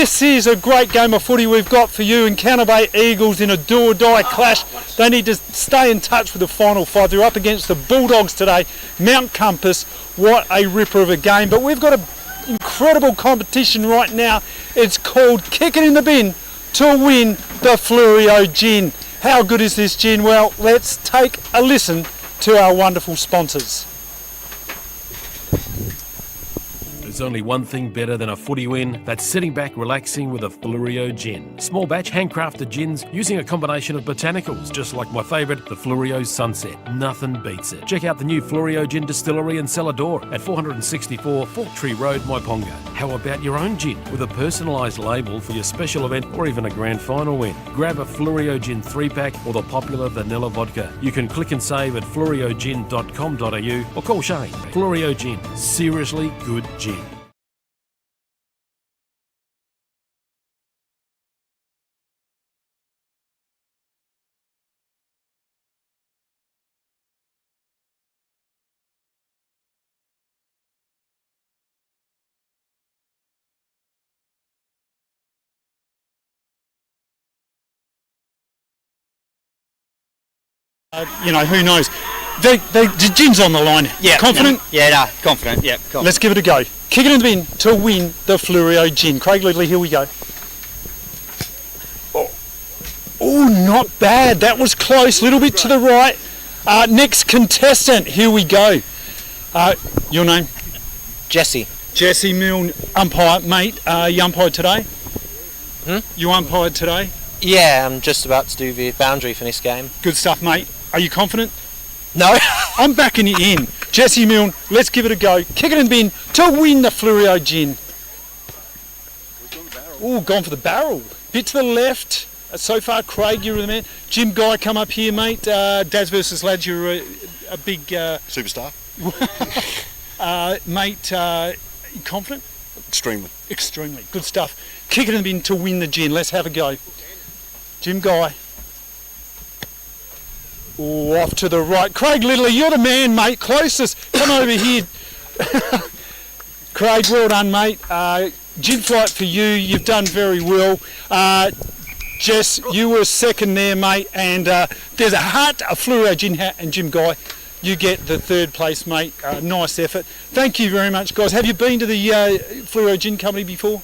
This is a great game of footy we've got for you. Encounter Bay Eagles in a do-or-die clash. They need to stay in touch with the final five. They're up against the Bulldogs today. Mount Compass, what a ripper of a game. But we've got an incredible competition right now. It's called Kick It in the Bin to win the Fluorio Gin. How good is this gin? Well, let's take a listen to our wonderful sponsors. There's only one thing better than a footy win, that's sitting back relaxing with a Fluorio gin. Small batch handcrafted gins using a combination of botanicals, just like my favourite, the Fluorio Sunset. Nothing beats it. Check out the new Fluorio Gin Distillery and Cellar Door at 464 Fork Tree Road, Myponga. How about your own gin with a personalised label for your special event or even a grand final win? Grab a Fluorio Gin 3-pack or the popular vanilla vodka. You can click and save at fluoriogin.com.au or call Shane. Fluorio Gin, seriously good gin. Who knows? The gin's on the line. Yeah. Confident? Confident. Yeah. Confident. Let's give it a go. Kick it in the bin to win the Fluorio Gin. Craig Lidley, here we go. Oh, not bad. That was close. A little bit to the right. Next contestant, here we go. Your name? Jesse. Jesse Milne, umpire. Mate, you umpired today? You umpired today? Yeah, I'm just about to do the boundary for this game. Good stuff, mate. Are you confident? No. I'm backing you in. Jesse Milne, let's give it a go. Kick it in the bin to win the Fluorio Gin. Oh, gone for the barrel. Bit to the left. So far, Craig, you're the man. Jim Guy, come up here, mate. Dads versus lads, you're a big... Superstar. Mate, you confident? Extremely. Extremely. Good stuff. Kick it in the bin to win the gin. Let's have a go. Jim Guy. Oh, off to the right. Craig Lidley, you're the man, mate. Closest. Come over here. Craig, well done, mate. Gin flight for you. You've done very well. Jess, you were second there, mate. And there's a hat, a Fluorio Gin hat, and Jim Guy, you get the third place, mate. Nice effort. Thank you very much, guys. Have you been to the Fluorio Gin Company before?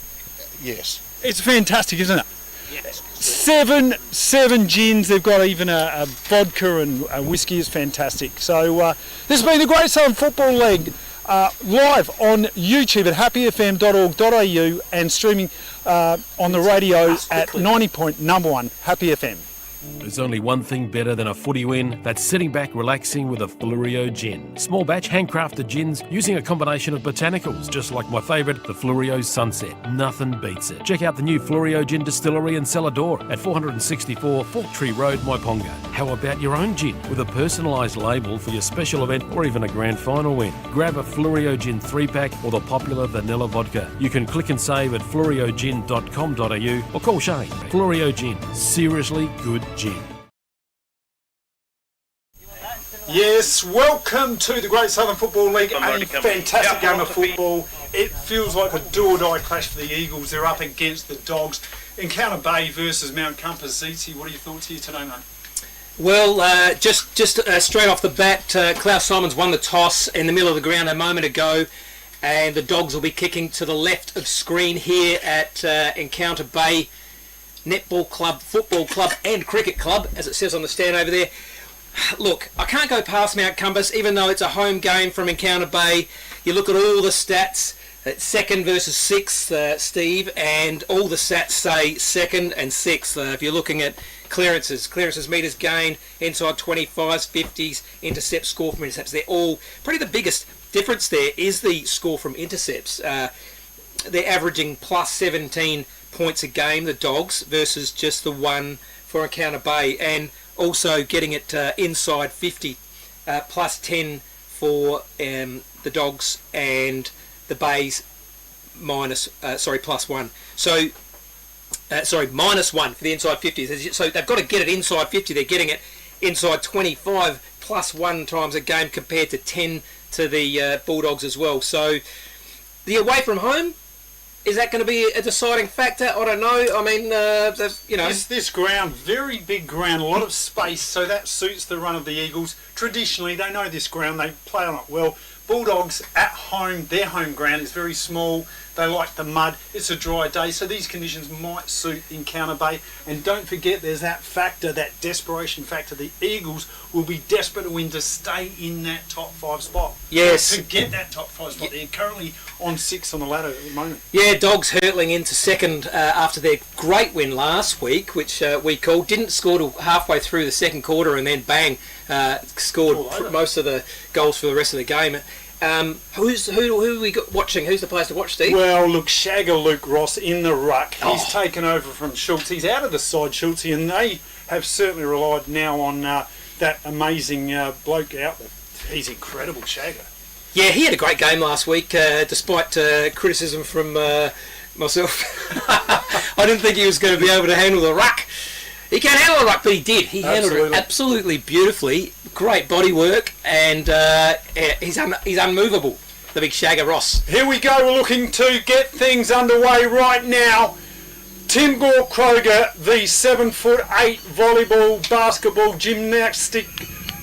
Yes. It's fantastic, isn't it? Yes. Seven gins. They've got even a vodka and a whiskey is fantastic. So this has been the Great Southern Football League live on YouTube at happyfm.org.au and streaming on the radio at 90.1 Happy FM. There's only one thing better than a footy win, that's sitting back relaxing with a Fluorio gin. Small batch handcrafted gins using a combination of botanicals, just like my favourite, the Fluorio Sunset. Nothing beats it. Check out the new Fluorio Gin Distillery and Cellar Door at 464 Fork Tree Road, Myponga. How about your own gin with a personalised label for your special event or even a grand final win? Grab a Fluorio Gin 3-pack or the popular vanilla vodka. You can click and save at fluoriogin.com.au or call Shane. Fluorio Gin, seriously good gin. Yes, welcome to the Great Southern Football League. A fantastic game of football. It feels like a do-or-die clash for the Eagles. They're up against the Dogs. Encounter Bay versus Mount Compass. Ziti, what are your thoughts here today, mate? Well, just straight off the bat, Klaus Simons won the toss in the middle of the ground a moment ago, and the Dogs will be kicking to the left of screen here at Encounter Bay Netball Club, Football Club and Cricket Club, as it says on the stand over there. Look, I can't go past Mount Compass, even though it's a home game from Encounter Bay. You look at all the stats, second versus sixth, Steve, and all the stats say second and sixth. If you're looking at clearances, metres gained, inside 25s, 50s, intercept, score from intercepts, they're all pretty. The biggest difference there is the score from intercepts. They're averaging plus 17 points a game, the Dogs, versus just the one for Encounter Bay, and also getting it inside 50, plus 10 for the Dogs, and the Bays plus 1. So minus 1 for the inside 50. So they've got to get it inside 50. They're getting it inside 25 plus 1 times a game compared to 10 to the Bulldogs as well. So the away from home, Is that going to be a deciding factor? I don't know. I mean, This ground, very big ground, a lot of space, so that suits the run of the Eagles. Traditionally, they know this ground, they play on it well. Bulldogs at home, their home ground is very small. They like the mud. It's a dry day, so these conditions might suit Encounter Bay. And don't forget, there's that factor, that desperation factor. The Eagles will be desperate to win to stay in that top 5 spot. Yes. To get that top 5 spot. They're currently on 6 on the ladder at the moment. Yeah, Dogs hurtling into second after their great win last week, which we called. Didn't score till halfway through the second quarter, and then bang, scored most of the goals for the rest of the game. Who are we watching? Who's the players to watch, Steve? Well, look, Shagger Luke Ross in the ruck. He's taken over from Schultz. He's out of the side, Schultz, and they have certainly relied now on that amazing bloke out there. He's incredible, Shagger. Yeah, he had a great game last week, despite criticism from myself. I didn't think he was going to be able to handle the ruck. He can't handle the ruck, but he did. He handled it absolutely beautifully. Great body work, and he's unmovable, the big Shagger Ross. Here we go. We're looking to get things underway right now. Tim Gore-Kroger, the 7'8" volleyball, basketball, gymnastic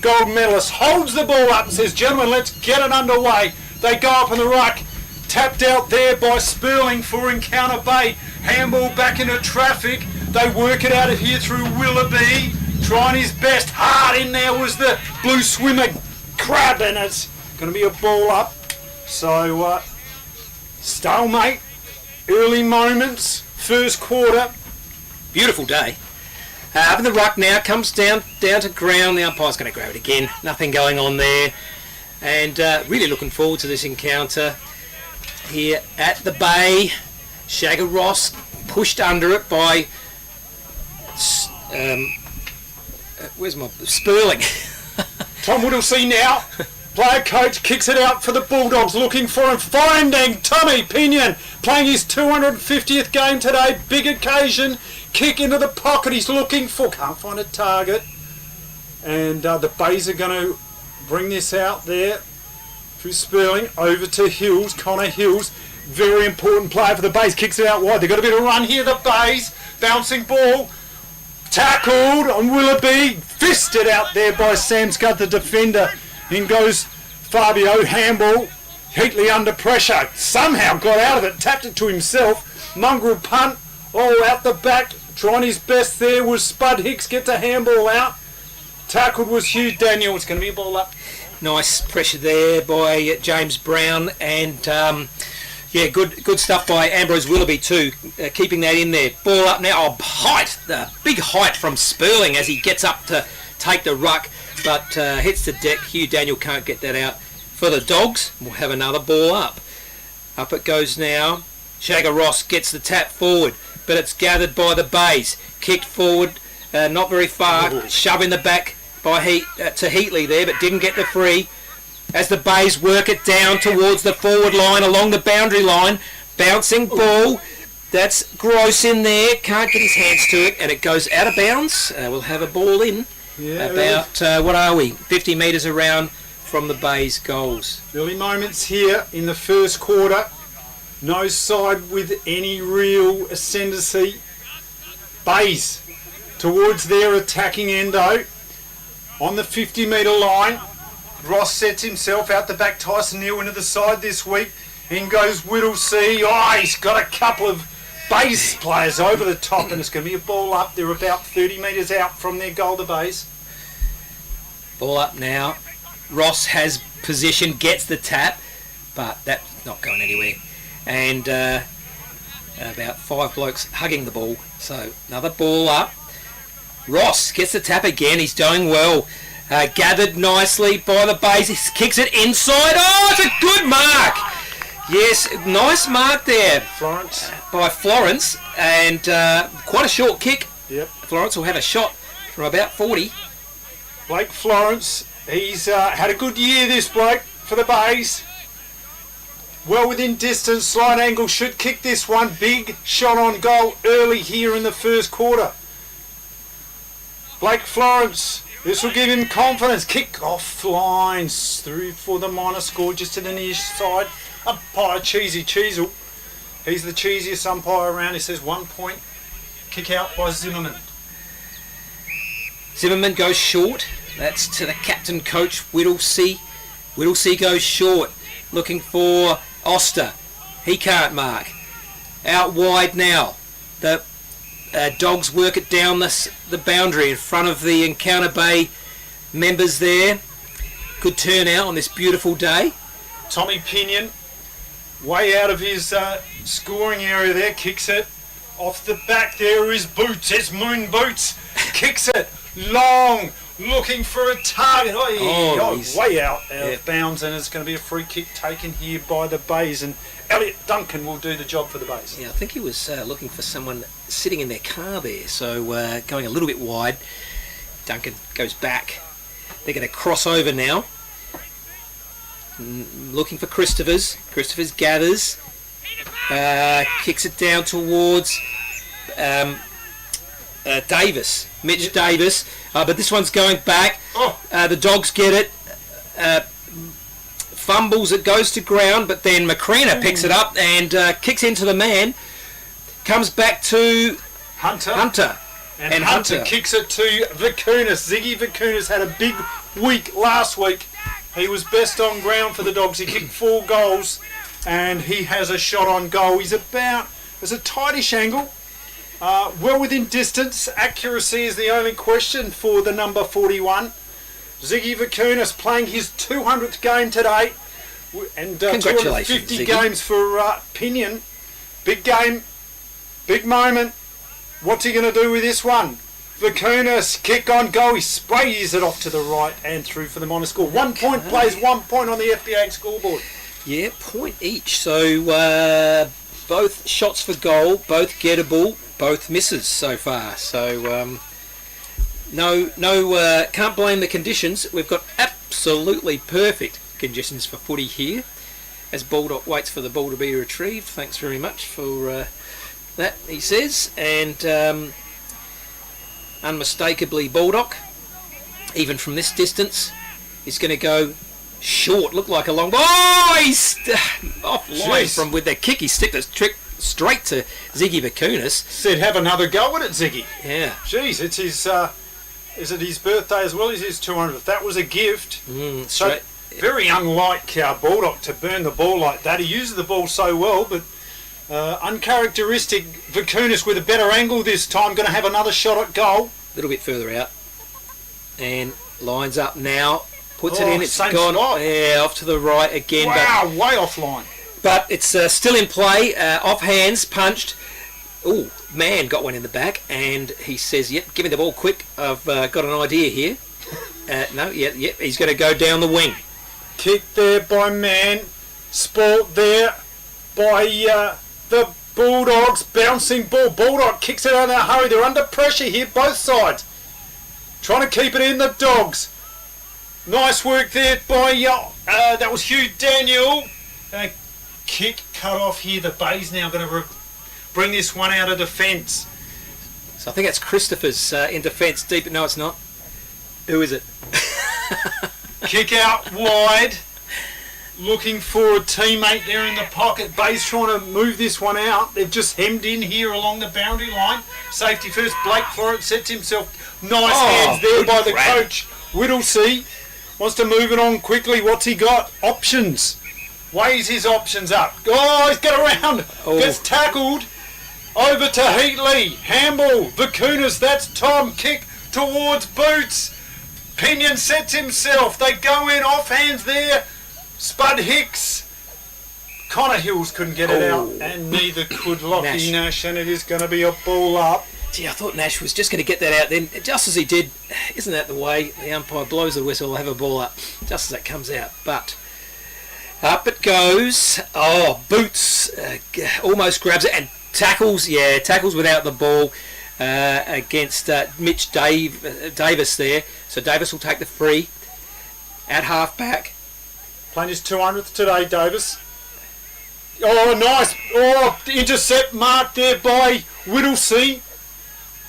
gold medalist, holds the ball up and says, "Gentlemen, let's get it underway." They go up in the ruck. Tapped out there by Sperling for Encounter Bay. Handball back into traffic. They work it out of here through Willoughby. Trying his best. Hard in there was the blue swimmer Crab, and it's going to be a ball up. So, stalemate. Early moments. First quarter. Beautiful day. Up in the ruck now, comes down to ground. The umpire's going to grab it again. Nothing going on there. And really looking forward to this encounter here at the Bay. Shagger Ross pushed under it by where's my Sperling? Tom Whittlesey now. Player coach kicks it out for the Bulldogs, looking for him, finding Tommy Pinion, playing his 250th game today. Big occasion. Kick into the pocket. He's looking for, can't find a target. And the Bays are going to bring this out there through Sperling over to Hills. Connor Hills, very important player for the Bays, kicks it out wide. They've got a bit of run here, the Bays. Bouncing ball. Tackled on Willoughby. Fisted out there by Sam Scott, the defender. In goes Fabio. Handball. Heatley under pressure. Somehow got out of it. Tapped it to himself. Mongrel punt. All out the back. Trying his best there was Spud Hicks. Gets a handball out. Tackled was Hugh Daniel. It's going to be a ball up. Nice pressure there by James Brown, and good stuff by Ambrose Willoughby too, keeping that in there. Ball up now. The big height from Sperling as he gets up to take the ruck, but hits the deck. Hugh Daniel can't get that out for the Dogs. We'll have another ball up. Up it goes now. Shagger Ross gets the tap forward, but it's gathered by the Bays. Kicked forward, not very far. Shove in the back by to Heatley there, but didn't get the free. As the Bays work it down towards the forward line, along the boundary line. Bouncing ball. That's Gross in there. Can't get his hands to it, and it goes out of bounds. We'll have a ball in. About, 50 metres around from the Bays goals. Early moments here in the first quarter. No side with any real ascendancy. Bays towards their attacking endo. On the 50-metre line. Ross sets himself out the back. Tyson Neal into the side this week. In goes Whittlesey. He's got a couple of Bays players over the top, and it's going to be a ball up. They're about 30 metres out from their goal, the Bays. Ball up now. Ross has position, gets the tap, but that's not going anywhere. And about 5 blokes hugging the ball. So another ball up. Ross gets the tap again. He's doing well. Gathered nicely by the Bays. He kicks it inside. Oh, it's a good mark. Yes, nice mark there. Florence. By Florence. And quite a short kick. Yep. Florence will have a shot from about 40. Blake Florence. He's had a good year, this bloke, for the Bays. Well within distance. Slight angle. Should kick this one. Big shot on goal early here in the first quarter. Blake Florence. This will give him confidence. Kick off lines through for the minor score just to the near side. Umpire Cheesy Cheezel He's the cheesiest umpire around. He says 1 point. Kick out by Zimmerman. Zimmerman goes short. That's to the captain coach, Whittlesea. Whittlesea goes short, looking for Oster. He can't mark. Out wide now. The Dogs work it down the boundary in front of the Encounter Bay members there. Good turnout on this beautiful day. Tommy Pinion, way out of his scoring area there, kicks it. Off the back there is Boots. It's Moon Boots. Kicks it. Long. Looking for a target. He's Way out of bounds, and it's going to be a free kick taken here by the Bays, and Elliot Duncan will do the job for the Bays. Yeah, I think he was looking for someone sitting in their car there, so going a little bit wide. Duncan goes back. They're going to cross over now. Looking for Christophers. Christophers gathers. Kicks it down towards Davis. Mitch Davis. But this one's going back. The Dogs get it. Fumbles, it goes to ground, but then McCreena picks it up and kicks into the man. Comes back to Hunter. And Hunter kicks it to Vicunas. Ziggy Vicunas had a big week last week. He was best on ground for the Dogs. He kicked 4 goals, and he has a shot on goal. It's a tightish angle. Well within distance. Accuracy is the only question for the number 41. Ziggy Vicunas playing his 200th game today, and Congratulations, 250 Ziggy. games for Pinion. Big game, big moment. What's he going to do with this one? Vicunas, kick on goal. He sprays it off to the right and through for the minor score. 1 point plays 1 point on the FBA scoreboard. Yeah, point each. So both shots for goal, both gettable, both misses so far. So can't blame the conditions. We've got absolutely perfect conditions for footy here. As Baldock waits for the ball to be retrieved. Thanks very much for that, he says. And unmistakably Baldock, even from this distance, is going to go short. Look like a long ball. Oh, he's offline from with that kick. He stick this trick straight to Ziggy Vicunas. Said have another go at it, Ziggy. Yeah. Jeez, it's his. Is it his birthday as well as his 200th? That was a gift. Straight. Very unlike Baldock to burn the ball like that. He uses the ball so well, but uncharacteristic. Vicunas with a better angle this time, going to have another shot at goal. A little bit further out. And lines up now. Puts it in. It's same gone. spot. Yeah, off to the right again. Wow, way offline. But it's still in play. Off hands, punched. Oh, man got one in the back, and he says, "Yep, give me the ball quick. I've got an idea here." Yep, he's going to go down the wing. Kick there by Man. Spoilt there by the Bulldogs. Bouncing ball. Bulldog kicks it out in a hurry. They're under pressure here, both sides. Trying to keep it in, the Dogs. Nice work there by, that was Hugh Daniel. Kick cut off here. The Bay's now going to bring this one out of defence. So I think that's Christopher's in defence. Deep. No, it's not. Who is it? Kick out wide. Looking for a teammate there in the pocket. Bay's trying to move this one out. They've just hemmed in here along the boundary line. Safety first. Blake Florence sets himself. Nice hands there by the coach. Whittlesea wants to move it on quickly. What's he got? Options. Weighs his options up. Oh, he's got around. Gets tackled. Over to Heatley. Handball. Vicunas. That's Tom. Kick towards Boots. Pinion sets himself. They go in. Off hands there. Spud Hicks. Connor Hills couldn't get it out, and neither could Lockie Nash, and it is going to be a ball up. Gee, I thought Nash was just going to get that out then. Just as he did, isn't that the way the umpire blows the whistle, they'll have a ball up just as that comes out. But up it goes. Oh, Boots almost grabs it and tackles. Yeah, tackles without the ball against Mitch Davis there. So Davis will take the free at half back. Playing his 200th today, Davis. Oh, nice. Oh, intercept mark there by Whittlesea.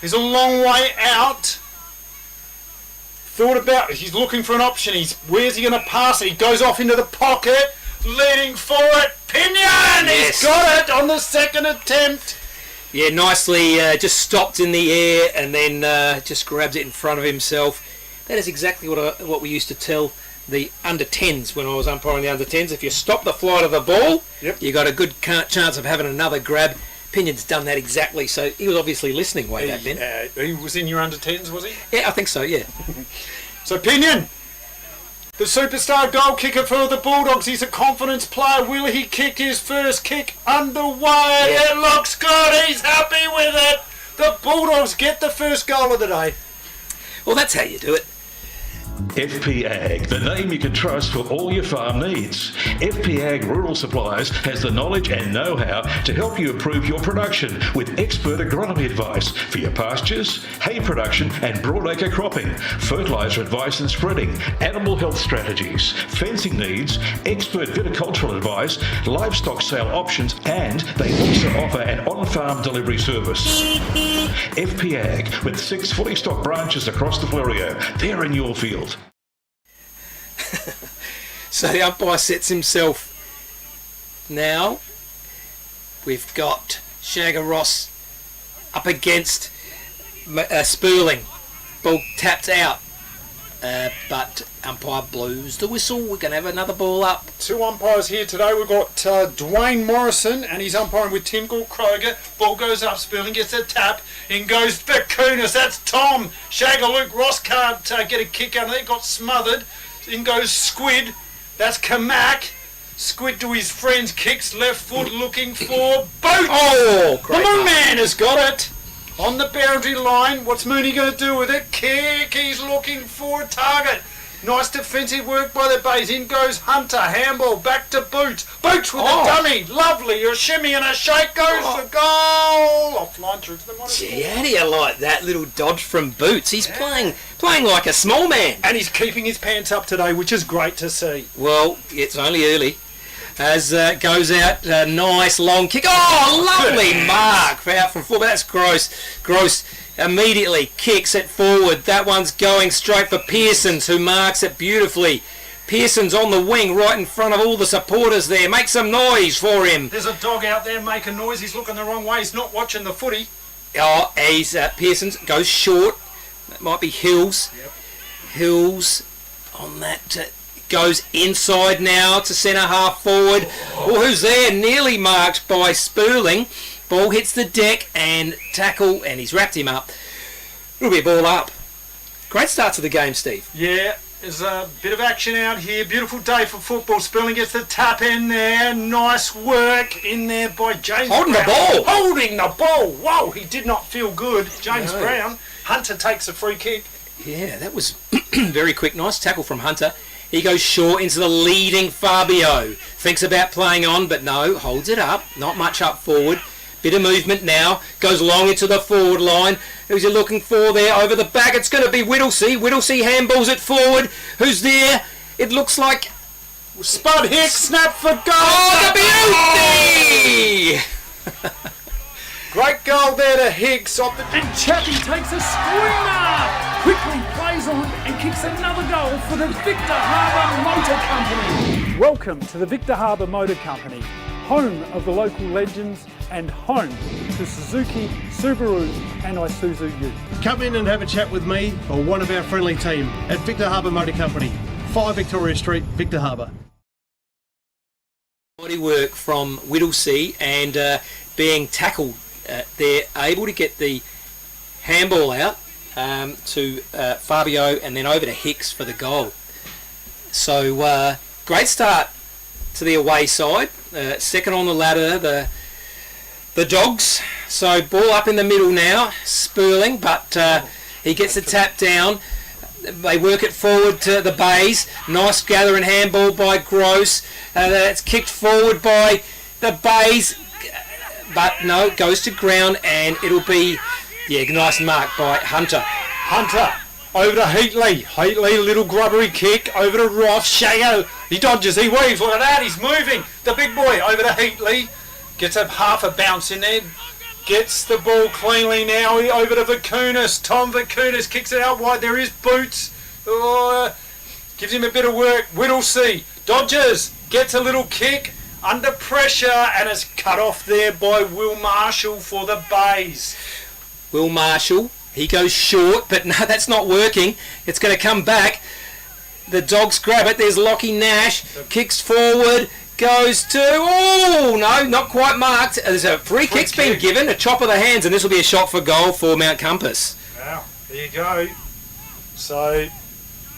He's a long way out. Thought about it. He's looking for an option. Where's he going to pass it? He goes off into the pocket. leading for it. Pinion! Yes. He's got it on the second attempt. Yeah, nicely just stopped in the air and then just grabs it in front of himself. That is exactly what we used to tell the under-10s when I was umpiring the under-10s. If you stop the flight of the ball, you got a good chance of having another grab. Pinion's done that exactly, so he was obviously listening way back then. He was in your under-10s, was he? Yeah, I think so, yeah. So Pinion, the superstar goal kicker for the Bulldogs, he's a confidence player. Will he kick his first kick underway? Yeah. It looks good, he's happy with it. The Bulldogs get the first goal of the day. Well, that's how you do it. FP Ag, the name you can trust for all your farm needs. FP Ag Rural Supplies has the knowledge and know-how to help you improve your production with expert agronomy advice for your pastures, hay production and broadacre cropping, fertiliser advice and spreading, animal health strategies, fencing needs, expert viticultural advice, livestock sale options, and they also offer an on-farm delivery service. FP Ag, with 6 fully stocked branches across the Fleurieu. They're in your field. So the umpire sets himself. Now we've got Shagger Ross up against Spurling. Ball tapped out, but umpire blows the whistle. We're going to have another ball up. 2 umpires here today. We've got Dwayne Morrison and he's umpiring with Tim Kroger. Ball goes up, Spurling gets a tap. In goes Vicunas, that's Tom. Shagger Luke Ross can't get a kick out of it, got smothered. In goes Squid, that's Kamak. Squid to his friends, kicks left foot looking for Boots. Oh, the great Moon mark. Man has got it. On the boundary line, what's Mooney going to do with it? Kick, he's looking for a target. Nice defensive work by the base. In goes Hunter, handball, back to Boots. Boots with a dummy, lovely. A shimmy and a shake goes for goal. Offline through to the monitor. Gee, how do you like that little dodge from Boots? He's playing like a small man. And he's keeping his pants up today, which is great to see. Well, it's only early. As goes out, nice long kick. Oh, lovely mark out from full. That's gross. Immediately kicks it forward. That one's going straight for Pearsons, who marks it beautifully. Pearsons on the wing, right in front of all the supporters there. Make some noise for him. There's a dog out there making noise. He's looking the wrong way. He's not watching the footy. Oh, he's Pearsons goes short. That might be Hills. Yep. Hills on that. Goes inside now to centre half forward. Oh, who's there? Nearly marked by Spurling. Ball hits the deck and tackle, and he's wrapped him up. It'll be a ball up. Great start to the game, Steve. Yeah, there's a bit of action out here. Beautiful day for football. Spurling gets the tap in there. Nice work in there by James Holding Brown. the ball. Holding the ball. Whoa, he did not feel good. James No. Brown. Hunter takes a free kick. Yeah, that was very quick. Nice tackle from Hunter. He goes short into the leading Fabio. Thinks about playing on, but no, holds it up. Not much up forward. Bit of movement now. Goes long into the forward line. Who's he looking for there? Over the back. It's going to be Whittlesey. Whittlesey handballs it forward. Who's there? It looks like... Spud Hicks, snap for goal. Oh, the beauty! Great goal there to Hicks. Off the... And Chappie takes a screamer! Quickly plays on and kicks another goal for the Victor Harbour Motor Company. Welcome to the Victor Harbour Motor Company, home of the local legends and home to Suzuki, Subaru and Isuzu Ute. Come in and have a chat with me or one of our friendly team at Victor Harbour Motor Company, 5 Victoria Street, Victor Harbour. Body work from Whittlesey and being tackled. They're able to get the handball out to Fabio and then over to Hicks for the goal. So great start to the away side. Second on the ladder, the Dogs. So ball up in the middle now, Spurling, but he gets the tap down. They work it forward to the Bays. Nice gathering handball by Gross. That's kicked forward by the Bays. But no, it goes to ground and it'll be, nice mark by Hunter. Hunter over to Heatley. Heatley, little grubbery kick over to Ross. Shago, he dodges, he weaves. Look at that, he's moving. The big boy over to Heatley. Gets a half a bounce in there. Gets the ball cleanly now over to Vicunas. Tom Vicunas kicks it out wide. There is Boots. Gives him a bit of work. Whittlesey dodges. gets a little kick under pressure and is cut off there by Will Marshall for the Bays. Will Marshall, he goes short, but no, that's not working. It's going to come back. The Dogs grab it. There's Lockie Nash, kicks forward, goes to, oh no, not quite marked. There's a free kick's been given, a chop of the hands, and this will be a shot for goal for Mount Compass. Wow, there you go. So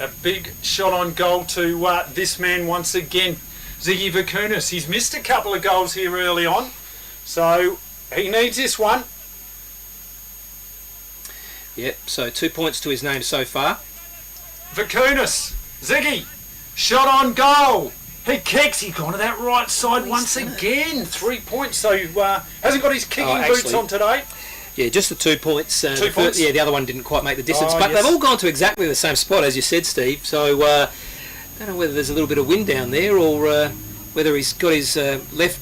a big shot on goal to this man once again, Ziggy Vakunas. He's missed a couple of goals here early on, so he needs this one. Yep, so 2 points to his name so far. Vakunas, Ziggy, shot on goal. He kicks, he's gone to that right side once again. 3 points, so hasn't got his kicking boots on today. Yeah, just the 2 points. 2 points? Yeah, the other one didn't quite make the distance, but yes. they've all gone to exactly the same spot, as you said, Steve. So I don't know whether there's a little bit of wind down there or whether he's got his left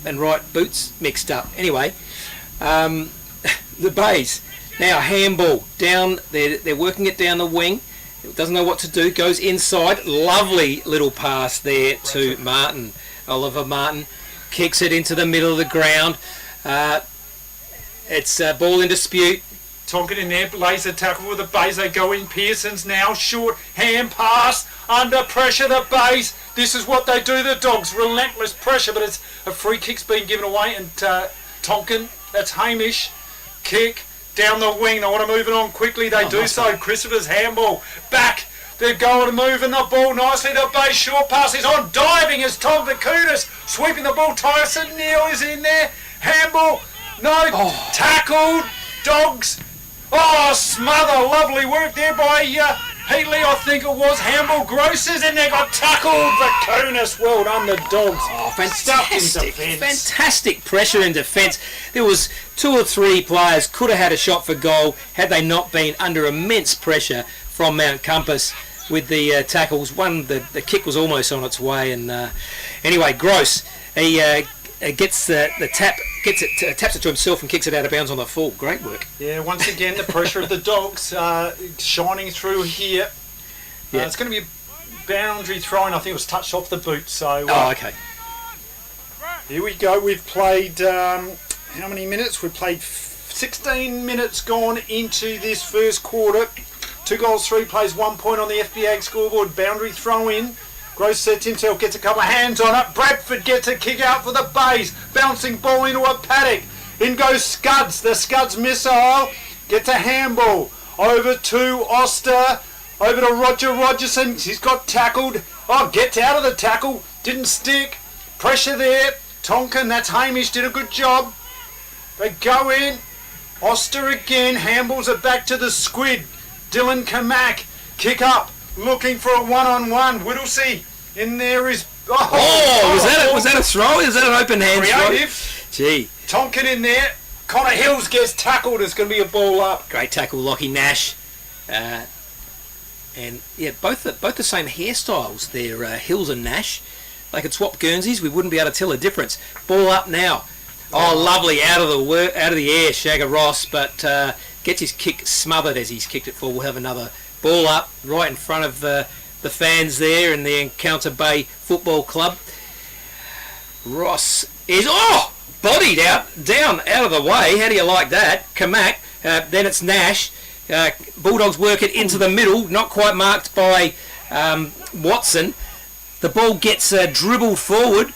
and right boots mixed up. Anyway, the Bays. Now handball down, they're working it down the wing. Doesn't know what to do, goes inside. Lovely little pass there to Martin. Oliver Martin kicks it into the middle of the ground. It's a ball in dispute. Tonkin in there, laser tackle with the Bays. They go in. Pearson's now short hand pass under pressure. The Bays. This is what they do. The Dogs relentless pressure, but it's a free kick's been given away. And Tonkin, that's Hamish, kick down the wing. They want to move it on quickly. They do so. Christopher's handball back. They're going to move in the ball nicely. The Bays short pass is on. Diving is Tom Vakunas sweeping the ball. Tyson Neal is in there. Handball. No. Tackled. Dogs. Oh, smother. Lovely work there by Heatley, I think it was. Handball. Gross is in there. Got tackled. Vakunas. Well done, the Dogs. Oh, Stuck in fantastic. defence. Fantastic pressure in defence. There was 2 or 3 players could have had a shot for goal had they not been under immense pressure from Mount Compass with the tackles. One, the kick was almost on its way, and anyway, Gross, he gets the tap, taps it to himself and kicks it out of bounds on the full. Great work. Yeah, once again, the pressure of the Dogs shining through here. Yeah. It's going to be a boundary throw-in. I think it was touched off the boot. So Okay. Here we go. We've played how many minutes? We've played 16 minutes gone into this first quarter. 2 goals, 3 plays, 1 point on the FBA scoreboard. Boundary throw-in. Gross sets himself, gets a couple of hands on it. Bradford gets a kick out for the Bays. Bouncing ball into a paddock. In goes Scuds. The Scuds missile gets a handball. Over to Oster. Over to Roger Rogerson. He's got tackled. Oh, gets out of the tackle. Didn't stick. Pressure there. Tonkin, that's Hamish, did a good job. They go in. Oster again. Handballs it back to the Squid. Dylan Kamak. Kick up. Looking for a one-on-one. Whittlesey. In there is... Was that a throw? Is that an open hand creative. throw? Gee. Tonkin in there. Connor Hills gets tackled. It's going to be a ball up. Great tackle, Lockie Nash. And yeah, both the same hairstyles there, Hills and Nash. They could swap Guernseys. We wouldn't be able to tell the difference. Ball up now. Oh, lovely out of the air, Shagger Ross, but gets his kick smothered as he's kicked it forward. We'll have another ball up right in front of the fans there in the Encounter Bay Football Club. Ross is bodied down out of the way. How do you like that? Kamak. Then it's Nash. Bulldogs work it into the middle, not quite marked by Watson. The ball gets dribbled forward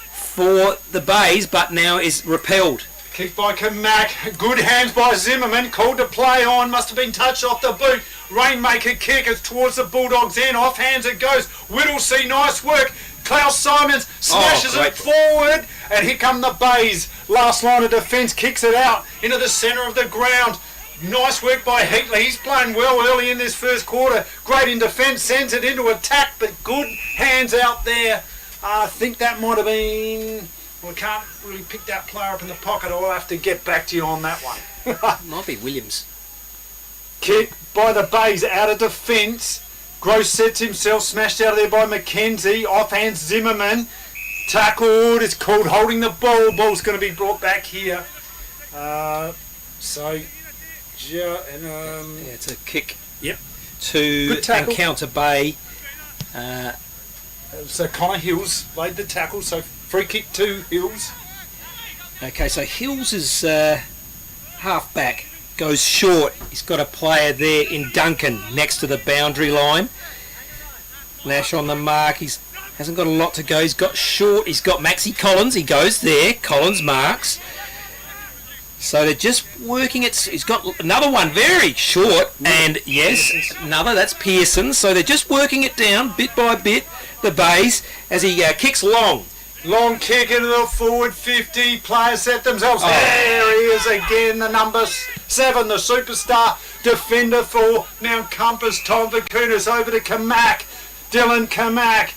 for the Bays, but now is repelled. Kick by Kamak. Good hands by Zimmerman. Called to play on. Must have been touched off the boot. Rainmaker kick is towards the Bulldogs' end. Off hands it goes. Whittlesey, nice work. Klaus Simons smashes it forward. And here come the Bays. Last line of defence. Kicks it out into the centre of the ground. Nice work by Heatley. He's playing well early in this first quarter. Great in defence. Sends it into attack. But good hands out there. I think that might have been... Well, we can't really pick that player up in the pocket. I'll have to get back to you on that one. Might be Williams. Kick by the Bays out of defence. Gross sets himself, smashed out of there by McKenzie. Offhand Zimmerman. Tackled. It's called holding the ball. Ball's going to be brought back here. It's a kick. Yep. To Encounter Bay. So Connor Hills laid the tackle, so free kick to Hills. Okay, so Hills is half back, goes short. He's got a player there in Duncan next to the boundary line. Lash on the mark. He's hasn't got a lot to go. He's got short. He's got Maxi Collins. He goes there. Collins marks. So they're just working it. He's got another one very short, and yes, another. That's Pearson. So they're just working it down bit by bit. The Bays as he kicks long. Long kick into the forward 50. Players set themselves. There he is again, the number 7, the superstar defender for Mount Compass. Tom Vakunas over to Kamak. Dylan Kamak.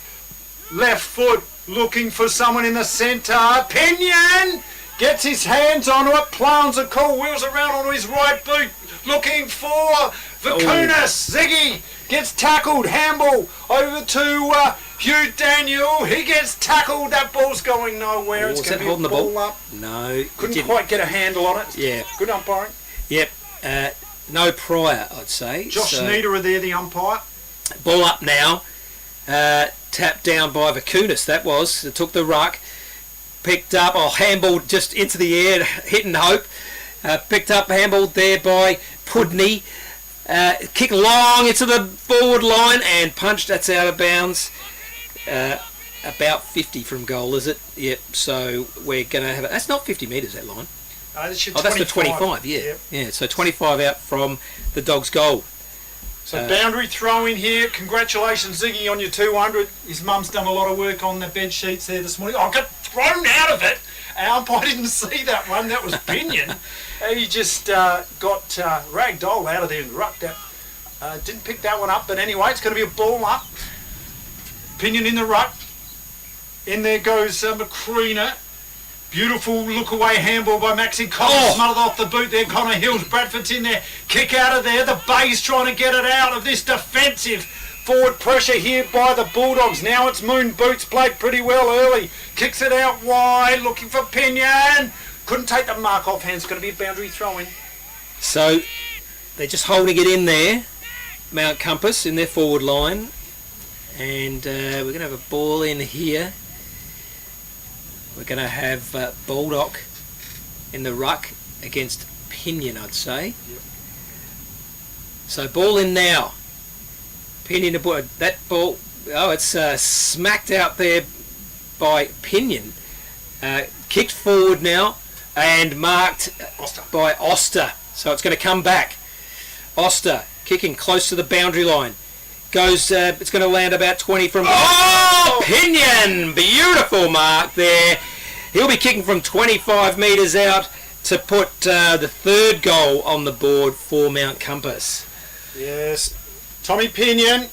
Left foot looking for someone in the centre. Pinion gets his hands onto it. Plans a call. Wheels around onto his right boot. Looking for Vakunas. Ziggy gets tackled. Handball over to Hugh Daniel. He gets tackled. That ball's going nowhere. It's going to be a ball up. No. Couldn't quite get a handle on it. Yeah. Good umpiring. Yep. No prior, I'd say. Josh Nieder are there, the umpire. Ball up now. Tapped down by Vakunas. That was. It took the ruck. Picked up. Handball just into the air. Hitting Hope. Picked up. Handball there by Pudney. Kick long into the forward line and punched. That's out of bounds. About 50 from goal, is it? Yep. So we're going to have it. That's not 50 metres, that line. That's the 25. Yeah. Yep. Yeah. So 25 out from the Dogs' goal. So boundary throw in here. Congratulations, Ziggy, on your 200. His mum's done a lot of work on the bed sheets there this morning. I got thrown out of it. Our umpire didn't see that one. That was Pinion. He just got ragdoll out of there in the ruck. Didn't pick that one up, but anyway, it's going to be a ball up. Pinion in the ruck. In there goes Macrina. Beautiful look away handball by Maxi Collins, smothered off the boot there. Connor Hills, Bradford's in there. Kick out of there. The Bays trying to get it out of this defensive forward pressure here by the Bulldogs. Now it's Moon Boots, played pretty well early. Kicks it out wide, looking for Pinion. Couldn't take the mark off hands. Going to be a boundary throw in. So they're just holding it in there. Mount Compass in their forward line. And we're going to have a ball in here. We're going to have Baldock in the ruck against Pinion, I'd say. Yep. So ball in now. Pinion, that ball, it's smacked out there by Pinion. Kicked forward now and marked by Oster. So it's going to come back. Oster kicking close to the boundary line. Goes, it's going to land about 20 from... Pinion! Beautiful mark there. He'll be kicking from 25 metres out to put the third goal on the board for Mount Compass. Yes. Tommy Pinion.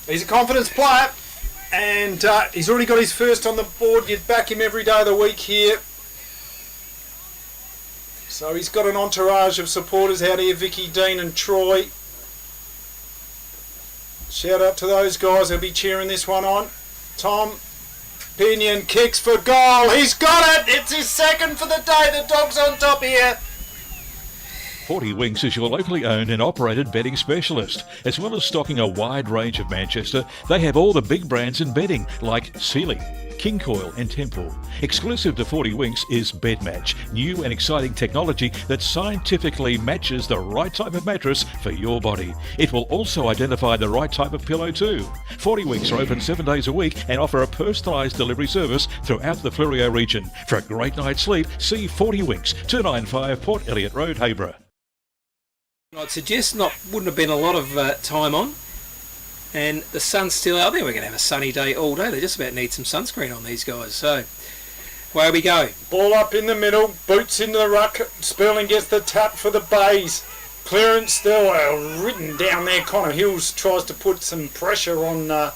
He's a confidence player. And he's already got his first on the board. You'd back him every day of the week here. So he's got an entourage of supporters out here. Vicky, Dean and Troy. Shout out to those guys who'll be cheering this one on. Tom Pinion kicks for goal. He's got it. It's his second for the day. The Dogs on top here. 40 Winks is your locally owned and operated bedding specialist. As well as stocking a wide range of Manchester, they have all the big brands in bedding like Sealy, King Coil and Temple. Exclusive to 40 Winks is Bed Match, new and exciting technology that scientifically matches the right type of mattress for your body. It will also identify the right type of pillow too. 40 Winks are open 7 days a week and offer a personalised delivery service throughout the Fleurieu region. For a great night's sleep, see 40 Winks, 295 Port Elliot Road, Hayborough. I'd suggest wouldn't have been a lot of time on, and the sun's still out there. We're going to have a sunny day all day. They just about need some sunscreen on these guys. So away we go. Ball up in the middle, Boots in the ruck. Sperling gets the tap for the Bays. Clearance still ridden down there. Connor Hills tries to put some pressure on. That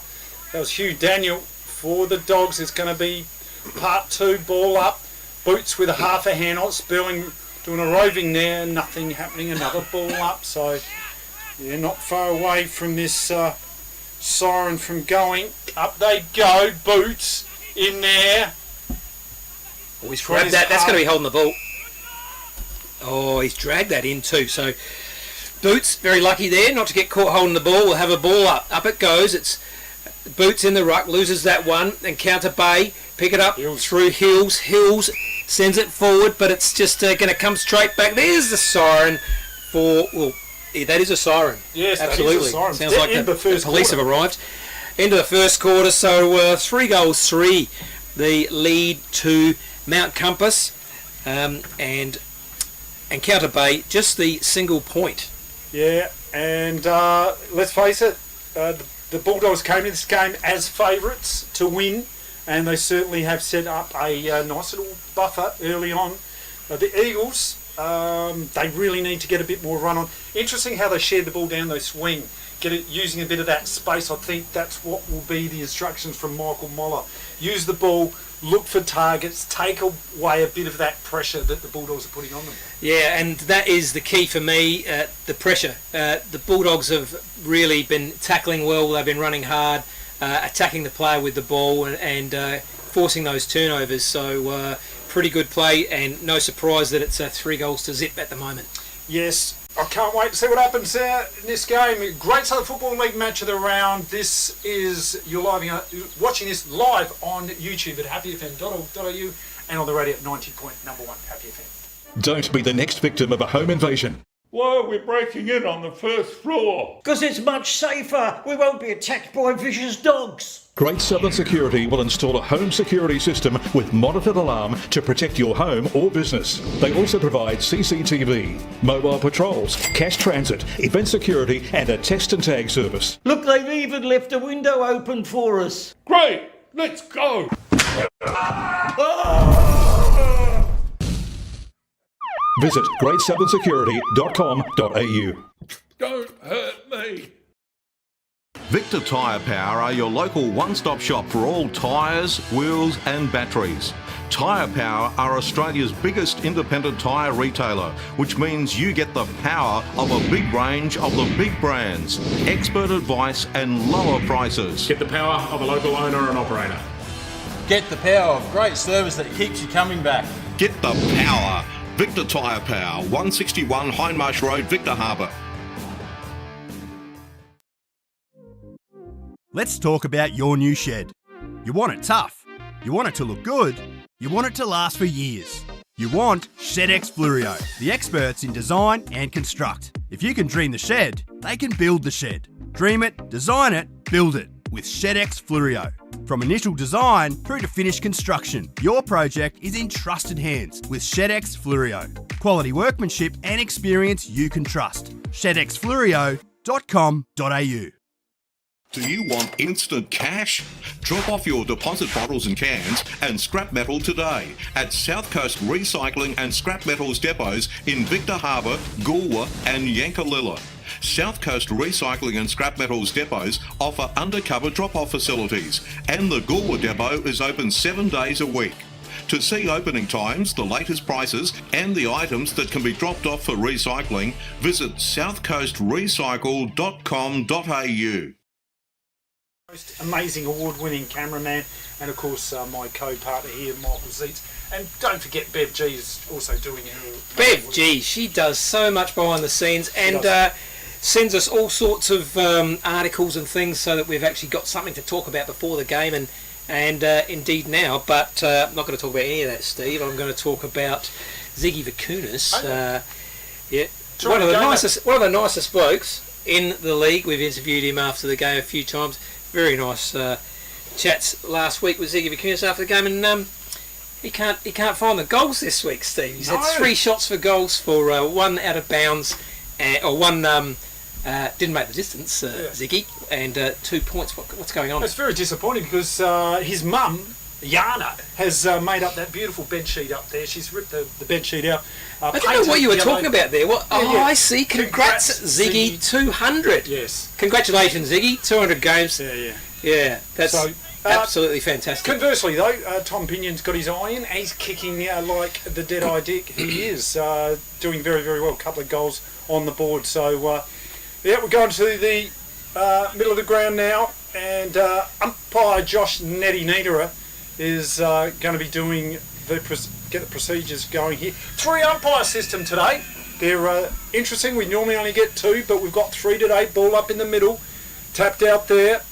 was Hugh Daniel for the Dogs. It's going to be part 2. Ball up, Boots with a half a hand on. Sperling doing a roving there, nothing happening, another ball up, so yeah, not far away from this siren from going. Up they go, Boots in there. Oh, he's grabbed that, that's going to be holding the ball. Oh, he's dragged that in too, so Boots, very lucky there not to get caught holding the ball. We'll have a ball up. Up it goes, it's Boots in the ruck, loses that one. Encounter Bay, pick it up through Hills. Hills sends it forward, but it's just going to come straight back. There's the siren for... Well, that is a siren. Yes, absolutely. That is a siren. Sounds like the police have arrived. Into the first quarter, so 3 goals, 3. The lead to Mount Compass, and Encounter Bay, just the single point. Yeah, and let's face it, the Bulldogs came into this game as favourites to win, and they certainly have set up a nice little buffer early on. The Eagles, they really need to get a bit more run on. Interesting how they shared the ball down their swing, using a bit of that space. I think that's what will be the instructions from Michael Moller. Use the ball, look for targets, take away a bit of that pressure that the Bulldogs are putting on them. Yeah, and that is the key for me, the pressure. The Bulldogs have really been tackling well, they've been running hard, attacking the player with the ball and forcing those turnovers. So pretty good play, and no surprise that it's 3 goals to zip at the moment. Yes, I can't wait to see what happens in this game. Great Southern Football League match of the round. This is, you're watching this live on YouTube at happyfm.org.au and on the radio at 90.1 Happy FM. Don't be the next victim of a home invasion. Why are we breaking in on the first floor? Because it's much safer. We won't be attacked by vicious dogs. Great Southern Security will install a home security system with monitored alarm to protect your home or business. They also provide CCTV, mobile patrols, cash transit, event security and a text and tag service. Look, they've even left a window open for us. Great, let's go. Visit greatsouthernsecurity.com.au. Don't hurt me. Victor Tyre Power are your local one-stop shop for all tyres, wheels and batteries. Tyre Power are Australia's biggest independent tyre retailer, which means you get the power of a big range of the big brands, expert advice and lower prices. Get the power of a local owner and operator. Get the power of great service that keeps you coming back. Get the power. Victor Tyre Power, 161 Hindmarsh Road, Victor Harbour. Let's talk about your new shed. You want it tough. You want it to look good. You want it to last for years. You want ShedX Fluorio, the experts in design and construct. If you can dream the shed, they can build the shed. Dream it, design it, build it with ShedX Fluorio. From initial design through to finished construction, your project is in trusted hands with ShedX Fluorio. Quality workmanship and experience you can trust. ShedXFluorio.com.au. Do you want instant cash? Drop off your deposit bottles and cans and scrap metal today at South Coast Recycling and Scrap Metals depots in Victor Harbour, Goolwa and Yankalilla. South Coast Recycling and Scrap Metals depots offer undercover drop-off facilities, and the Goolwa depot is open 7 days a week. To see opening times, the latest prices and the items that can be dropped off for recycling, visit southcoastrecycle.com.au. Most amazing award-winning cameraman, and of course my co-partner here, Michael Zeitz. And don't forget, Bev G is also doing it. Bev G, she does so much behind the scenes and sends us all sorts of articles and things so that we've actually got something to talk about before the game and indeed now. But I'm not going to talk about any of that, Steve. I'm going to talk about Ziggy Vakunas. One of the nicest blokes in the league. We've interviewed him after the game a few times. Very nice chats last week with Ziggy Vakunas after the game, and he can't find the goals this week, Steve. He's had 3 shots for goals for 1 out of bounds, or 1 didn't make the distance, Ziggy, and 2 points. What's going on? It's very disappointing because his mum, Yana, has made up that beautiful bed sheet up there. She's ripped the bed sheet out. I don't know what you were talking about there. I see. Congrats, Ziggy, 200. Yes. Congratulations, Ziggy, 200 games. Yeah, that's absolutely fantastic. Conversely, though, Tom Pinion's got his eye in. He's kicking like the dead-eye dick. He is doing very, very well. A couple of goals on the board. So, we're going to the middle of the ground now, and umpire Josh Nettie Niederer is going to be doing get the procedures going here. 3 umpire system today. They're interesting. We normally only get 2, but we've got 3 today. Ball up in the middle, tapped out there.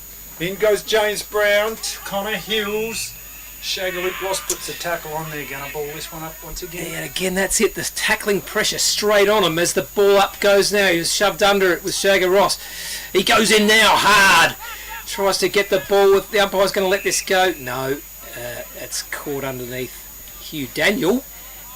In goes James Brown, Connor Hills. Shagger Luke Ross puts a tackle on there, going to ball this one up once again. Yeah, and again, that's it. The tackling pressure straight on him as the ball up goes now. He's shoved under it with Shagger Ross. He goes in now hard. Tries to get the ball. With the umpire's going to let this go. No, it's caught underneath Hugh Daniel.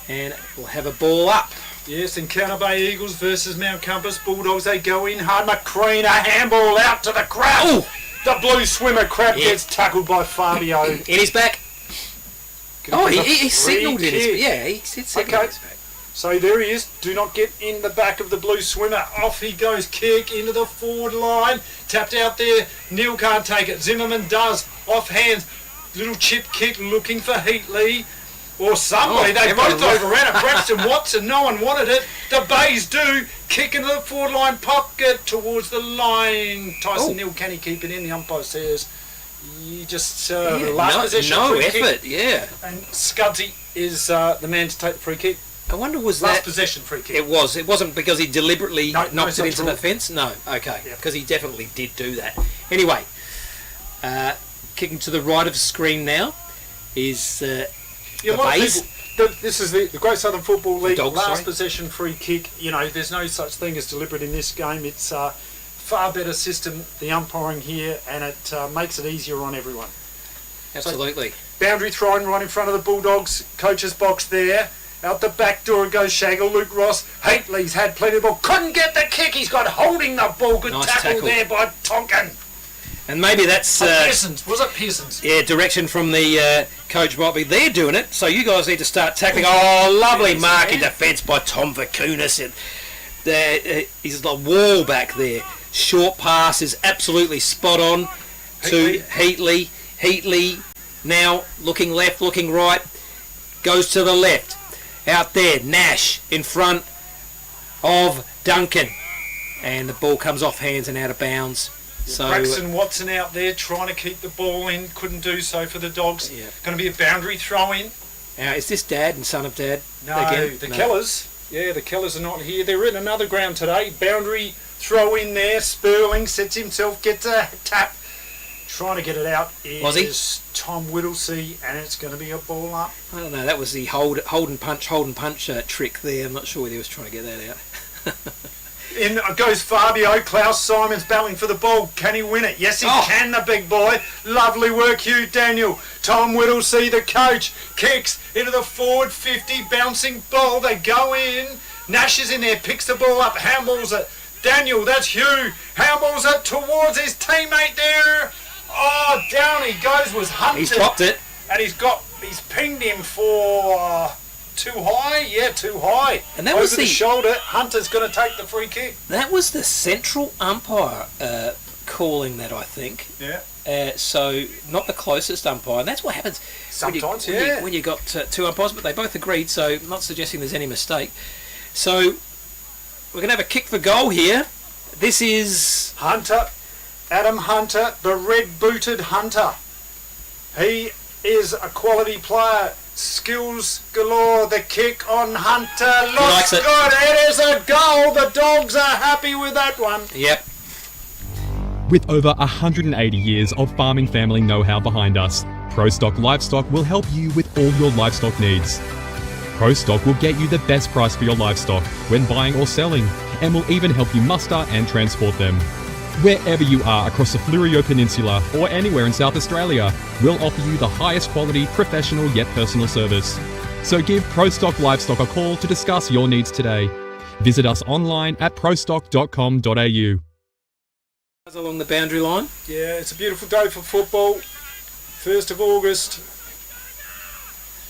And we'll have a ball up. Yes, Encounter Bay Eagles versus Mount Compass Bulldogs. They go in hard. McCreen, a handball out to the crowd. Ooh. The blue swimmer crab gets tackled by Fabio. In his back. Oh, he signalled in his back. Yeah, he signalled in his back. So there he is. Do not get in the back of the blue swimmer. Off he goes. Kick into the forward line. Tapped out there. Neil can't take it. Zimmerman does. Off hands. Little chip kick looking for Heatley. Or somebody. They both overran it. Braxton Watson. No one wanted it. The Bays do. Kick into the forward line pocket towards the line. Tyson Neal, can he keep it in? The umpire says, you just last possession. No free effort, kick. yeah. And Scudsy is the man to take the free kick. I wonder, was last that possession free kick? It was. It wasn't because he deliberately knocked it into the rule. fence. No, okay, because he definitely did do that. Anyway, kicking to the right of the screen now is the Bays. This is the Great Southern Football League Dogs, last possession free kick. You know, there's no such thing as deliberate in this game. It's a far better system, the umpiring here, and it makes it easier on everyone. Absolutely. So, boundary thrown right in front of the Bulldogs coach's box there. Out the back door goes Shagger Luke Ross. Heatley's had plenty of ball. Couldn't get the kick. He's got holding the ball. Good Nice tackle tackle there by Tonkin. And maybe that's Pearsons. Was it Pearsons? Yeah, direction from the coach might be. They're doing it, so you guys need to start tackling. Oh, lovely mark in defence by Tom Vakunas. He's the wall back there. Short pass is absolutely spot on to Heatley. Heatley now looking left, looking right, goes to the left. Out there, Nash in front of Duncan, and the ball comes off hands and out of bounds. So Braxton Watson out there trying to keep the ball in, couldn't do so for the Dogs. Going to be a boundary throw in. Now, is this Dad and son of Dad? No, again? the Kellers. Yeah, the Kellers are not here. They're in another ground today. Boundary throw in there. Sperling sets himself, gets a tap. Trying to get it out is Tom Whittlesey, and it's going to be a ball up. I don't know. That was the hold and punch trick there. I'm not sure whether he was trying to get that out. In goes Fabio. Klaus Simons battling for the ball. Can he win it? Yes, he can, the big boy. Lovely work, Hugh Daniel. Tom Whittlesey, the coach, kicks into the forward 50, bouncing ball. They go in. Nash is in there, picks the ball up, handballs it. Daniel, that's Hugh. Handballs it towards his teammate there. Oh, down he goes, was hunted. He's dropped it. And he's pinged him for... too high? Yeah, too high. And that over was the shoulder. Hunter's going to take the free kick. That was the central umpire calling that, I think. Yeah. So not the closest umpire, and that's what happens sometimes. When you got two umpires, but they both agreed. So I'm not suggesting there's any mistake. So we're going to have a kick for goal here. This is Hunter, Adam Hunter, the red-booted Hunter. He is a quality player. Skills galore. The kick on Hunter looks good. It is a goal. The Dogs are happy with that one. Yep. With over 180 years of farming family know-how behind us, ProStock Livestock will help you with all your livestock needs. ProStock will get you the best price for your livestock when buying or selling, and will even help you muster and transport them. Wherever you are across the Fleurieu Peninsula or anywhere in South Australia, we'll offer you the highest quality, professional yet personal service. So give ProStock Livestock a call to discuss your needs today. Visit us online at prostock.com.au. Along the boundary line. Yeah, it's a beautiful day for football. 1st of August.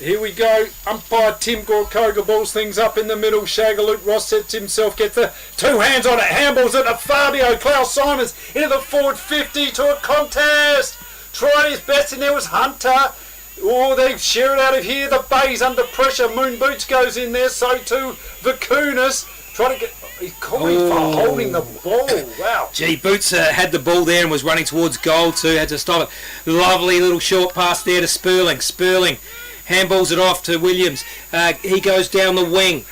Here we go. Umpire Tim Gorkoga balls things up in the middle. Shagger Luke Ross sets himself, gets the two hands on it, handballs it to Fabio. Klaus Simons into the forward 50 to a contest. Tried his best, and there was Hunter. Oh, they share it out of here. The Bays under pressure. Moon Boots goes in there, so too Vakunas. Trying to get... He's calling for holding the ball. Wow. Gee, Boots had the ball there and was running towards goal too. Had to stop it. Lovely little short pass there to Sperling. Sperling handballs it off to Williams. He goes down the wing.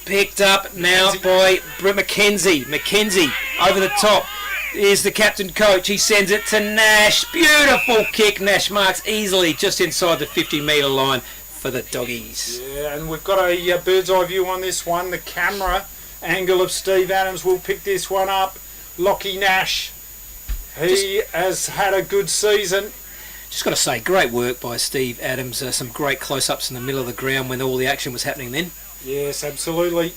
Picked up now by Brett McKenzie. McKenzie over the top. Here's the captain coach. He sends it to Nash. Beautiful kick. Nash marks easily just inside the 50-metre line for the doggies. Yeah, and we've got a bird's eye view on this one. The camera angle of Steve Adams will pick this one up. Lockie Nash, he has had a good season. Just got to say, great work by Steve Adams. Some great close-ups in the middle of the ground when all the action was happening then. Yes, absolutely.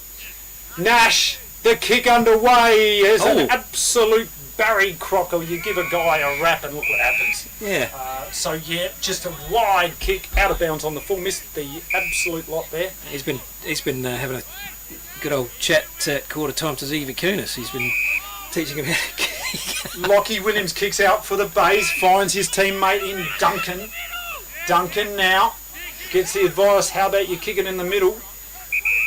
Nash, the kick underway is an absolute Barry Crocker. You give a guy a rap and look what happens. Yeah. Just a wide kick out of bounds on the full. Missed the absolute lot there. He's been having a good old chat at quarter time to Ziva Kunis. He's been teaching him how to kick. Lockie Williams kicks out for the Bays, finds his teammate in Duncan. Duncan now gets the advice, how about you kick it in the middle?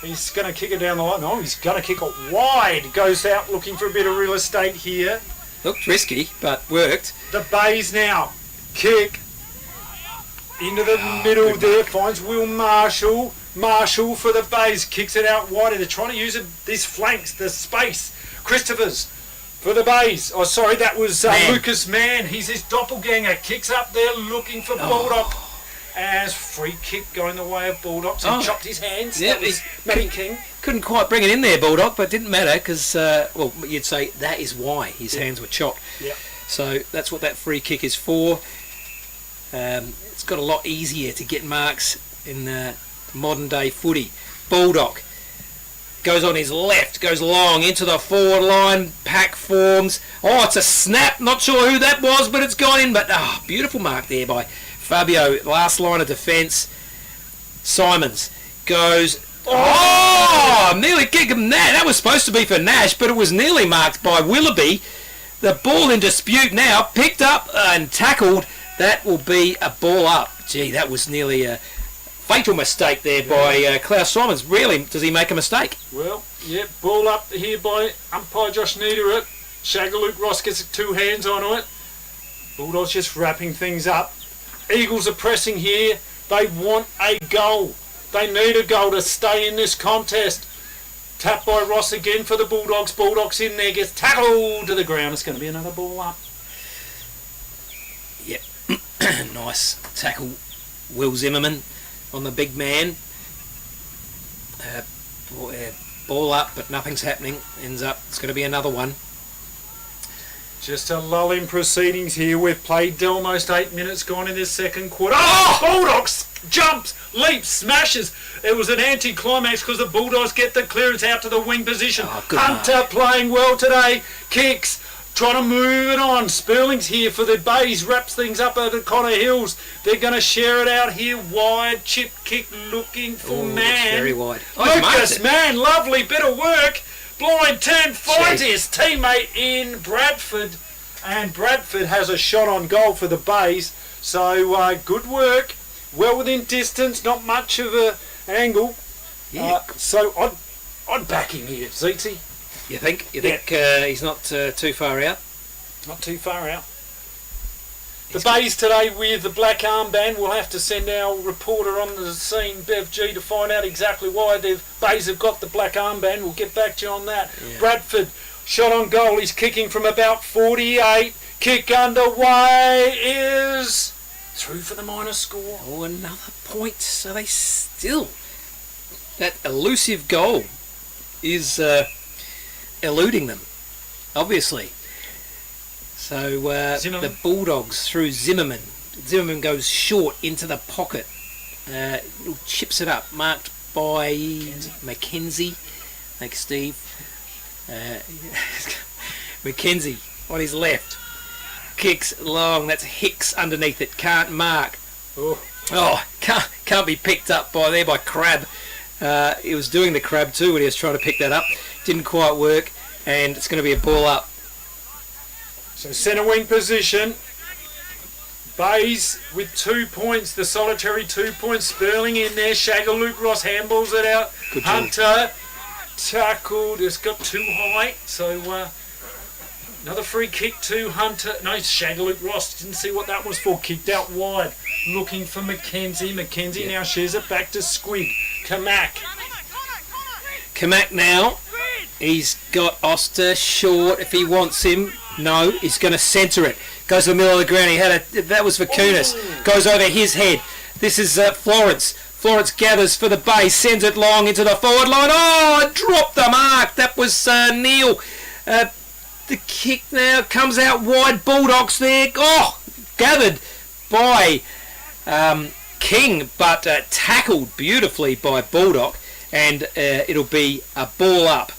He's going to kick it down the line. No, he's going to kick it wide. Goes out looking for a bit of real estate here. Looked risky, but worked. The Bays now kick into the middle there. Finds Will Marshall. Marshall for the Bays. Kicks it out wider. They're trying to use this flanks, the space. Christophers for the Bays. Oh, sorry, that was Lucas Mann. He's his doppelganger. Kicks up there looking for Baldock. As free kick going the way of Baldock. He chopped his hands. Yeah, that was Matty King. Couldn't quite bring it in there, Baldock, but it didn't matter because, you'd say that is why his hands were chopped. Yeah. So that's what that free kick is for. It's got a lot easier to get marks in modern day footy. Baldock goes on his left, goes long into the forward line, pack forms. Oh, it's a snap. Not sure who that was, but it's gone in. But beautiful mark there by Fabio, last line of defence. Simons goes. Oh, nearly kicked him there. That was supposed to be for Nash, but it was nearly marked by Willoughby. The ball in dispute now, picked up and tackled. That will be a ball up. Gee, that was nearly a fatal mistake there by Klaus Simons. Really, does he make a mistake? Well, yeah, ball up here by umpire Josh Niederer. Shagger Ross gets 2 hands on it. Bulldogs just wrapping things up. Eagles are pressing here. They want a goal. They need a goal to stay in this contest. Tap by Ross again for the Bulldogs. Bulldogs in there, gets tackled to the ground. It's going to be another ball up. Yep. Nice tackle. Will Zimmerman on the big man. Ball up, but nothing's happening. Ends up, it's going to be another one. Just a lull in proceedings here. We've played almost 8 minutes gone in this second quarter. Oh! Bulldogs jumps, leaps, smashes. It was an anti-climax because the Bulldogs get the clearance out to the wing position. Hunter playing well today. Kicks, trying to move it on. Sperling's here for the Bays. Wraps things up over Connor Hills. They're going to share it out here wide. Chip kick looking for Mann. Very wide. Lucas Mann, lovely bit of work. Blind turn, finds his teammate in Bradford, and Bradford has a shot on goal for the Bays. So good work, well within distance, not much of an angle. Yeah. So I'd back him here, Zeetsy. You think? He's not too far out? Not too far out. The Bays today with the black armband. We'll have to send our reporter on the scene, Bev G, to find out exactly why the Bays have got the black armband. We'll get back to you on that. Yeah. Bradford, shot on goal. He's kicking from about 48. Kick underway is through for the minor score. Oh, another point. So they still... That elusive goal is eluding them, obviously. So the Bulldogs through Zimmerman. Zimmerman goes short into the pocket. Chips it up. Marked by Mackenzie. Thanks, Steve. Mackenzie on his left. Kicks long. That's Hicks underneath it. Can't mark. Can't be picked up by Crab. He was doing the crab too when he was trying to pick that up. Didn't quite work. And it's going to be a ball up. So centre wing position. Bays with 2 points, the solitary 2 points. Sperling in there. Shagger Luke Ross handballs it out. Good Hunter tackled. It's got too high. So another free kick to Hunter. No, Shagger Luke Ross. Didn't see what that was for. Kicked out wide. Looking for Mackenzie. Mackenzie now shares it back to Squig. Kamak now. He's got Oster short if he wants him. No, he's going to centre it. Goes to the middle of the ground. That was for Kunis. Goes over his head. This is Florence. Florence gathers for the base, sends it long into the forward line. Oh, dropped the mark. That was Neil. The kick now comes out wide. Bulldogs there. Oh, gathered by King, but tackled beautifully by Bulldog, and it'll be a ball up.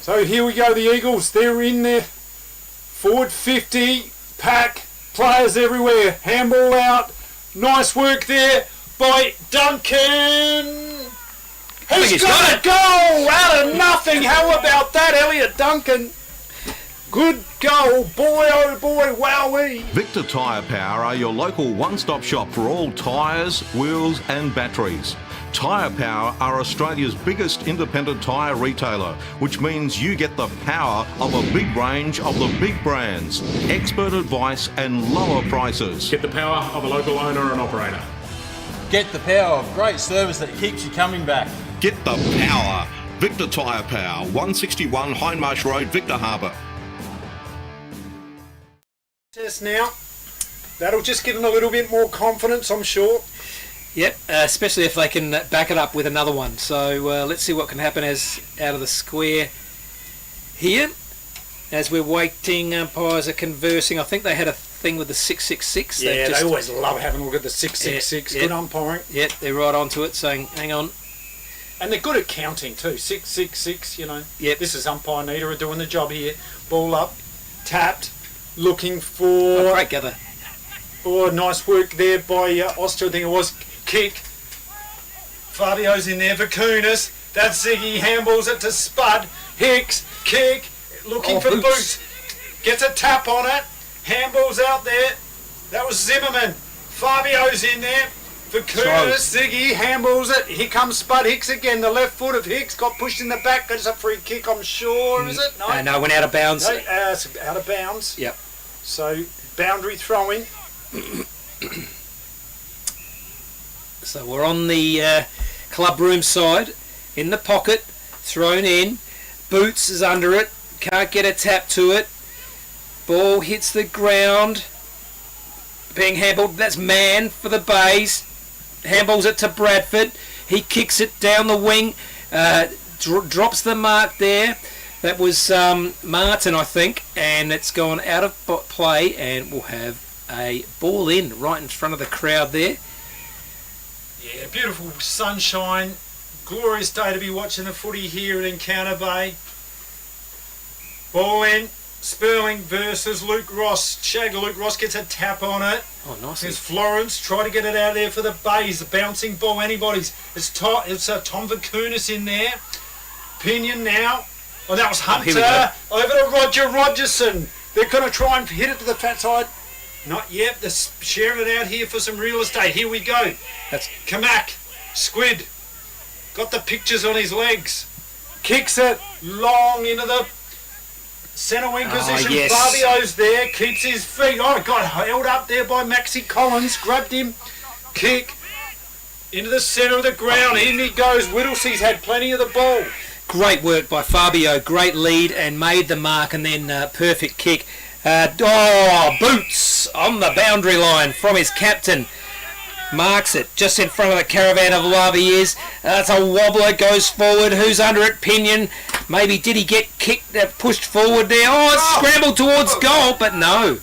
So here we go, the Eagles. They're in there. Forward 50, pack, players everywhere. Handball out. Nice work there by Duncan. He's got a goal out of nothing. How about that, Elliot Duncan? Good goal, boy, oh boy, wowee. Victor Tyre Power are your local one-stop shop for all tyres, wheels and batteries. Tyre Power are Australia's biggest independent tyre retailer, which means you get the power of a big range of the big brands, expert advice and lower prices. Get the power of a local owner and operator. Get the power of great service that keeps you coming back. Get the power. Victor Tyre Power, 161 Hindmarsh Road, Victor Harbour. Test now. That'll just give them a little bit more confidence, I'm sure. Yep, especially if they can back it up with another one. So let's see what can happen as out of the square here. As we're waiting, umpires are conversing. I think they had a thing with the 666. Yeah, they always love having a look at the 666. Good umpiring. Yep, they're right onto it, saying, hang on. And they're good at counting too. 666, you know. Yep. This is umpire Nita are doing the job here. Ball up, tapped, looking for... Oh, great gather. Oh, nice work there by Oster, I think it was. Kick. Fabio's in there for Kunis. That's Ziggy. Handballs it to Spud. Hicks. Kick. Looking for Boots. Gets a tap on it. Handballs out there. That was Zimmerman. Fabio's in there for Kunis. Ziggy. Handballs it. Here comes Spud Hicks again. The left foot of Hicks got pushed in the back. It's a free kick, I'm sure, is it? No, no, went out of bounds. No, it's out of bounds. Yep. So, boundary throwing. So we're on the club room side, in the pocket, thrown in. Boots is under it, can't get a tap to it. Ball hits the ground, being handballed. That's Mann for the Bays. Handballs it to Bradford. He kicks it down the wing, drops the mark there. That was Martin, I think, and it's gone out of play, and we'll have a ball in right in front of the crowd there. Yeah, beautiful sunshine, glorious day to be watching the footy here at Encounter Bay. Ball in, Sperling versus Luke Ross. Shagger Luke Ross gets a tap on it. Oh, nice. There's Florence, try to get it out there for the Bays. The bouncing ball, anybody's. It's Tom Vakunis in there. Pinion now. Oh, that was Hunter. Over to Roger Rogerson. They're going to try and hit it to the fat side. Not yet. They're sharing it out here for some real estate. Here we go. That's Kamak. Squid. Got the pictures on his legs. Kicks it long into the centre wing position. Yes. Fabio's there. Keeps his feet. Oh, got held up there by Maxi Collins. Grabbed him. Kick. Into the centre of the ground. In he goes. Whittlesea's had plenty of the ball. Great work by Fabio. Great lead and made the mark, and then perfect kick. Boots on the boundary line from his captain. Marks it just in front of the caravan of love he is. That's a wobbler, goes forward. Who's under it? Pinion. Maybe did he get kicked, pushed forward there? Oh, it's scrambled towards goal, but no.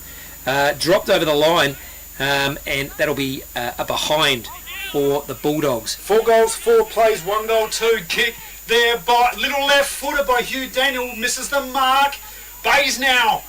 Dropped over the line, and that'll be a behind for the Bulldogs. 4 goals, 4 plays, 1 goal, 2. Kick there by little left footer by Hugh Daniel. Misses the mark. Bays now.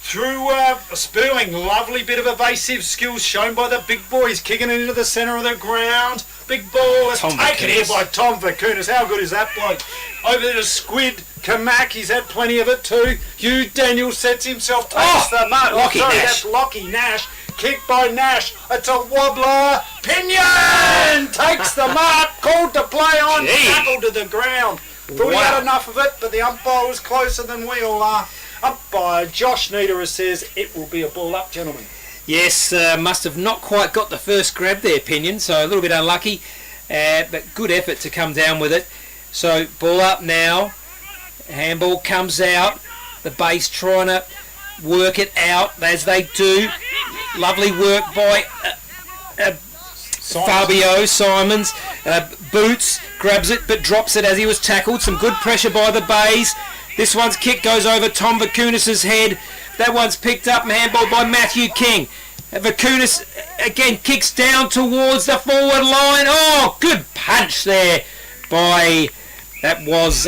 Through Sperling, lovely bit of evasive skills shown by the big boys, kicking it into the centre of the ground. Big ball is taken here by Tom Vakunis. How good is that bloke? Over there to Squid, Kamak, he's had plenty of it too. Hugh Daniel sets himself, takes the mark. That's Lockie Nash. Kick by Nash. It's a wobbler. Pinion takes the mark. Called to play on. Tackled to the ground. Thought he had enough of it, but the umpire was closer than we all are. Umpire Josh Niederer says it will be a ball up, gentlemen. Yes, must have not quite got the first grab there, Pinion, so a little bit unlucky, but good effort to come down with it. So ball up now. Handball comes out. The base trying to work it out as they do. Lovely work by Fabio Simons. Boots grabs it but drops it as he was tackled. Some good pressure by the Bays. This one's kick goes over Tom Vakunas' head. That one's picked up and handballed by Matthew King. Vakunas again kicks down towards the forward line. Oh, good punch there by, that was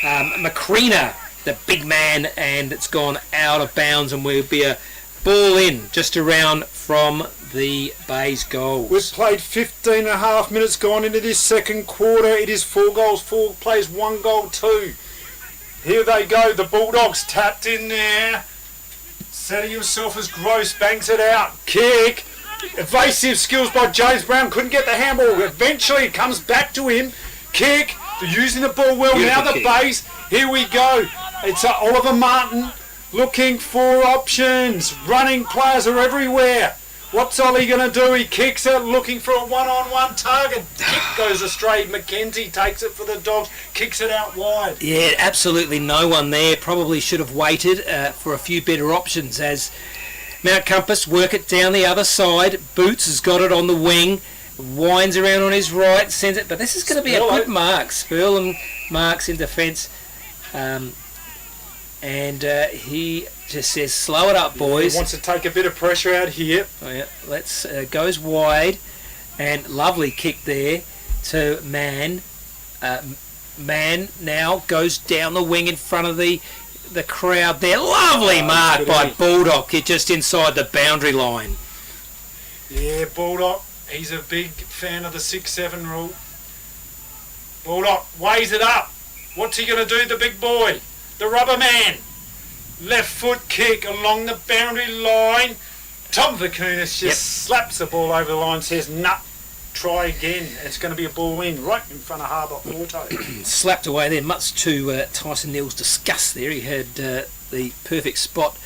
Macrina, the big man, and it's gone out of bounds and will be a ball in just around from the Bays goals. We've played 15 and a half minutes gone into this second quarter. It is 4 goals, 4 plays, 1 goal, 2. Here they go, the Bulldogs tapped in there. Setting himself as Gross bangs it out. Kick. Evasive skills by James Brown. Couldn't get the handball. Eventually it comes back to him. Kick. They're using the ball well. Beautiful now the kick. Bays. Here we go. It's Oliver Martin looking for options. Running players are everywhere. What's Ollie going to do? He kicks it, looking for a one-on-one target. Kick goes astray. Mackenzie takes it for the Dogs, kicks it out wide. Yeah, absolutely no one there. Probably should have waited for a few better options as Mount Compass work it down the other side. Boots has got it on the wing, winds around on his right, sends it. But this is going to be a good mark. Spurl and Marks in defence. And he just says, slow it up, boys. He wants to take a bit of pressure out here. Oh, yeah. Let's goes wide, and lovely kick there to Mann. Mann now goes down the wing in front of the crowd there. Lovely mark by Bulldog. It just inside the boundary line. Yeah, Bulldog. He's a big fan of the 6-7 rule. Bulldog weighs it up. What's he going to do, the big boy? The rubber man. Left foot kick along the boundary line. Tom Vakunas just slaps the ball over the line, says, nah, try again. It's going to be a ball in right in front of Harbour Auto. Slapped away there, much to Tyson Neal's disgust there. He had the perfect spot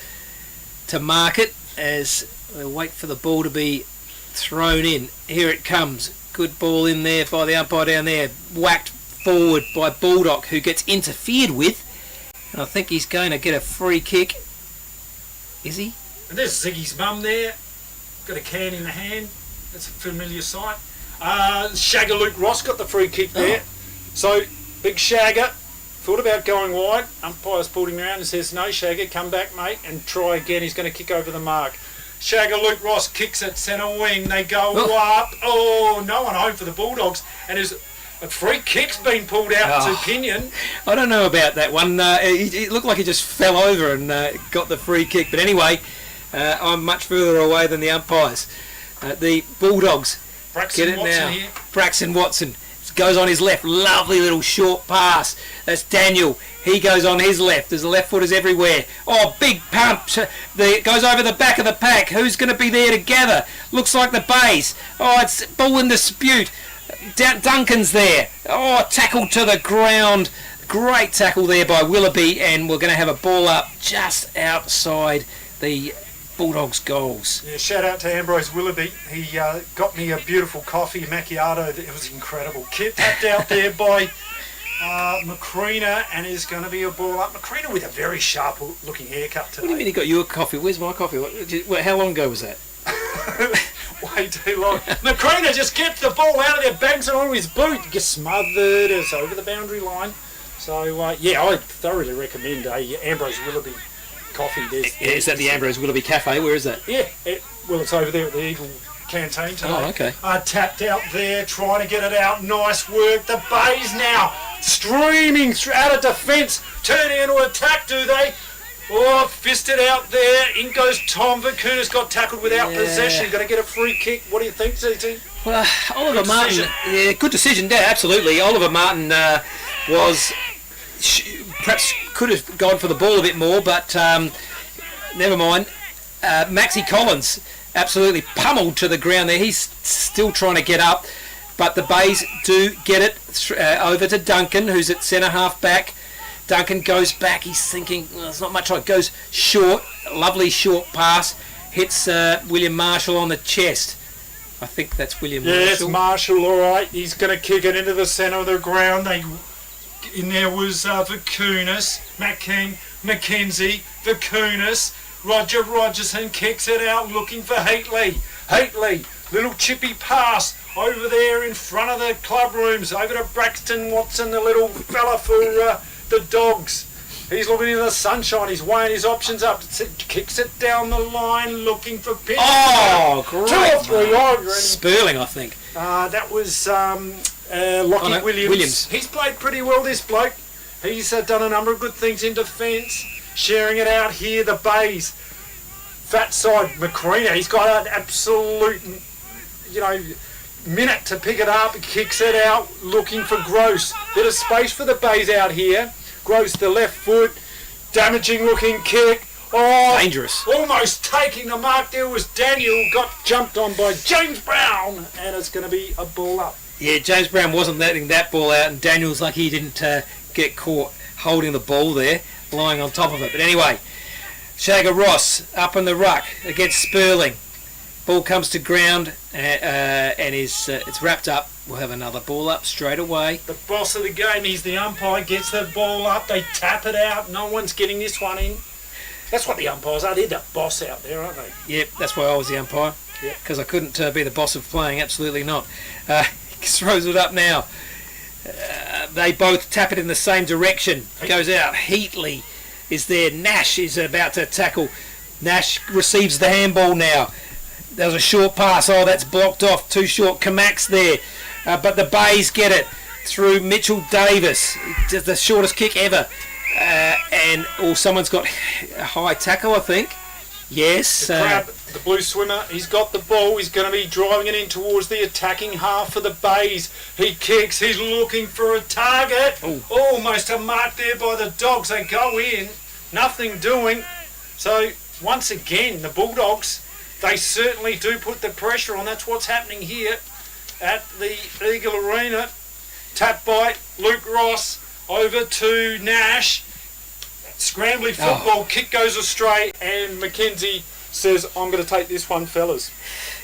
to mark it as they wait for the ball to be thrown in. Here it comes. Good ball in there by the umpire down there. Whacked forward by Bulldog, who gets interfered with. And I think he's going to get a free kick. Is he? And there's Ziggy's mum there. Got a can in the hand. That's a familiar sight. Shagger Luke Ross got the free kick there. So, big Shagger thought about going wide. Umpire's pulled him around and says, no, Shagger, come back, mate, and try again. He's going to kick over the mark. Shagger Luke Ross kicks at centre wing. They go up. Oh, no one home for the Bulldogs. And there's a free kick's been pulled out to Pinion. I don't know about that one. It looked like he just fell over and got the free kick. But anyway, I'm much further away than the umpires. The Bulldogs get it now. Here. Braxton Watson goes on his left. Lovely little short pass. That's Daniel. He goes on his left. There's the left footers everywhere. Oh, big pump. It goes over the back of the pack. Who's going to be there together? Looks like the Bays. Oh, it's ball in dispute. Duncan's there. Oh, tackled to the ground. Great tackle there by Willoughby, and we're going to have a ball up just outside the Bulldogs' goals. Yeah, shout out to Ambrose Willoughby. He got me a beautiful coffee macchiato. It was incredible. Tapped out there by Macrina, and is going to be a ball up. Macrina with a very sharp looking haircut today. What do you mean he got you a coffee? Where's my coffee? How long ago was that? Way too long. Macrina just gets the ball out of there, bangs it onto his boot, gets smothered. It's over the boundary line. So, yeah, I thoroughly recommend Ambrose Willoughby coffee. Is that the Ambrose Willoughby Cafe? Where is that? Yeah, it's over there at the Eagle Canteen today. Oh, okay. Tapped out there, trying to get it out. Nice work. The Bays now streaming out of defence, turning into attack, do they? Oh, fisted out there. In goes Tom Vakunas, got tackled without possession. Going to get a free kick. What do you think, CT? Well, Oliver Martin. Yeah, good decision. Yeah, absolutely. Oliver Martin was perhaps could have gone for the ball a bit more, but never mind. Maxie Collins absolutely pummeled to the ground there. He's still trying to get up, but the Bays do get it over to Duncan, who's at centre half back. Duncan goes back. He's thinking, well, there's not much. It goes short. Lovely short pass. Hits William Marshall on the chest. I think that's William Marshall. Yes, Marshall, all right. He's going to kick it into the centre of the ground. In there was Vakunas, Matt King, Mackenzie, Vakunas. Roger Rogerson kicks it out looking for Heatley. Heatley, little chippy pass over there in front of the club rooms, over to Braxton Watson, the little fella for the Dogs. He's looking into the sunshine, he's weighing his options up, kicks it down the line looking for Penn. Oh, great. 2 or 3 over. Sperling, I think. That was Lockie Williams. He's played pretty well, this bloke. He's done a number of good things in defence. Sharing it out here, the Bays. Fat side, Macrina, he's got an absolute, minute to pick it up. He kicks it out, looking for Gross. Bit of space for the Bays out here. Gross, the left foot, damaging looking kick. Oh, dangerous. Almost taking the mark. There was Daniel, got jumped on by James Brown, and it's going to be a ball up. Yeah, James Brown wasn't letting that ball out, and Daniel's lucky he didn't get caught holding the ball there, lying on top of it. But anyway, Shagger Ross up in the ruck against Sperling. Ball comes to ground and it's wrapped up. We'll have another ball up straight away. The boss of the game, he's the umpire, gets the ball up, they tap it out, no one's getting this one in. That's what the umpires are, they're the boss out there, aren't they? Yep, that's why I was the umpire, because I couldn't be the boss of playing, absolutely not. He throws it up now. They both tap it in the same direction. Goes out. Heatley is there. Nash is about to tackle. Nash receives the handball now. There's a short pass. Oh, that's blocked off. Too short. Kamax there. But the Bays get it through Mitchell Davis. Just the shortest kick ever. Someone's got a high tackle, I think. Yes. The Crab, the blue swimmer, he's got the ball. He's going to be driving it in towards the attacking half of the Bays. He kicks. He's looking for a target. Ooh. Almost a mark there by the Dogs. They go in. Nothing doing. So, once again, the Bulldogs, they certainly do put the pressure on. That's what's happening here at the Eagle Arena. Tap by Luke Ross over to Nash. Scrambling football, kick goes astray, and Mackenzie says, I'm going to take this one, fellas.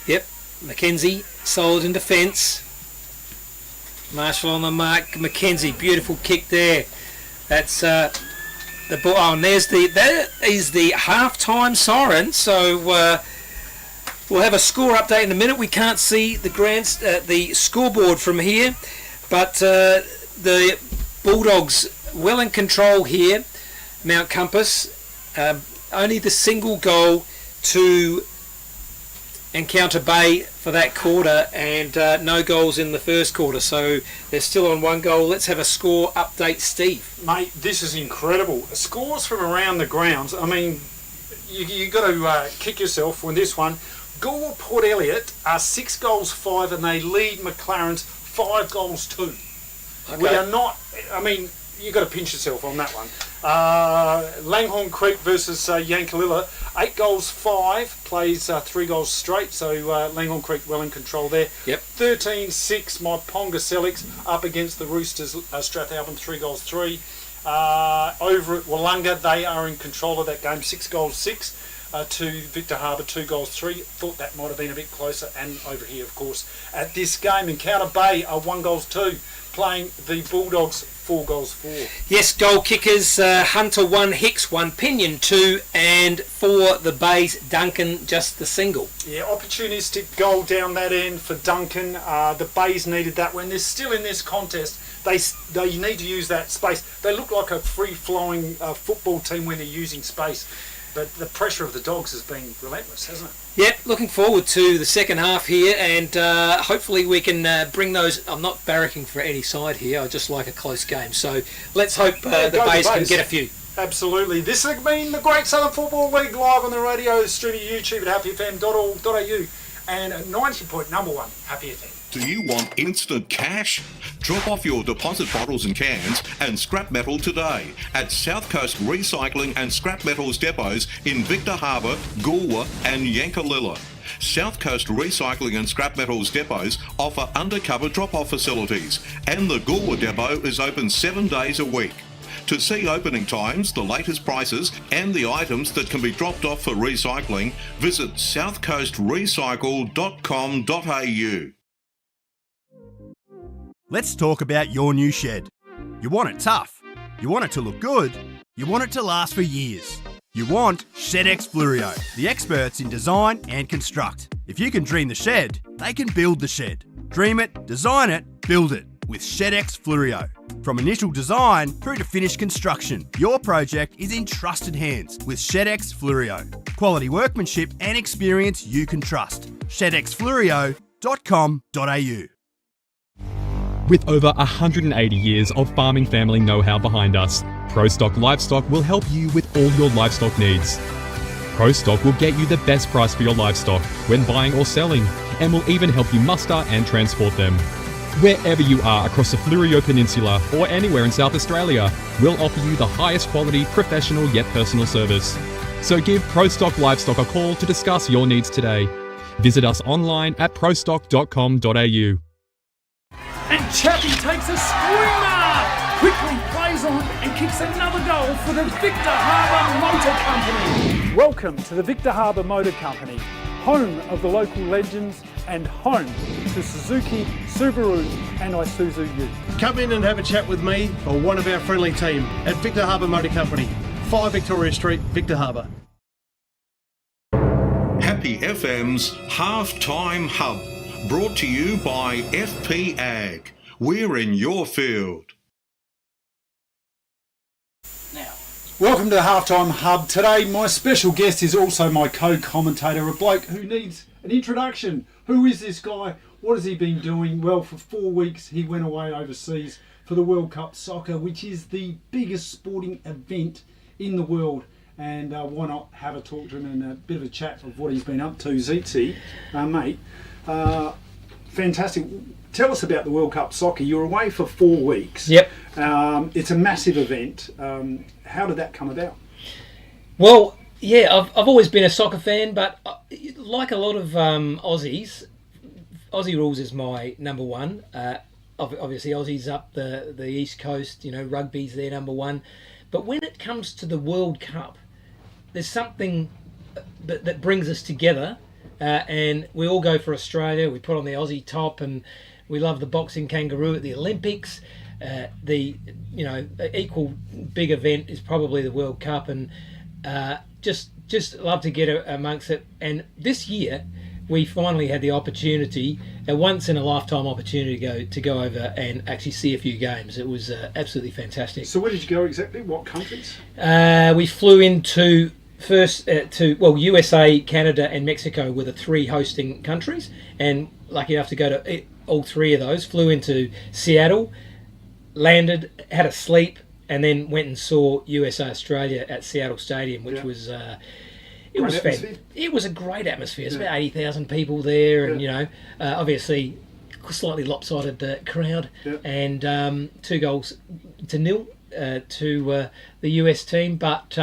Yep, Mackenzie, solid in defence. Marshall on the mark. Mackenzie, beautiful kick there. That's the ball. Oh, and that is the half-time siren. So we'll have a score update in a minute. We can't see the scoreboard from here, but the Bulldogs well in control here. Mount Compass, only the single goal to Encounter Bay for that quarter, and no goals in the first quarter, so they're still on 1 goal. Let's have a score update, Steve. Mate, this is incredible. Scores from around the grounds. I mean, you got to kick yourself with this one. Gore Port Elliot are 6 goals 5, and they lead McLaren's 5 goals 2. Okay. We are not. I mean, you got to pinch yourself on that one. Langhorne Creek versus Yankalilla, 8 goals 5, plays 3 goals straight, so Langhorne Creek well in control there. Yep. 13-6, my Ponga Selix up against the Roosters, Strathalbyn, 3 goals 3. Over at Wollonga, they are in control of that game, 6 goals 6. To Victor Harbour, 2 goals 3. Thought that might have been a bit closer. And over here, of course, at this game, Encounter Bay are 1 goals 2, playing the Bulldogs 4 goals 4. Yes, goal kickers, Hunter 1, Hicks 1, Pinion 2, and for the Bays, Duncan just the single. Yeah, opportunistic goal down that end for Duncan. The Bays needed that when they're still in this contest. They need to use that space. They look like a free-flowing football team when they're using space. But the pressure of the Dogs has been relentless, hasn't it? Yep, looking forward to the second half here, and hopefully we can bring those. I'm not barracking for any side here, I just like a close game. So let's hope the Bays can get a few. Absolutely. This has been the Great Southern Football League live on the radio, streaming YouTube at happyfm.org.au and 90.1 Happy FM. Do you want instant cash? Drop off your deposit bottles and cans and scrap metal today at South Coast Recycling and Scrap Metals depots in Victor Harbour, Goolwa and Yankalilla. South Coast Recycling and Scrap Metals depots offer undercover drop-off facilities, and the Goolwa depot is open 7 days a week. To see opening times, the latest prices and the items that can be dropped off for recycling, visit southcoastrecycle.com.au. Let's talk about your new shed. You want it tough, you want it to look good, you want it to last for years. You want ShedX Fluorio, the experts in design and construct. If you can dream the shed, they can build the shed. Dream it, design it, build it with ShedX Fluorio. From initial design through to finished construction, your project is in trusted hands with ShedX Fluorio. Quality workmanship and experience you can trust. ShedXFluorio.com.au. With over 180 years of farming family know-how behind us, ProStock Livestock will help you with all your livestock needs. ProStock will get you the best price for your livestock when buying or selling, and will even help you muster and transport them. Wherever you are across the Fleurieu Peninsula or anywhere in South Australia, we'll offer you the highest quality, professional yet personal service. So give ProStock Livestock a call to discuss your needs today. Visit us online at prostock.com.au. And Chappie takes a screamer! Quickly plays on and kicks another goal for the Victor Harbour Motor Company. Welcome to the Victor Harbour Motor Company, home of the local legends and home to Suzuki, Subaru and Isuzu Ute. Come in and have a chat with me or one of our friendly team at Victor Harbour Motor Company, 5 Victoria Street, Victor Harbour. Happy FM's Halftime Hub, brought to you by FP Ag. We're in your field. Welcome to the Halftime Hub. Today my special guest is also my co-commentator, a bloke who needs an introduction. Who is this guy? What has he been doing? Well, for 4 weeks he went away overseas for the World Cup Soccer, which is the biggest sporting event in the world. And why not have a talk to him and a bit of a chat of what he's been up to. Zitzi, mate, fantastic. Tell us about the World Cup Soccer. You're away for 4 weeks. Yep. It's a massive event. How did that come about? Well, yeah, I've always been a soccer fan, but like a lot of Aussies, Aussie rules is my number one. Obviously, Aussies up the East Coast, you know, rugby's their number one. But when it comes to the World Cup, there's something that brings us together, and we all go for Australia. We put on the Aussie top, and we love the boxing kangaroo at the Olympics. The equal big event is probably the World Cup, and just love to get amongst it. And this year we finally had the opportunity, a once in a lifetime opportunity to go over and actually see a few games. It was absolutely fantastic. So where did you go exactly? What countries? We flew into USA, Canada and Mexico were the 3 hosting countries, and lucky enough to go to all 3 of those. Flew into Seattle, landed, had a sleep, and then went and saw USA Australia at Seattle Stadium, which was it was a great atmosphere. It's about 80,000 people there, and obviously slightly lopsided crowd, and 2-0 to the US team, but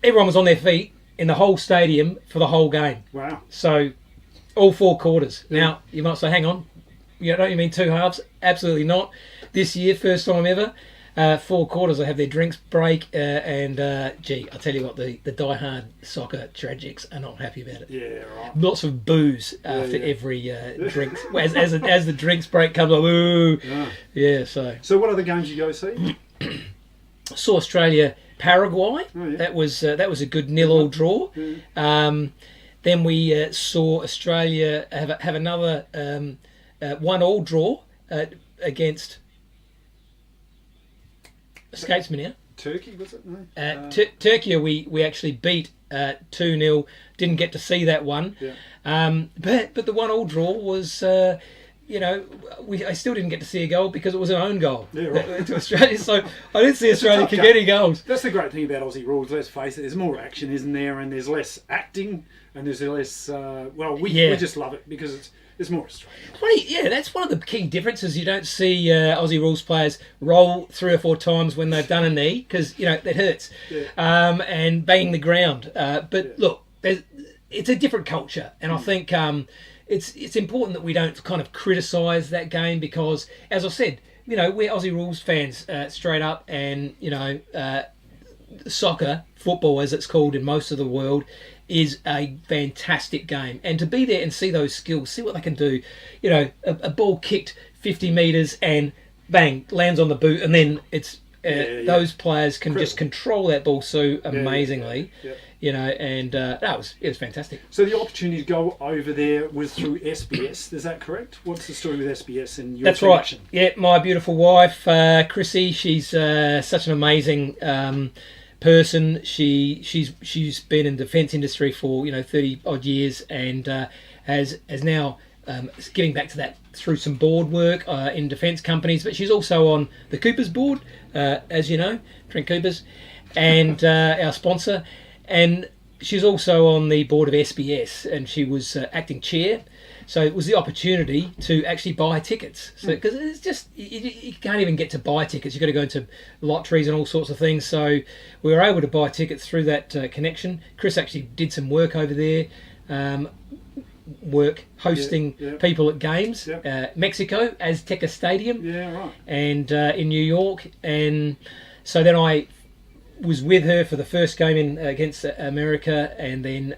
everyone was on their feet in the whole stadium for the whole game. Wow! So all 4 quarters. Now you might say, hang on, don't you mean 2 halves? Absolutely not. This year, first time ever, 4 quarters. I have their drinks break, and I tell you what, the die-hard soccer tragics are not happy about it. Yeah, right. Lots of booze after every drink. As the drinks break comes up, ooh. Yeah. So what other games you go see? Saw Australia, Paraguay. Oh, yeah. That was a good 0-0 draw. Then we saw Australia have another 1-1 draw against. Escapes me now. Turkey, was it? No. Turkey we actually beat 2-0. Didn't get to see that one. Yeah. But the 1-1 draw was, I still didn't get to see a goal because it was an own goal to Australia. So I didn't see Australia kick any goals. That's the great thing about Aussie rules. Let's face it. There's more action, isn't there? And there's less acting, and there's less. We just love it because it's more Australian. Funny, yeah, that's one of the key differences. You don't see Aussie rules players roll 3 or 4 times when they've done a knee because that hurts, and banging the ground. Look, it's a different culture, and I think it's important that we don't kind of criticise that game because, as I said, we're Aussie rules fans straight up, and soccer, football as it's called in most of the world, is a fantastic game, and to be there and see those skills, see what they can do, a ball kicked 50 metres and bang, lands on the boot, and then it's those players can just control that ball so amazingly. You know, and it was fantastic. So the opportunity to go over there was through SBS. Is that correct? What's the story with SBS and your That's connection? right. Yeah, my beautiful wife, Chrissy. She's such an amazing person. She's been in the defence industry for 30 odd years, and has now giving back to that through some board work in defence companies. But she's also on the Coopers board, as you know, Trent Coopers, and our sponsor. And she's also on the board of SBS, and she was acting chair. So it was the opportunity to actually buy tickets. So because it's just you can't even get to buy tickets. You've got to go into lotteries and all sorts of things. So we were able to buy tickets through that connection. Chris actually did some work over there, hosting people at games, Mexico, Azteca Stadium, and in New York. And so then I was with her for the first game against America, and then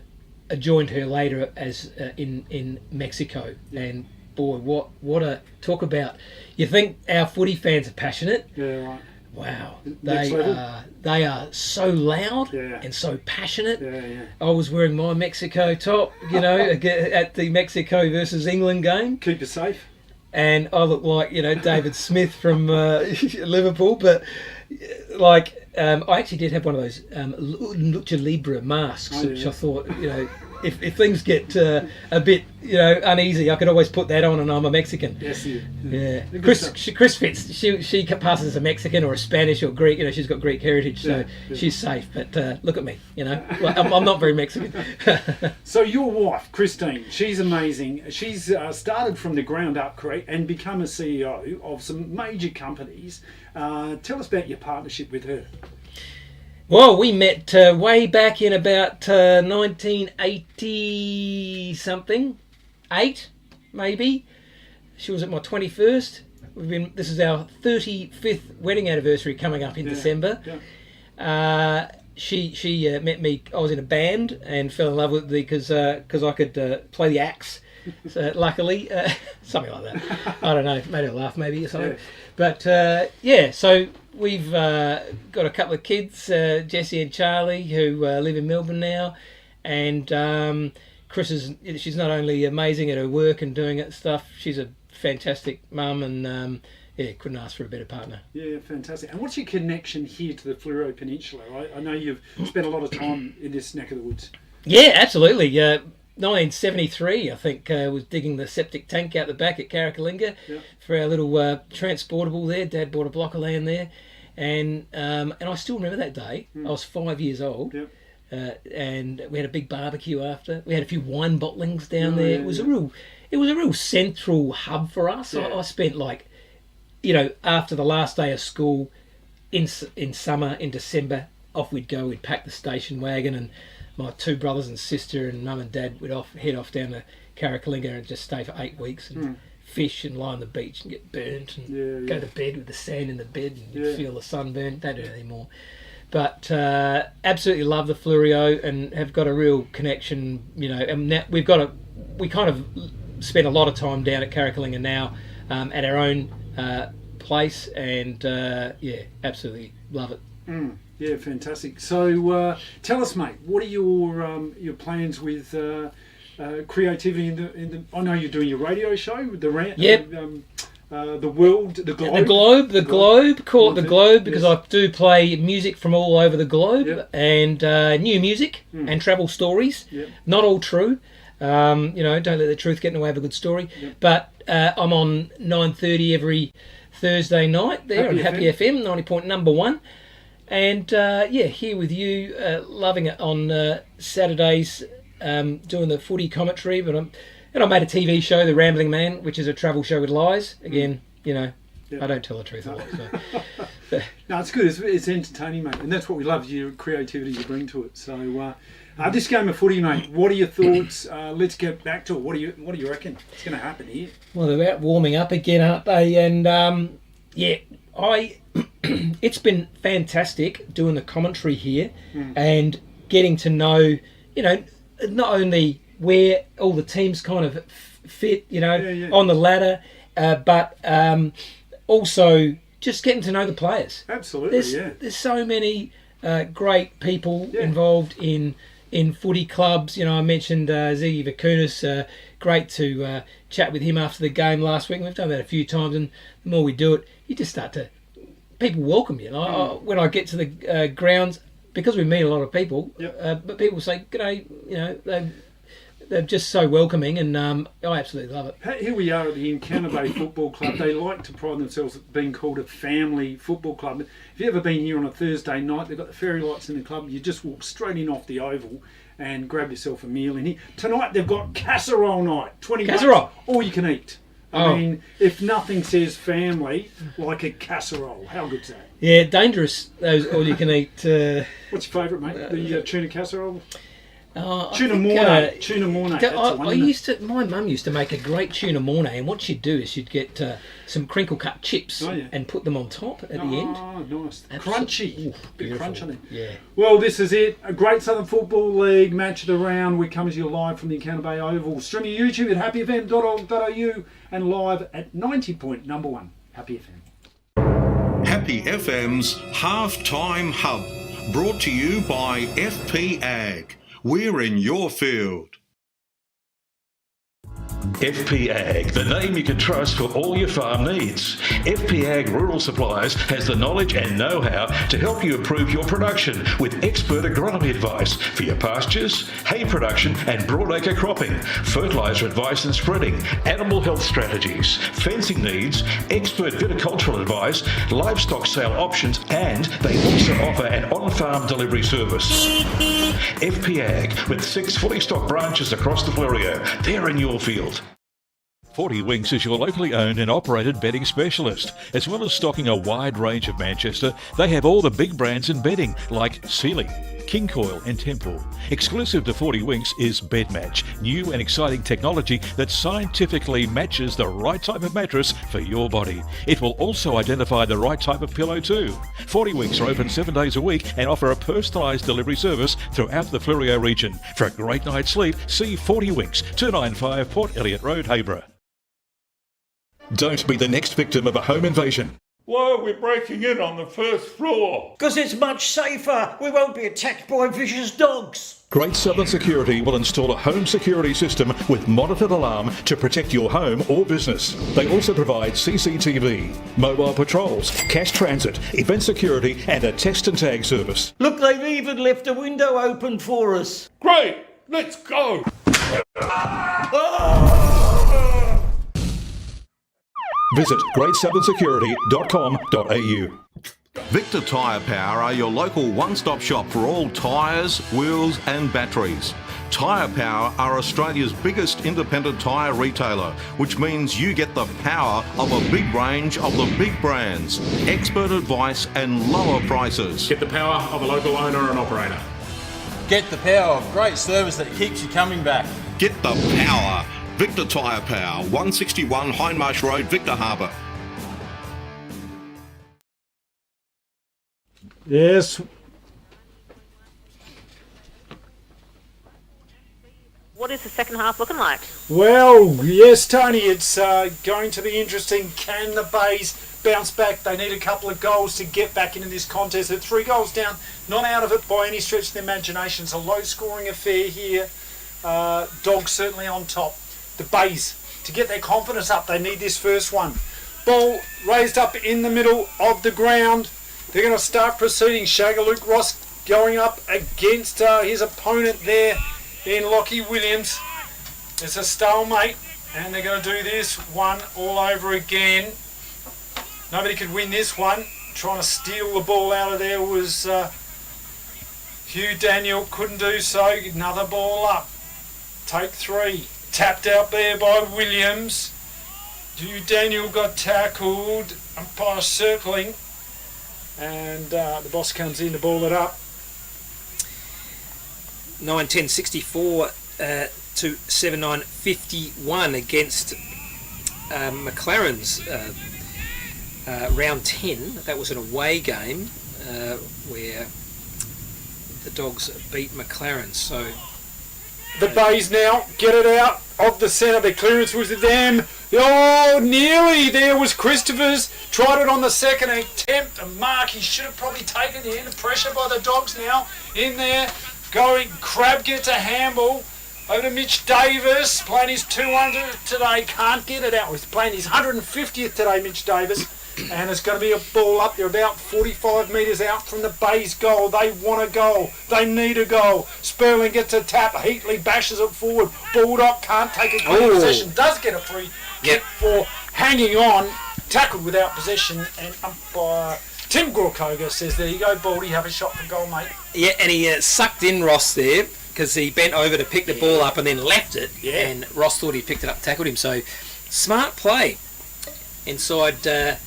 joined her later as in Mexico. And boy, what a talk about! You think our footy fans are passionate? Yeah, right. Wow, they are so loud and so passionate. I was wearing my Mexico top, at the Mexico versus England game. Keep it safe. And I look like David Smith from Liverpool, but I actually did have one of those Lucha Libre masks, which I thought, if things get a bit, uneasy, I could always put that on, and I'm a Mexican. Yes, yeah. Chris fits. She passes as a Mexican or a Spanish or Greek. She's got Greek heritage, so she's safe. But look at me, I'm not very Mexican. So your wife, Christine, she's amazing. She's started from the ground up, correct, and become a CEO of some major companies. Tell us about your partnership with her. Well, we met way back in about 1980 something, 8 maybe. She was at my 21st. This is our 35th wedding anniversary coming up in December. She met me. I was in a band and fell in love with because I could play the axe. So luckily, something like that. I don't know, made her laugh maybe or something. But so we've got a couple of kids, Jessie and Charlie, who live in Melbourne now. And Chris she's not only amazing at her work and doing it stuff, she's a fantastic mum, and couldn't ask for a better partner. Yeah, fantastic. And what's your connection here to the Fleurieu Peninsula? I know you've spent a lot of time in this neck of the woods. Yeah, absolutely. 1973, I think, was digging the septic tank out the back at Carrickalinga for our little transportable there. Dad bought a block of land there, and I still remember that day. I was 5 years old, and we had a big barbecue after. We had a few wine bottlings down there. It was a real central hub for us. I spent after the last day of school in summer, in December, off we'd go. We'd pack the station wagon, and my two brothers and sister and mum and dad would head off down to Carrickalinga and just stay for 8 weeks and fish and lie on the beach and get burnt and go to bed with the sand in the bed and feel the sunburn. Don't do it anymore. But absolutely love the Fleurieu and have got a real connection, and now we kind of spend a lot of time down at Carrickalinga now at our own place, and absolutely love it. Yeah, fantastic. So tell us, mate, what are your plans with creativity in the? I know you're doing your radio show with the world, the globe. The globe. Call it the globe because I do play music from all over the globe and new music and travel stories. Not all true. Don't let the truth get in the way of a good story. But I'm on 9:30 every Thursday night there on Happy FM 90.1. And here with you, loving it on Saturdays, doing the footy commentary. But I made a TV show, The Rambling Man, which is a travel show with lies. Again, I don't tell the truth a lot. So. No, it's good. It's entertaining, mate, and that's what we love. Your creativity you bring to it. So this game of footy, mate. What are your thoughts? Let's get back to it. What do you reckon is going to happen here? Well, they're about warming up again, aren't they? And it's been fantastic doing the commentary here and getting to know, not only where all the teams kind of fit, on the ladder, but also just getting to know the players. Absolutely, There's so many great people involved in footy clubs. You know, I mentioned Ziggy Vakunas. Great to chat with him after the game last week. We've done that a few times, and the more we do it, you just start to... People welcome you. When I get to the grounds, because we meet a lot of people, but people say, "G'day," you know, they're just so welcoming, and I absolutely love it. Here we are at the Encounter Bay Football Club. They like to pride themselves at being called a family football club. If you've ever been here on a Thursday night, they've got the fairy lights in the club. You just walk straight in off the oval and grab yourself a meal in here. Tonight they've got casserole night, 20 Casserole, all you can eat. I mean, if nothing says family like a casserole, how good's that? Yeah, dangerous. Those all you can eat. What's your favourite, mate? The tuna casserole. Tuna mornay. Tuna mornay. My mum used to make a great tuna mornay, and what she'd do is she'd get some crinkle cut chips and put them on top at the end. Oh, nice. Crunchy. Ooh, bit crunch on it. Yeah. Well, this is it. A Great Southern Football League match of the round. We come to you live from the Encounter Bay Oval. Streaming YouTube at happyfm.org.au and live at 90.1 Happy FM. Happy FM's Halftime Hub, brought to you by FP Ag. We're in your field. FP Ag, the name you can trust for all your farm needs. FP Ag Rural Supplies has the knowledge and know-how to help you improve your production with expert agronomy advice for your pastures, hay production and broadacre cropping, fertiliser advice and spreading, animal health strategies, fencing needs, expert viticultural advice, livestock sale options, and they also offer an on-farm delivery service. FP Ag, with 6 fully stocked branches across the Fleurieu. They're in your field. 40 Winks is your locally owned and operated bedding specialist. As well as stocking a wide range of Manchester, they have all the big brands in bedding like Sealy, King Coil and Temple. Exclusive to 40 Winks is Bed Match, new and exciting technology that scientifically matches the right type of mattress for your body. It will also identify the right type of pillow too. 40 Winks are open 7 days a week and offer a personalised delivery service throughout the Fleurieu region. For a great night's sleep, see 40 Winks, 295 Port Elliot Road, Hayborough. Don't be the next victim of a home invasion. Why are we breaking in on the first floor? Because it's much safer. We won't be attacked by vicious dogs. Great Southern Security will install a home security system with monitored alarm to protect your home or business. They also provide CCTV, mobile patrols, cash transit, event security and a text and tag service. Look, they've even left a window open for us. Great, let's go. Visit greatsouthern.security.com.au. Victor Tyre Power are your local one-stop shop for all tyres, wheels and batteries. Tyre Power are Australia's biggest independent tyre retailer, which means you get the power of a big range of the big brands, expert advice and lower prices. Get the power of a local owner and operator. Get the power of great service that keeps you coming back. Get the power. Victor Tyre Power, 161 Hindmarsh Road, Victor Harbour. Yes. What is the second half looking like? Well, yes, Tony, it's going to be interesting. Can the Bays bounce back? They need a couple of goals to get back into this contest. They're 3 goals down, not out of it by any stretch of the imagination. It's a low-scoring affair here. Dogs certainly on top. The Bays, to get their confidence up, they need this first one. Ball raised up in the middle of the ground. They're going to start proceeding. Shagger-Luke Ross going up against his opponent there in Lockie Williams. It's a stalemate, and they're going to do this one all over again. Nobody could win this one. Trying to steal the ball out of there was Hugh Daniel. Couldn't do so. Another ball up. Take 3. Tapped out there by Williams. Hugh Daniel got tackled. Umpire circling. And the boss comes in to ball it up. 9-10-64 to 7-9-51 against McLaren's round 10. That was an away game where the Dogs beat McLaren. So the Bays now get it out of the centre. The clearance was with them. Oh, nearly. There was Christopher's. Tried it on the second attempt. And Mark, he should have probably taken the end of pressure by the dogs now. In there. Going. Crab gets a handball. Over to Mitch Davis. Playing his 200 today. Can't get it out. He's playing his 150th today, Mitch Davis. And it's going to be a ball up. They're about 45 metres out from the Bays goal. They want a goal. They need a goal. Sperling gets a tap. Heatley bashes it forward. Bulldog can't take a clean possession. Does get a free kick for hanging on. Tackled without possession. And umpire Tim Gorkoga says, there you go, Baldy. Have a shot for goal, mate. Yeah, and he sucked in Ross there because he bent over to pick the ball up and then left it. Yeah. And Ross thought he picked it up, tackled him. So smart play inside the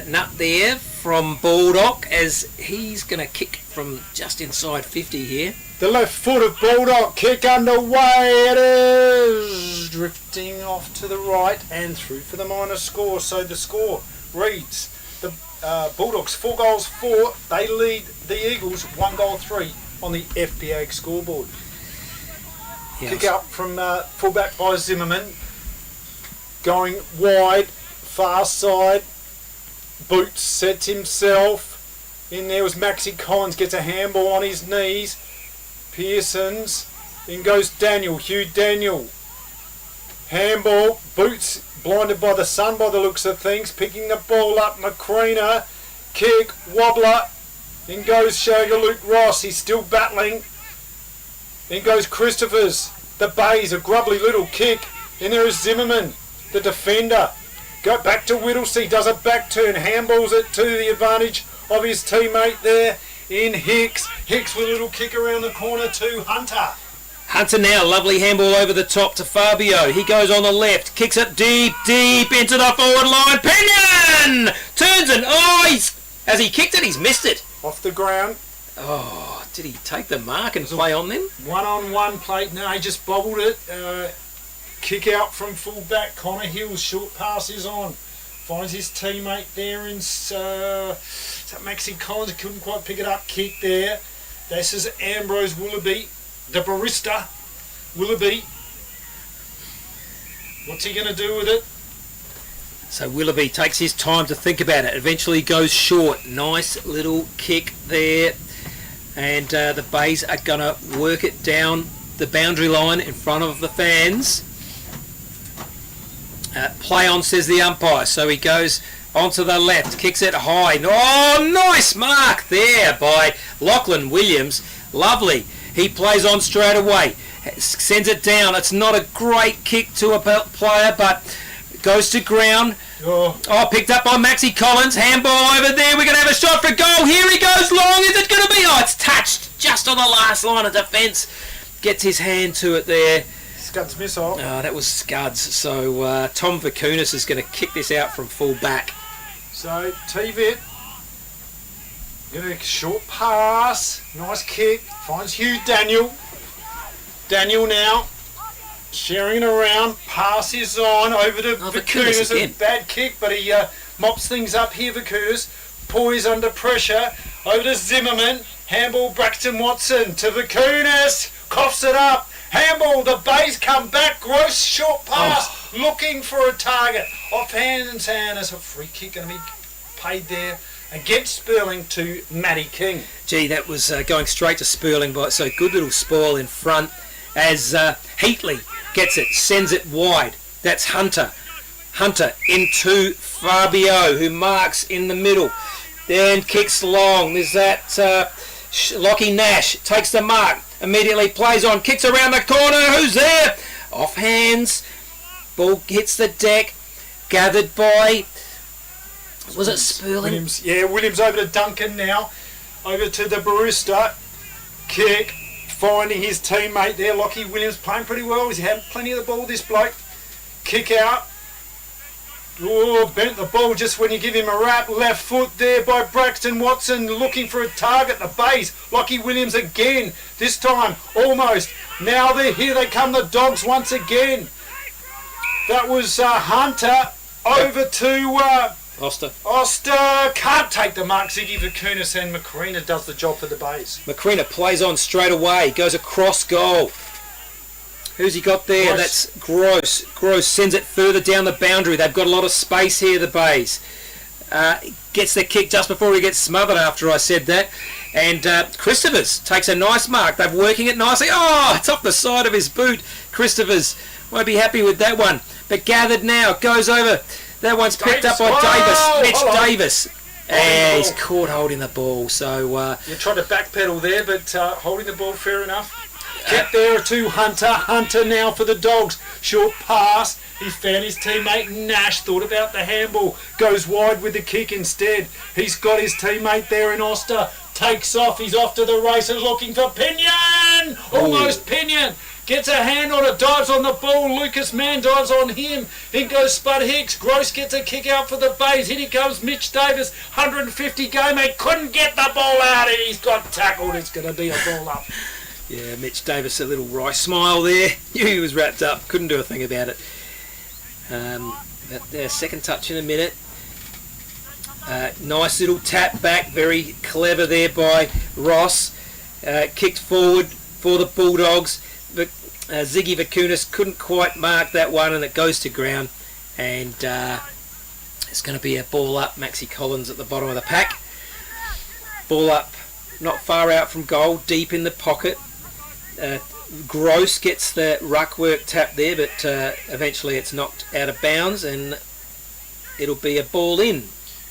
nut there from Baldock as he's going to kick from just inside 50 here. The left foot of Baldock, kick underway, it is drifting off to the right and through for the minor score. So the score reads, the Bulldogs 4 goals 4, they lead the Eagles 1 goal 3 on the FPA scoreboard. Yeah, kick up from fullback by Zimmerman, going wide, far side. Boots sets himself. In there was Maxi Collins, gets a handball on his knees. Pearson's. In goes Daniel, Hugh Daniel. Handball. Boots blinded by the sun by the looks of things. Picking the ball up. Macrina. Kick. Wobbler. In goes Shager Luke Ross. He's still battling. In goes Christophers. The Bays, a grubbly little kick. In there is Zimmerman, the defender. Go back to Whittlesey, does a back turn, handballs it to the advantage of his teammate there in Hicks. Hicks with a little kick around the corner to Hunter. Hunter now, lovely handball over the top to Fabio. He goes on the left, kicks it deep into the forward line. Pinion! Turns it. As he kicked it, he's missed it. Off the ground. Oh, did he take the mark and play on them? One-on-one play. No, he just bobbled it. Kick out from fullback. Connor Hills, short pass is on. Finds his teammate there in is that Maxi Collins. Couldn't quite pick it up. Kick there. This is Ambrose Willoughby, the barista. Willoughby. What's he going to do with it? So Willoughby takes his time to think about it. Eventually goes short. Nice little kick there. And the Bays are going to work it down the boundary line in front of the fans. Play on, says the umpire. So he goes onto the left, kicks it high. Oh, nice mark there by Lachlan Williams. Lovely. He plays on straight away. Sends it down. It's not a great kick to a player, but goes to ground. Oh, picked up by Maxi Collins. Handball over there. We're going to have a shot for goal. Here he goes long. Is it going to be? Oh, it's touched just on the last line of defence. Gets his hand to it there. Scuds missile. Oh, that was Scuds. So Tom Vakunas is going to kick this out from full back. So T-Vet. Get a short pass. Nice kick. Finds Hugh Daniel. Daniel now. Sharing it around. Pass is on. Over to Vakunas. A bad kick, but he mops things up here, Vakunas. Poise under pressure. Over to Zimmerman. Handball Braxton Watson to Vakunas. Coughs it up. Handball, the Bays come back. Gross short pass. Looking for a target. Off hands and as a free kick going to be paid there against Sperling to Matty King. Gee, that was going straight to Sperling, but so good little spoil in front as Heatley gets it, sends it wide. That's Hunter. Hunter into Fabio, who marks in the middle. Then kicks long. There's that Lockie Nash takes the mark. Immediately plays on, kicks around the corner. Who's there? Off hands. Ball hits the deck. Gathered by, was it Sperling? Williams. Yeah, Williams over to Duncan now. Over to the barista. Kick. Finding his teammate there. Lockie Williams playing pretty well. He's had plenty of the ball, this bloke. Kick out. Oh, bent the ball just when you give him a wrap. Left foot there by Braxton Watson looking for a target. The Bays. Lockie Williams again. This time almost. Now they're here. They come the Dogs once again. That was Hunter. Over to Oster. Can't take the mark. Ziggy Vakunas and Macrina does the job for the Bays. Macrina plays on straight away. Goes across goal. Who's he got there? Gross. That's Gross. Gross sends it further down the boundary. They've got a lot of space here, the Bays. Gets the kick just before he gets smothered after I said that. And Christophers takes a nice mark. They're working it nicely. Oh, it's off the side of his boot. Christophers won't be happy with that one. But gathered now. Goes over. That one's picked up by Davis. Mitch Davis. And he's caught holding the ball. So You tried to backpedal there, but holding the ball, fair enough. Get there to Hunter. Hunter now for the Dogs. Short pass. He found his teammate Nash. Thought about the handball. Goes wide with the kick instead. He's got his teammate there in Oster. Takes off. He's off to the races looking for Pinion. Almost Pinion. Gets a hand on it. Dives on the ball. Lucas Mann dives on him. In goes Spud Hicks. Gross gets a kick out for the Bays. Here comes Mitch Davis. 150 game. He couldn't get the ball out and he's got tackled. It's going to be a ball up. yeah, Mitch Davis, a little wry smile there. Knew he was wrapped up. Couldn't do a thing about it. Second touch in a minute. Nice little tap back. Very clever there by Ross. Kicked forward for the Bulldogs. But Ziggy Vakunas couldn't quite mark that one and it goes to ground. And it's going to be a ball up. Maxi Collins at the bottom of the pack. Ball up. Not far out from goal. Deep in the pocket. Gross gets the ruck work tap there, but eventually it's knocked out of bounds and it'll be a ball in.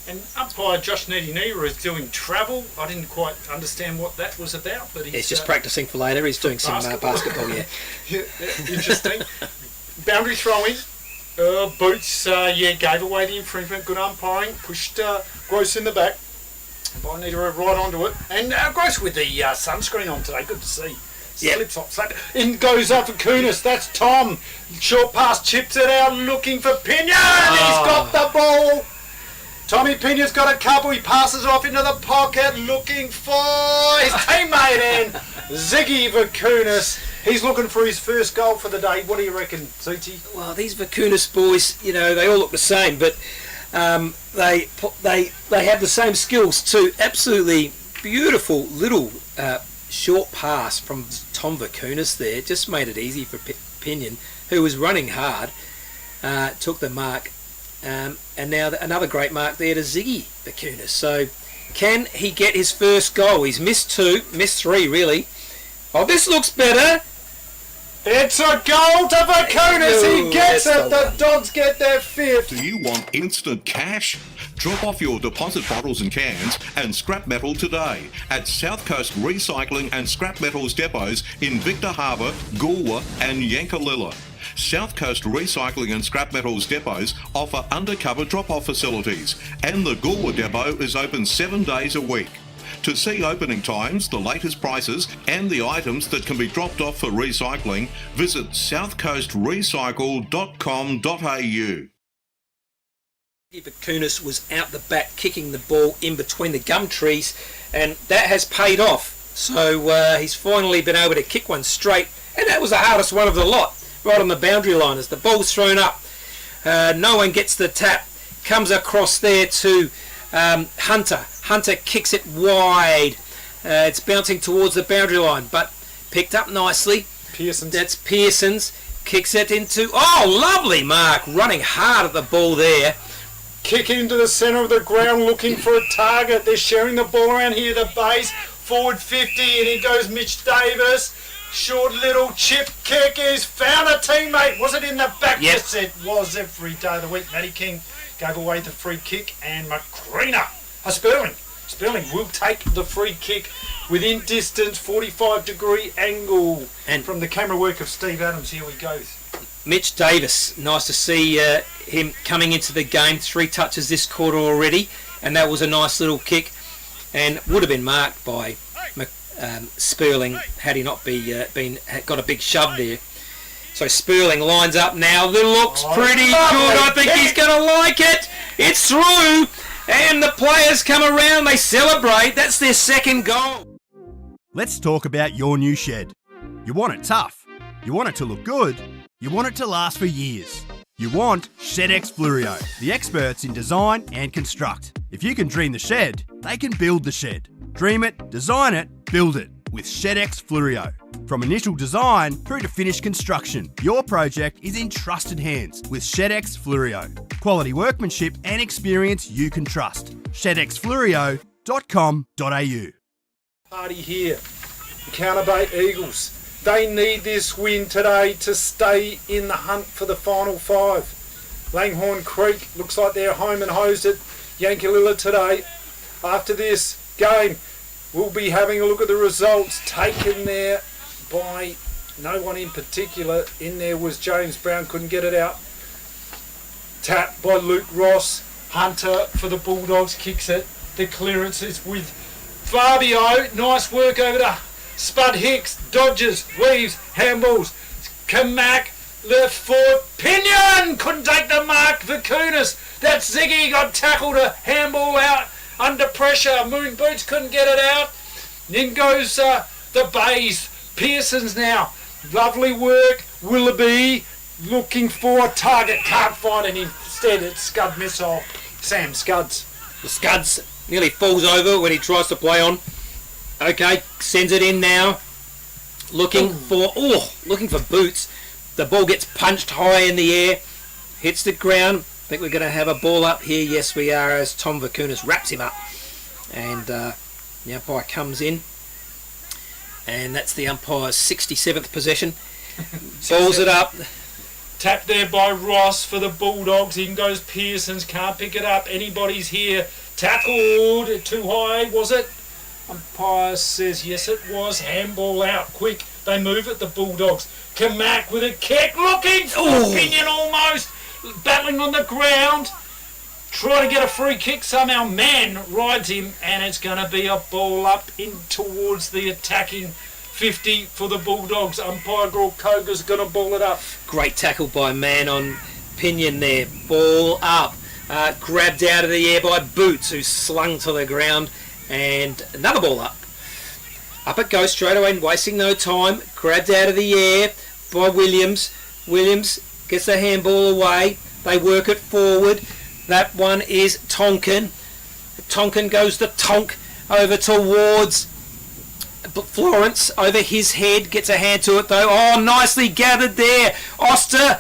And umpire Josh Nedinera is doing travel. I didn't quite understand what that was about, but he's just practicing for later. He's doing some basketball, yeah. Interesting. Boundary throwing. Boots, gave away the infringement. Good umpiring. Pushed Gross in the back. But I need to right onto it. And Gross with the sunscreen on today. Good to see. Slips off. In goes up for Kunis. That's Tom. Short pass, chips it out, looking for Pinion. He's got the ball. Tommy Pinion's got a couple. He passes it off into the pocket, looking for his teammate and Ziggy Vakunas. He's looking for his first goal for the day. What do you reckon, Zuti? Well, these Vakunas boys, they all look the same, but they have the same skills too. Absolutely beautiful little short pass from Tom Vakunas there. Just made it easy for Pinion, who was running hard. Took the mark. And now another great mark there to Ziggy Vakunas. So can he get his first goal? He's missed three really. Oh, this looks better. It's a goal to Vakunas. He gets it. The Dogs get their fifth. Do you want instant cash? Drop off your deposit bottles and cans and scrap metal today at South Coast Recycling and Scrap Metals depots in Victor Harbour, Goolwa and Yankalilla. South Coast Recycling and Scrap Metals depots offer undercover drop-off facilities, and the Goolwa depot is open 7 days a week. To see opening times, the latest prices and the items that can be dropped off for recycling, visit southcoastrecycle.com.au. Vakunas was out the back kicking the ball in between the gum trees, and that has paid off. So he's finally been able to kick one straight, and that was the hardest one of the lot. Right on the boundary line as the ball's thrown up. No one gets the tap. Comes across there to Hunter. Hunter kicks it wide. It's bouncing towards the boundary line, but picked up nicely. Pearson's. That's Pearson's. Kicks it into... Oh, lovely mark. Running hard at the ball there. Kick into the centre of the ground looking for a target. They're sharing the ball around here, the Bays. Forward 50, and in goes Mitch Davis. Short little chip kick. He's found a teammate. Was it in the back? Yep. Yes, it was every day of the week. Matty King gave away the free kick, and Sperling will take the free kick within distance, 45-degree angle. And from the camera work of Steve Adams, here he goes. Mitch Davis, nice to see him coming into the game. 3 touches this quarter already, and that was a nice little kick, and would have been marked by Sperling had he not got a big shove there. So Sperling lines up now. That looks pretty good. I think he's going to like it. It's through, and the players come around. They celebrate. That's their second goal. Let's talk about your new shed. You want it tough. You want it to look good. You want it to last for years. You want ShedX Fluorio, the experts in design and construct. If you can dream the shed, they can build the shed. Dream it, design it, build it with ShedX Fluorio. From initial design through to finished construction, your project is in trusted hands with ShedX Fluorio. Quality workmanship and experience you can trust. ShedXFluorio.com.au. Party here. Encounter Bay Eagles. They need this win today to stay in the hunt for the final 5. Langhorne Creek looks like they're home and hosed at Yankalilla today. After this game, we'll be having a look at the results taken there by no one in particular. In there was James Brown, couldn't get it out. Tap by Luke Ross. Hunter for the Bulldogs kicks it. The clearance is with Fabio. Nice work over to Spud Hicks. Dodges, weaves, handballs. Kamak, left foot. Pinion couldn't take the mark. Vakunas. That's Ziggy. Got tackled. A handball out under pressure. Moon Boots couldn't get it out. In goes the Bays. Pearson's now. Lovely work. Willoughby looking for a target. Can't find it. Instead it's Scud Missile. Sam Scuds. The Scuds nearly falls over when he tries to play on. Okay, sends it in now. Looking for Boots. The ball gets punched high in the air. Hits the ground. I think we're going to have a ball up here. Yes, we are, as Tom Vakunas wraps him up. And the umpire comes in. And that's the umpire's 67th possession. Balls it up. Tap there by Ross for the Bulldogs. In goes Pearsons. Can't pick it up. Anybody's here. Tackled. Too high, was it? Umpire says yes, it was. Handball out. Quick. They move it, the Bulldogs. Kamak with a kick. Looking for Pinion almost. Battling on the ground. Try to get a free kick. Somehow Man rides him. And it's going to be a ball up in towards the attacking 50 for the Bulldogs. Umpire Gorkoga's going to ball it up. Great tackle by Man on Pinion there. Ball up. Grabbed out of the air by Boots, who slung to the ground. And another ball up. Up it goes straight away, wasting no time. Grabbed out of the air by Williams. Williams gets the handball away. They work it forward. That one is Tonkin. Tonkin goes to Tonk over towards Florence, over his head, gets a hand to it though. Oh, nicely gathered there. Oster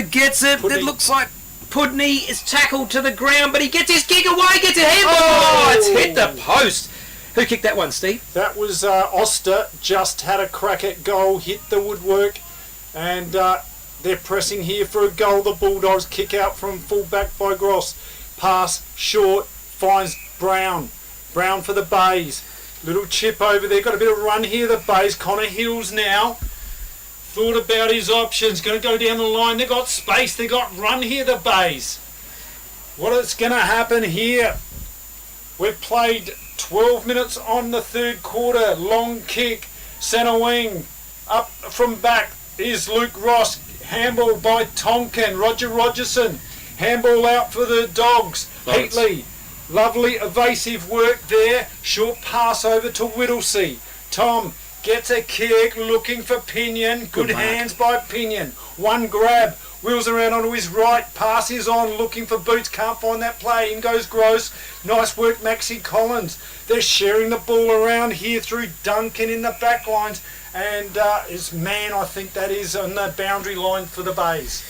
gets it. Pudney. It looks like Pudney is tackled to the ground, but he gets his kick away, gets a handball. Oh, it's hit the post. Who kicked that one, Steve? That was Oster. Just had a crack at goal, hit the woodwork, and they're pressing here for a goal. The Bulldogs kick out from full-back by Gross. Pass short, finds Brown. Brown for the Bays. Little chip over there, got a bit of run here, the Bays. Connor Hills now. Thought about his options, going to go down the line. They got space, they got run here, the Bays. What is going to happen here? We've played 12 minutes on the third quarter. Long kick, centre wing. Up from back is Luke Ross. Handball by Tonkin. Roger Rogerson. Handball out for the Dogs. Heatley. Lovely evasive work there. Short pass over to Whittlesea. Tom gets a kick, looking for Pinion. Good hands by Pinion. One grab, wheels around onto his right. Pass is on, looking for Boots. Can't find that play. In goes Gross. Nice work, Maxi Collins. They're sharing the ball around here through Duncan in the back lines. And it's Man, I think that is, on the boundary line for the Bays.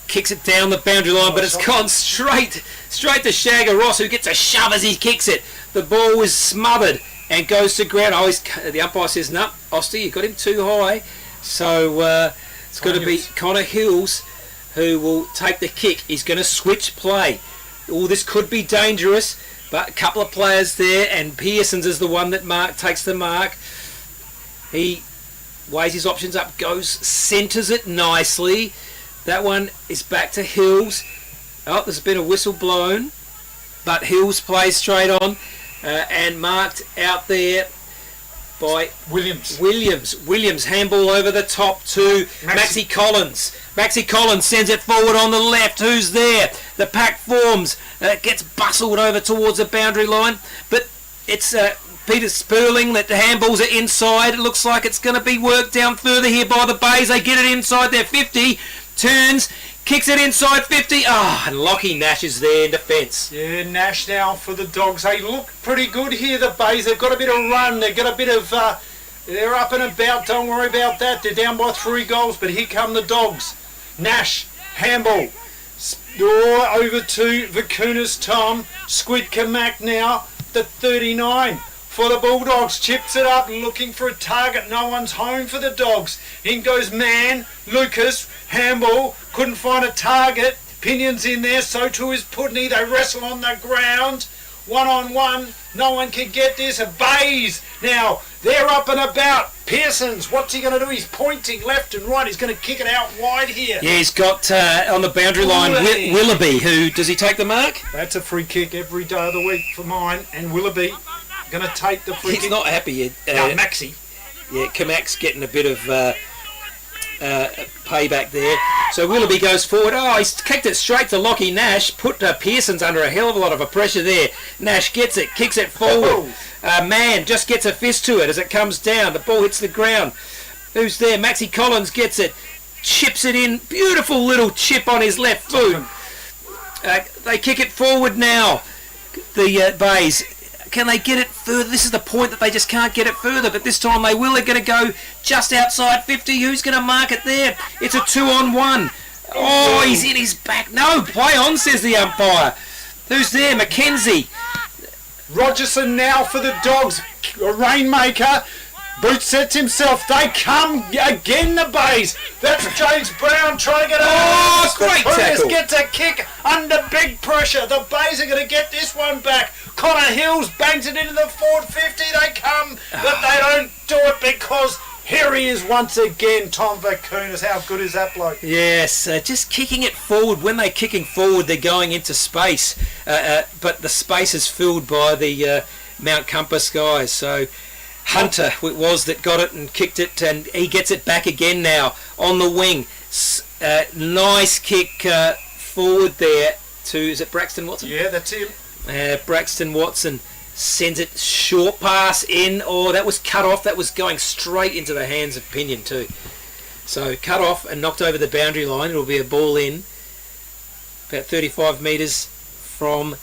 Kicks it down the boundary line, but it's gone straight to Shagger Ross, who gets a shove as he kicks it. The ball was smothered and goes to ground. Oh, the umpire says, no, Oster, you got him too high. So it's got to be Connor Hills who will take the kick. He's going to switch play. Oh, this could be dangerous, but a couple of players there, and Pearsons is the one that takes the mark. He weighs his options up, centres it nicely. That one is back to Hills. Oh, there's been a whistle blown, but Hills plays straight on and marked out there by Williams. Handball over the top to Maxi Collins. Maxi Collins sends it forward on the left. Who's there? The pack forms. Gets bustled over towards the boundary line, but it's Peter Sperling that the handballs are inside. It looks like it's going to be worked down further here by the Bays. They get it inside their 50. Turns, kicks it inside 50. And Lockie Nash is there in defence. Yeah, Nash now for the Dogs. They look pretty good here, the Bays. They've got a bit of run. They've got a bit of They're up and about, don't worry about that. They're down by 3 goals, but here come the dogs. Nash, handball. Over to Vacunas Tom. Squid Kamak now, the 39. For the Bulldogs, chips it up, looking for a target. No one's home for the Dogs. In goes Man, Lucas, handball, couldn't find a target. Pinion's in there, so too is Pudney. They wrestle on the ground. 1-on-1, no one can get this. Bays, now, they're up and about. Pearson's, what's he going to do? He's pointing left and right. He's going to kick it out wide here. Yeah, he's got on the boundary line Willoughby. Who does he take the mark? That's a free kick every day of the week for mine. And Willoughby going to take the free kick. He's not happy yet. No, Maxi. Yeah, Kamak's getting a bit of payback there. So Willoughby goes forward. Oh, he's kicked it straight to Lockie Nash. Put Pearson's under a hell of a lot of pressure there. Nash gets it, kicks it forward. Man just gets a fist to it as it comes down. The ball hits the ground. Who's there? Maxi Collins gets it. Chips it in. Beautiful little chip on his left foot. They kick it forward now. The Bays. Can they get it further? This is the point that they just can't get it further, but this time they will. They're going to go just outside 50. Who's going to mark it there? It's a 2-on-1. Oh, he's in his back. No, play on, says the umpire. Who's there? Mackenzie. Rogerson now for the Dogs. A Rainmaker. Boots sets himself. They come again, the Bays. That's James Brown trying to get over. Oh, great tackle. Gets a kick under big pressure. The Bays are going to get this one back. Connor Hills bangs it into the forward 50. They come, but they don't do it because here he is once again, Tom Vacunas. How good is that bloke? Yes, just kicking it forward. When they're kicking forward, they're going into space, but the space is filled by the Mount Compass guys. So Hunter it was that got it and kicked it, and he gets it back again now on the wing. Nice kick forward there to, is it Braxton Watson? Yeah, that's him. Braxton Watson sends it short pass in. Oh, that was cut off. That was going straight into the hands of Pinion too. So cut off and knocked over the boundary line. It'll be a ball in about 35 metres from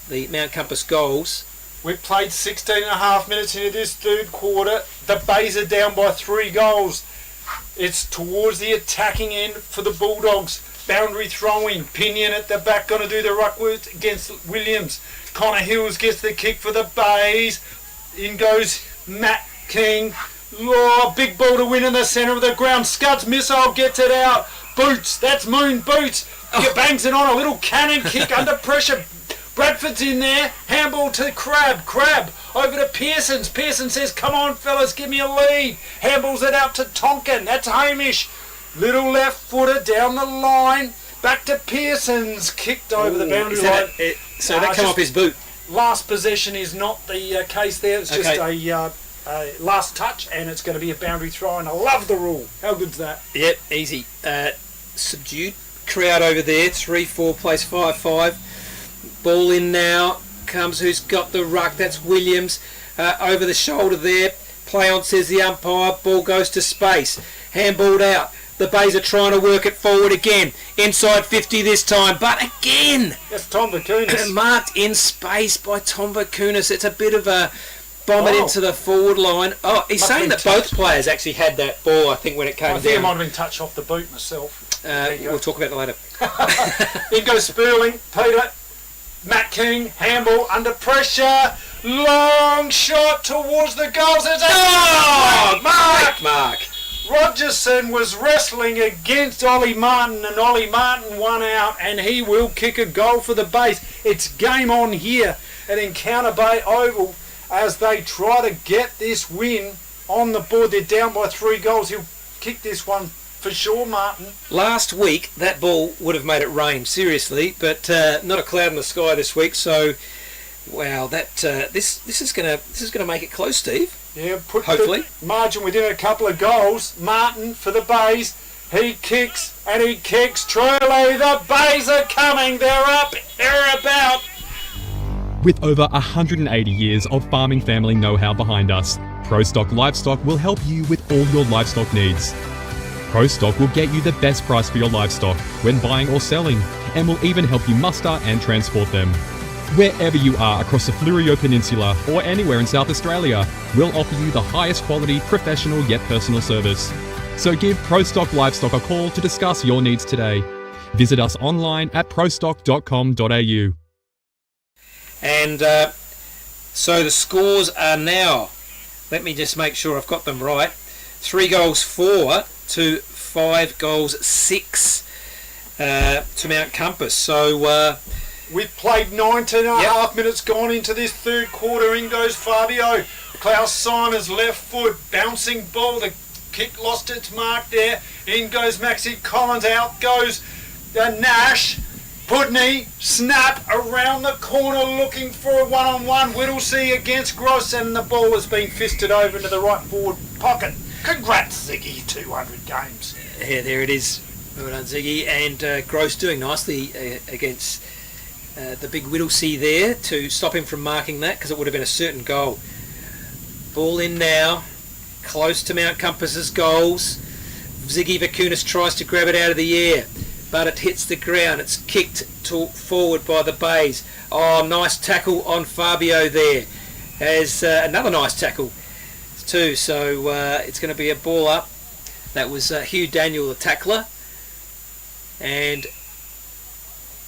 the Mount Compass goals. We've played 16 and a half minutes into this third quarter. The Bays are down by 3 goals. It's towards the attacking end for the Bulldogs. Boundary throwing. Pinion at the back, going to do the ruckwork against Williams. Connor Hills gets the kick for the Bays. In goes Matt King. Oh, big ball to win in the centre of the ground. Scuds missile gets it out. Boots, that's Moon Boots. Bangs it on a little cannon kick under pressure. Bradford's in there. Handball to Crab. Crab over to Pearson's. Pearson says, come on fellas, give me a lead. Handballs it out to Tonkin. That's Hamish. Little left footer down the line. Back to Pearson's. Kicked over the boundary line. So that come off his boot. Last possession is not the case there. It's just a last touch, and it's going to be a boundary throw, and I love the rule. How good's that? Yep, easy. Subdued crowd over there. 3-4 plays 5-5. Ball in now. Comes who's got the ruck. That's Williams. Over the shoulder there. Play on, says the umpire. Ball goes to space. Handballed out. The Bays are trying to work it forward again. Inside 50 this time. But again. That's Tom Vacunas. Marked in space by Tom Vacunas. It's a bit of a bomb it into the forward line. Oh, he's saying that both players actually had that ball, I think, when it came down. I think it might have been touched off the boot myself. We'll talk about that later. In goes Sperling. Peter. Matt King. Handball under pressure. Long shot towards the goals. There's a Mark. Rogerson was wrestling against Ollie Martin, and Ollie Martin won out, and he will kick a goal for the Bays. It's game on here at Encounter Bay Oval as they try to get this win on the board. They're down by 3 goals. He'll kick this one for sure, Martin. Last week that ball would have made it rain, seriously, but not a cloud in the sky this week. So, wow, that this is gonna make it close, Steve. Yeah, put hopefully the margin within a couple of goals. Martin for the Bays. He kicks and he kicks. Truly, the Bays are coming. They're up. They're about. With over 180 years of farming family know-how behind us, ProStock Livestock will help you with all your livestock needs. ProStock will get you the best price for your livestock when buying or selling, and will even help you muster and transport them. Wherever you are across the Fleurieu Peninsula or anywhere in South Australia, we'll offer you the highest quality, professional yet personal service. So give ProStock Livestock a call to discuss your needs today. Visit us online at prostock.com.au. And so the scores are now, let me just make sure I've got them right, 3 goals 4 to 5 goals 6 to Mount Compass. So we've played 19 and a half minutes gone into this third quarter. In goes Fabio. Klaus Simons left foot, bouncing ball. The kick lost its mark there. In goes Maxi Collins. Out goes Nash. Pudney, snap around the corner looking for a one-on-one. Whittlesea against Gross, and the ball has been fisted over into the right forward pocket. Congrats, Ziggy, 200 games. Yeah, there it is. Well done, Ziggy. And Gross doing nicely against the big Whittlesea there to stop him from marking that, because it would have been a certain goal. Ball in now, close to Mount Compass's goals. Ziggy Vakunas tries to grab it out of the air, but it hits the ground. It's kicked forward by the Bays. Oh, nice tackle on Fabio there. As another nice tackle too. So it's going to be a ball up. That was Hugh Daniel, the tackler. And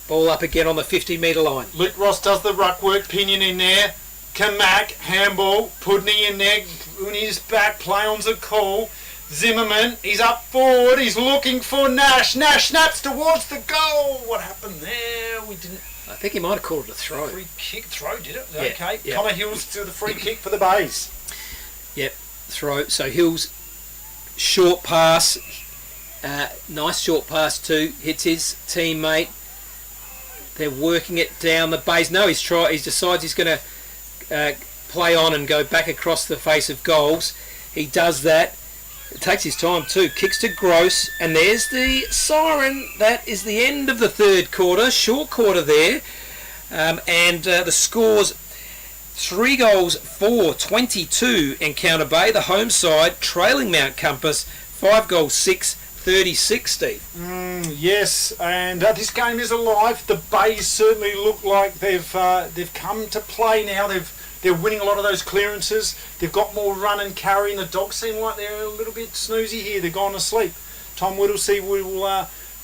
ball up again on the 50-metre line. Luke Ross does the ruck work. Pinion in there. Kamak, handball. Pudney in there. Uni's back. Play on's a call. Zimmerman, he's up forward, he's looking for Nash. Nash snaps towards the goal. What happened there? We didn't. I think he might have called it a throw. Free kick throw, did it? Yeah, Okay. yeah. Connor Hills to the free kick for the Bays. Yep, throw. So Hills, short pass. Nice short pass too. Hits his teammate. They're working it down the Bays. No, he decides he's going to play on and go back across the face of goals. He does that. It takes his time too. Kicks to Gross, and there's the siren. That is the end of the third quarter. Short quarter there. And the scores 3 goals 4, 22 Encounter Bay, the home side, trailing Mount Compass 5 goals 6, 36, Steve. Yes, and this game is alive. The Bays certainly look like they've come to play now. They're winning a lot of those clearances. They've got more run and carry, and the Dogs seem like they're a little bit snoozy here. They're gone to sleep. Tom Whittlesea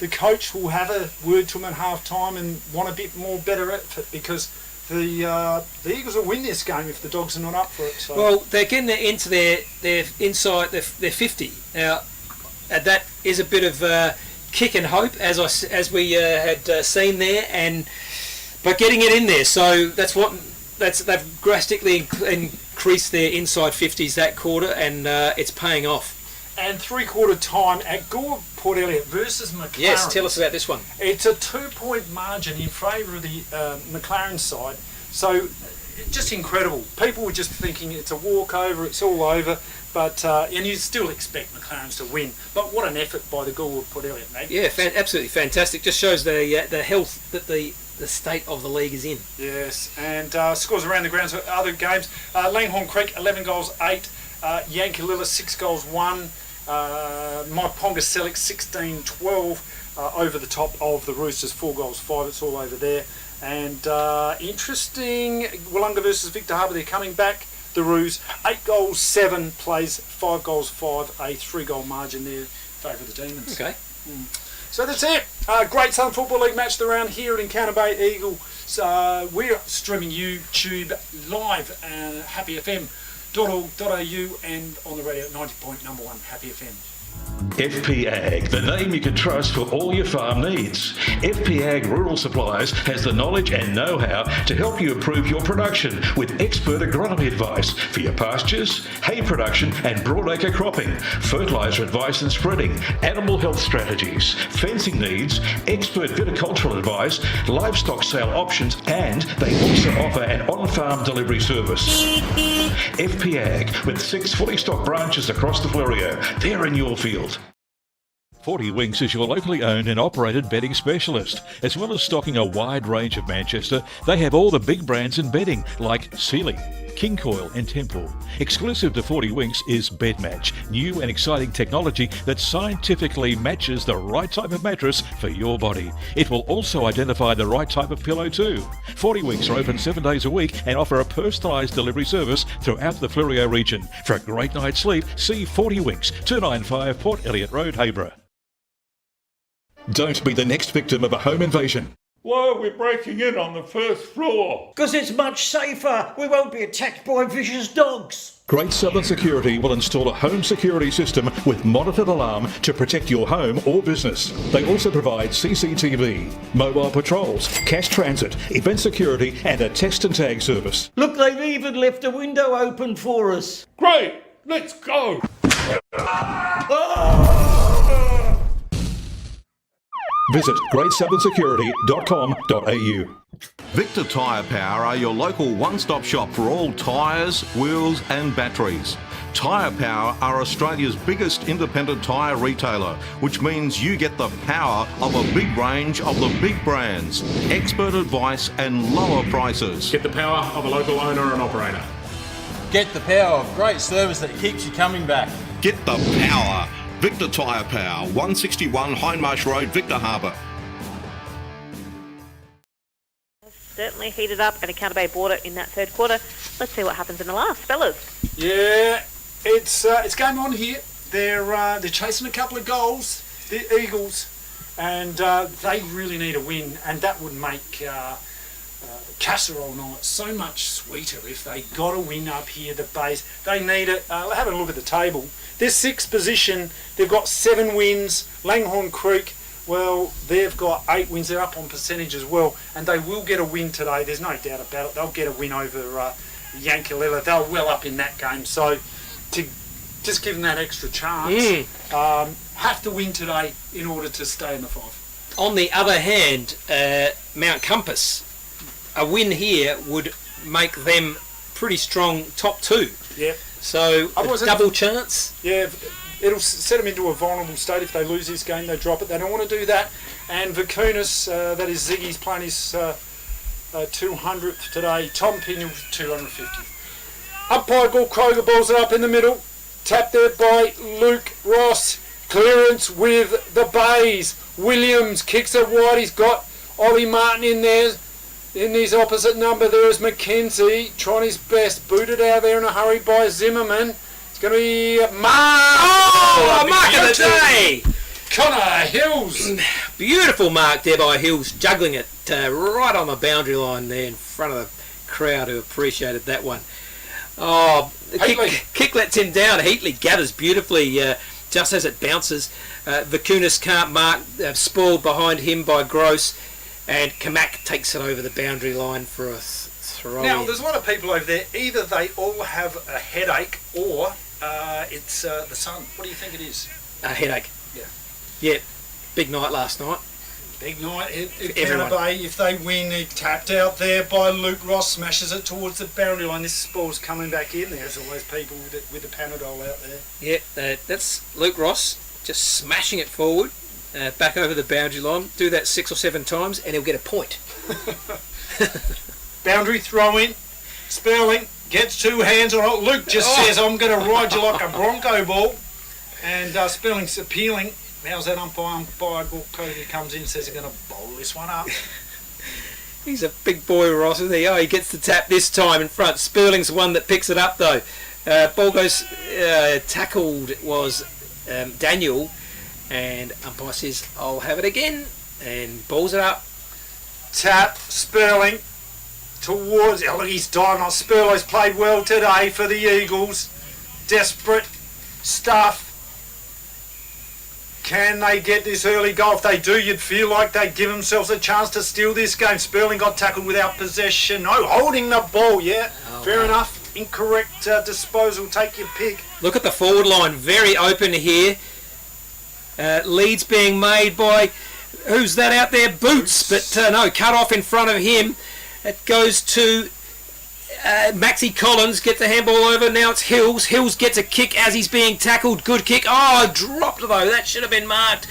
the coach will have a word to him at half time and want a bit more better effort, because the Eagles will win this game if the Dogs are not up for it. So. Well, they're getting into their inside their 50 now. That is a bit of kick and hope, as we had seen there, but getting it in there. So they've drastically increased their inside 50s that quarter, and it's paying off. And three-quarter time at Gore Port Elliot versus McLaren. Yes, tell us about this one. It's a 2-point margin in favour of the McLaren side. So, just incredible. People were just thinking it's a walkover, it's all over, but and you still expect McLaren's to win. But what an effort by the Gore Port Elliot, mate. Yeah, absolutely fantastic. Just shows the health that the state of the league is in. Yes, and scores around the grounds for other games. Langhorne Creek, 11 goals, 8. Yankalilla, 6 goals, 1. My Ponga Selleck 16-12 over the top of the Roosters, 4 goals 5. It's all over there. And interesting, Wollonga versus Victor Harbour, they're coming back. The Roos, 8 goals 7 plays, 5 goals 5, a 3-goal margin there, favour the Demons. Okay. So that's it. Great Southern Football League match around here at Encounter Bay Eagle. We're streaming YouTube live at happyfm.org.au and on the radio at 90.1 Happy FM. FP Ag, the name you can trust for all your farm needs. FP Ag Rural Supplies has the knowledge and know-how to help you improve your production with expert agronomy advice for your pastures, hay production and broadacre cropping, fertiliser advice and spreading, animal health strategies, fencing needs, expert viticultural advice, livestock sale options, and they also offer an on-farm delivery service. FP Ag, with 6 fully stocked branches across the Fleurieu. They're in your field. 40 Winks is your locally owned and operated bedding specialist. As well as stocking a wide range of Manchester, they have all the big brands in bedding like Sealy, King Coil and Temple. Exclusive to 40 Winks is BedMatch, new and exciting technology that scientifically matches the right type of mattress for your body. It will also identify the right type of pillow too. 40 Winks are open 7 days a week and offer a personalised delivery service throughout the Fleurieu region. For a great night's sleep, see 40 Winks, 295 Port Elliot Road, Hayborough. Don't be the next victim of a home invasion. Why are we breaking in on the first floor? Because it's much safer. We won't be attacked by vicious dogs. Great Southern Security will install a home security system with monitored alarm to protect your home or business. They also provide CCTV, mobile patrols, cash transit, event security and a test and tag service. Look, they've even left a window open for us. Great, let's go. Visit greatsouthern.security.com.au. Victor Tyre Power are your local one-stop shop for all tyres, wheels and batteries. Tyre Power are Australia's biggest independent tyre retailer, which means you get the power of a big range of the big brands, expert advice and lower prices. Get the power of a local owner and operator. Get the power of great service that keeps you coming back. Get the power. Victor Tyre Power, 161 Hindmarsh Road, Victor Harbour. Certainly heated up at Encounter Bay Border in that third quarter. Let's see what happens in the last, fellas. Yeah, it's game on here. They're chasing a couple of goals, the Eagles, and they really need a win, and that would make casserole night so much sweeter if they got a win up here. The base, they need it. Have a look at the table. They're sixth position. They've got 7 wins. Langhorne Creek, well, they've got 8 wins. They're up on percentage as well, and they will get a win today. There's no doubt about it. They'll get a win over Yankalilla. They're well up in that game, so to just give them that extra chance, have to win today in order to stay in the 5. On the other hand, Mount Compass, a win here would make them pretty strong top 2. Yeah. So a double chance. Yeah, it'll set them into a vulnerable state. If they lose this game, they drop it. They don't want to do that. And Vicunas, that is Ziggy's playing his 200th today. Tom Pinion 250. Umpire Gul Kroger balls it up in the middle. Tapped there by Luke Ross. Clearance with the Bays. Williams kicks it wide. He's got Ollie Martin in there. In his opposite number there is McKenzie, trying his best, booted out there in a hurry by Zimmerman. It's going to be Mark! Oh, a mark of the day! Connor Hills! Beautiful mark there by Hills, juggling it right on the boundary line there in front of the crowd who appreciated that one. Oh, the kick lets him down. Heatley gathers beautifully just as it bounces. Vicunas can't mark, spoiled behind him by Gross. And Kamak takes it over the boundary line for a throw. Now, there's a lot of people over there. Either they all have a headache or it's the sun. What do you think it is? A headache. Yeah. Yeah. Big night last night. Big night at Encounter Bay. If they win, they're tapped out there by Luke Ross, smashes it towards the boundary line. This ball's coming back in. There's always people with the Panadol out there. Yeah, that's Luke Ross just smashing it forward. Back over the boundary line, do that 6 or 7 times and he'll get a point. Boundary throw in, Sperling gets 2 hands on it. Luke just says, I'm going to ride you like a Bronco ball. And Sperling's appealing. How's that umpire? Cody comes in and says he's going to bowl this one up. He's a big boy, Ross, isn't he? Oh, he gets the tap this time in front. Sperling's the one that picks it up though. Ball goes, tackled was Daniel. And umpire says, I'll have it again, and balls it up. Tap, Sperling, towards, he's diving on. Sperling's played well today for the Eagles. Desperate stuff. Can they get this early goal? If they do, you'd feel like they'd give themselves a chance to steal this game. Sperling got tackled without possession. No, holding the ball, yeah. Fair enough. Incorrect disposal, take your pick. Look at the forward line, very open here. Leads being made by, who's that out there? Boots, but no, cut off in front of him. It goes to Maxie Collins, gets the handball over, now it's Hills. Hills gets a kick as he's being tackled, good kick. Oh, dropped though, that should have been marked.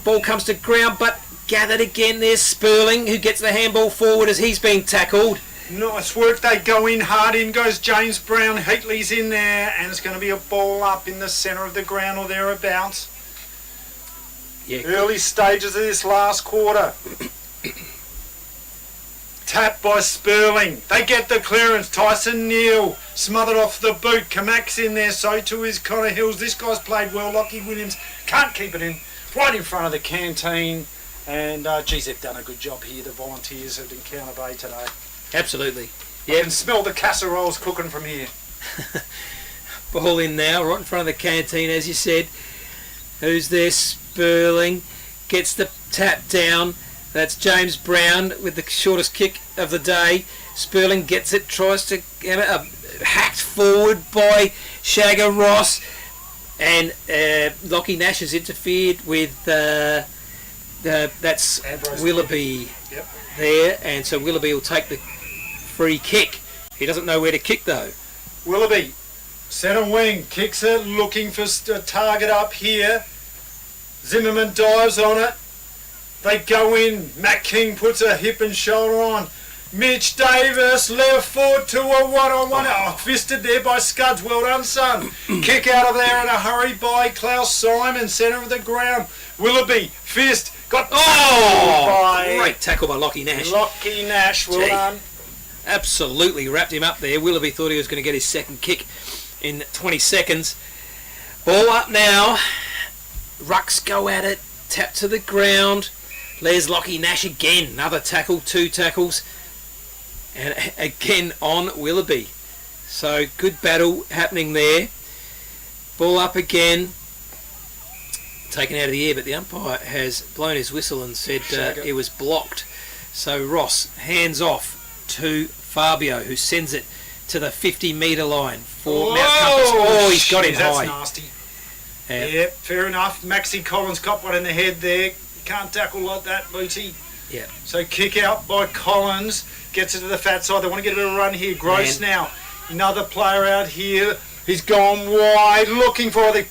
Ball comes to ground, but gathered again, there's Sperling, who gets the handball forward as he's being tackled. Nice work. They go in hard. In goes James Brown. Heatley's in there, and it's going to be a ball up in the centre of the ground or thereabouts. Yeah, early stages of this last quarter. Tap by Sperling. They get the clearance. Tyson Neal smothered off the boot. Kamak's in there. So too is Connor Hills. This guy's played well. Lockie Williams can't keep it in. Right in front of the canteen. And geez, they've done a good job here, the volunteers at Encounter Bay today. Absolutely. Yeah, and smell the casseroles cooking from here. Ball in now, right in front of the canteen, as you said. Who's there? Sperling gets the tap down. That's James Brown with the shortest kick of the day. Sperling gets it, tries to get it hacked forward by Shagger Ross, and Lockie Nash has interfered with that's Ambrose Willoughby Yep. there, and so Willoughby will take the free kick. He doesn't know where to kick though. Willoughby, centre wing, kicks it, looking for a target up here. Zimmerman dives on it. They go in. Matt King puts a hip and shoulder on. Mitch Davis, left foot to a one-on-one. Oh, fisted there by Scuds. Well done, son. Kick out of there in a hurry by Klaus Simon, centre of the ground. Willoughby, fist, got by Great tackle by Lockie Nash. Lockie Nash, well Gee. done. Absolutely wrapped him up there. Willoughby thought he was going to get his second kick in 20 seconds. Ball up now. Rucks go at it. Tap to the ground. There's Lockie Nash again. Another tackle, 2 tackles. And again on Willoughby. So good battle happening there. Ball up again. Taken out of the air, but the umpire has blown his whistle and said it was blocked. So Ross hands off to Fabio, who sends it to the 50-metre line for Mount Compass. Oh, he's got him that's high. nasty. Yeah, fair enough. Maxi Collins got one in the head there. Can't tackle like that, Booty. Yeah. So kick out by Collins. Gets it to the fat side. They want to get a bit of a run here. Gross now. Another player out here. He's gone wide. Looking for the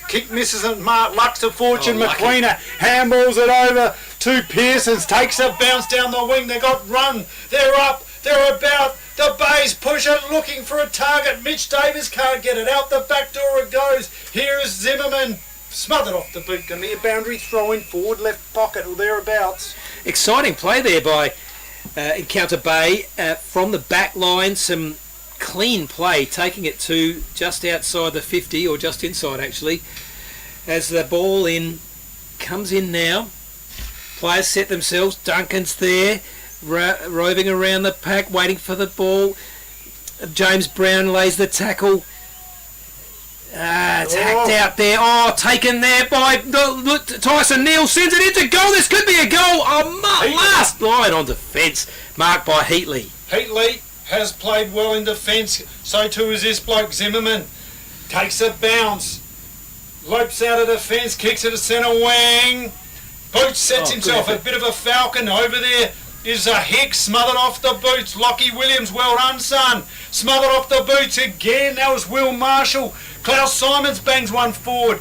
kick. Misses and Mark Lux to Fortune. McQueener handballs it over to Pearsons. Takes a bounce down the wing. They got run. They're up. They're about. The Bays push it, looking for a target. Mitch Davis can't get it. Out the back door it goes. Here is Zimmerman. Smothered off the boot. Going to be a boundary throw in forward left pocket or thereabouts. Exciting play there by Encounter Bay from the back line. Some clean play, taking it to just outside the 50, or just inside actually, as the ball comes in now. Players set themselves. Duncan's there, roving around the pack, waiting for the ball. James Brown lays the tackle. It's hacked out there. Oh, taken there by Tyson Neal. Sends it into goal. This could be a goal. Last line on defence, marked by Heatley. Heatley has played well in defence. So too is this bloke Zimmerman. Takes a bounce. Lopes out of defence. Kicks it to centre wing. Boots sets himself a bit of a falcon over there. Is a Hicks smothered off the boots. Lockie Williams, well done, son. Smothered off the boots again. That was Will Marshall. Klaus Simons bangs one forward.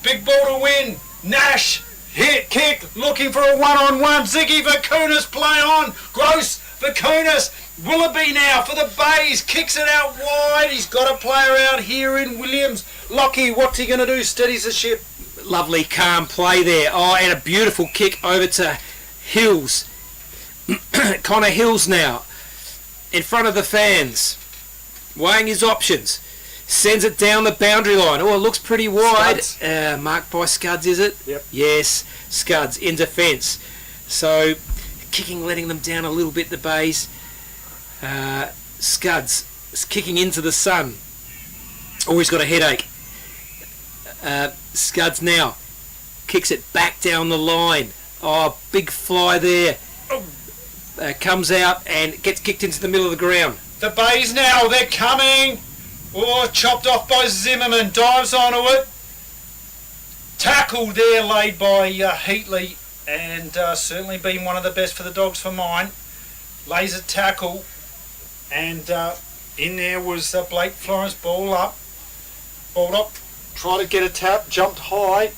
Big ball to win. Nash hit, kick, looking for a one-on-one. Ziggy Vakunas play on. Gross Vakunas. Willoughby now for the Bays. Kicks it out wide. He's got a player out here in Williams. Lockie, what's he going to do? Steadies the ship. Lovely, calm play there. Oh, and a beautiful kick over to Hills. Connor Hills now in front of the fans, weighing his options. Sends it down the boundary line. Oh, it looks pretty wide. Marked by Scuds, is it? Yep. Yes, Scuds in defence. So, kicking, letting them down a little bit, the Bays. Scuds is kicking into the sun. Oh, he's got a headache. Scuds now kicks it back down the line. Oh, big fly there. Comes out and gets kicked into the middle of the ground. The Bays now, they're coming. Oh, chopped off by Zimmerman. Dives onto it. Tackle there laid by Heatley, and certainly been one of the best for the Dogs for mine. Lays a tackle, and in there was Blake Florence. Ball up. Try to get a tap. Jumped high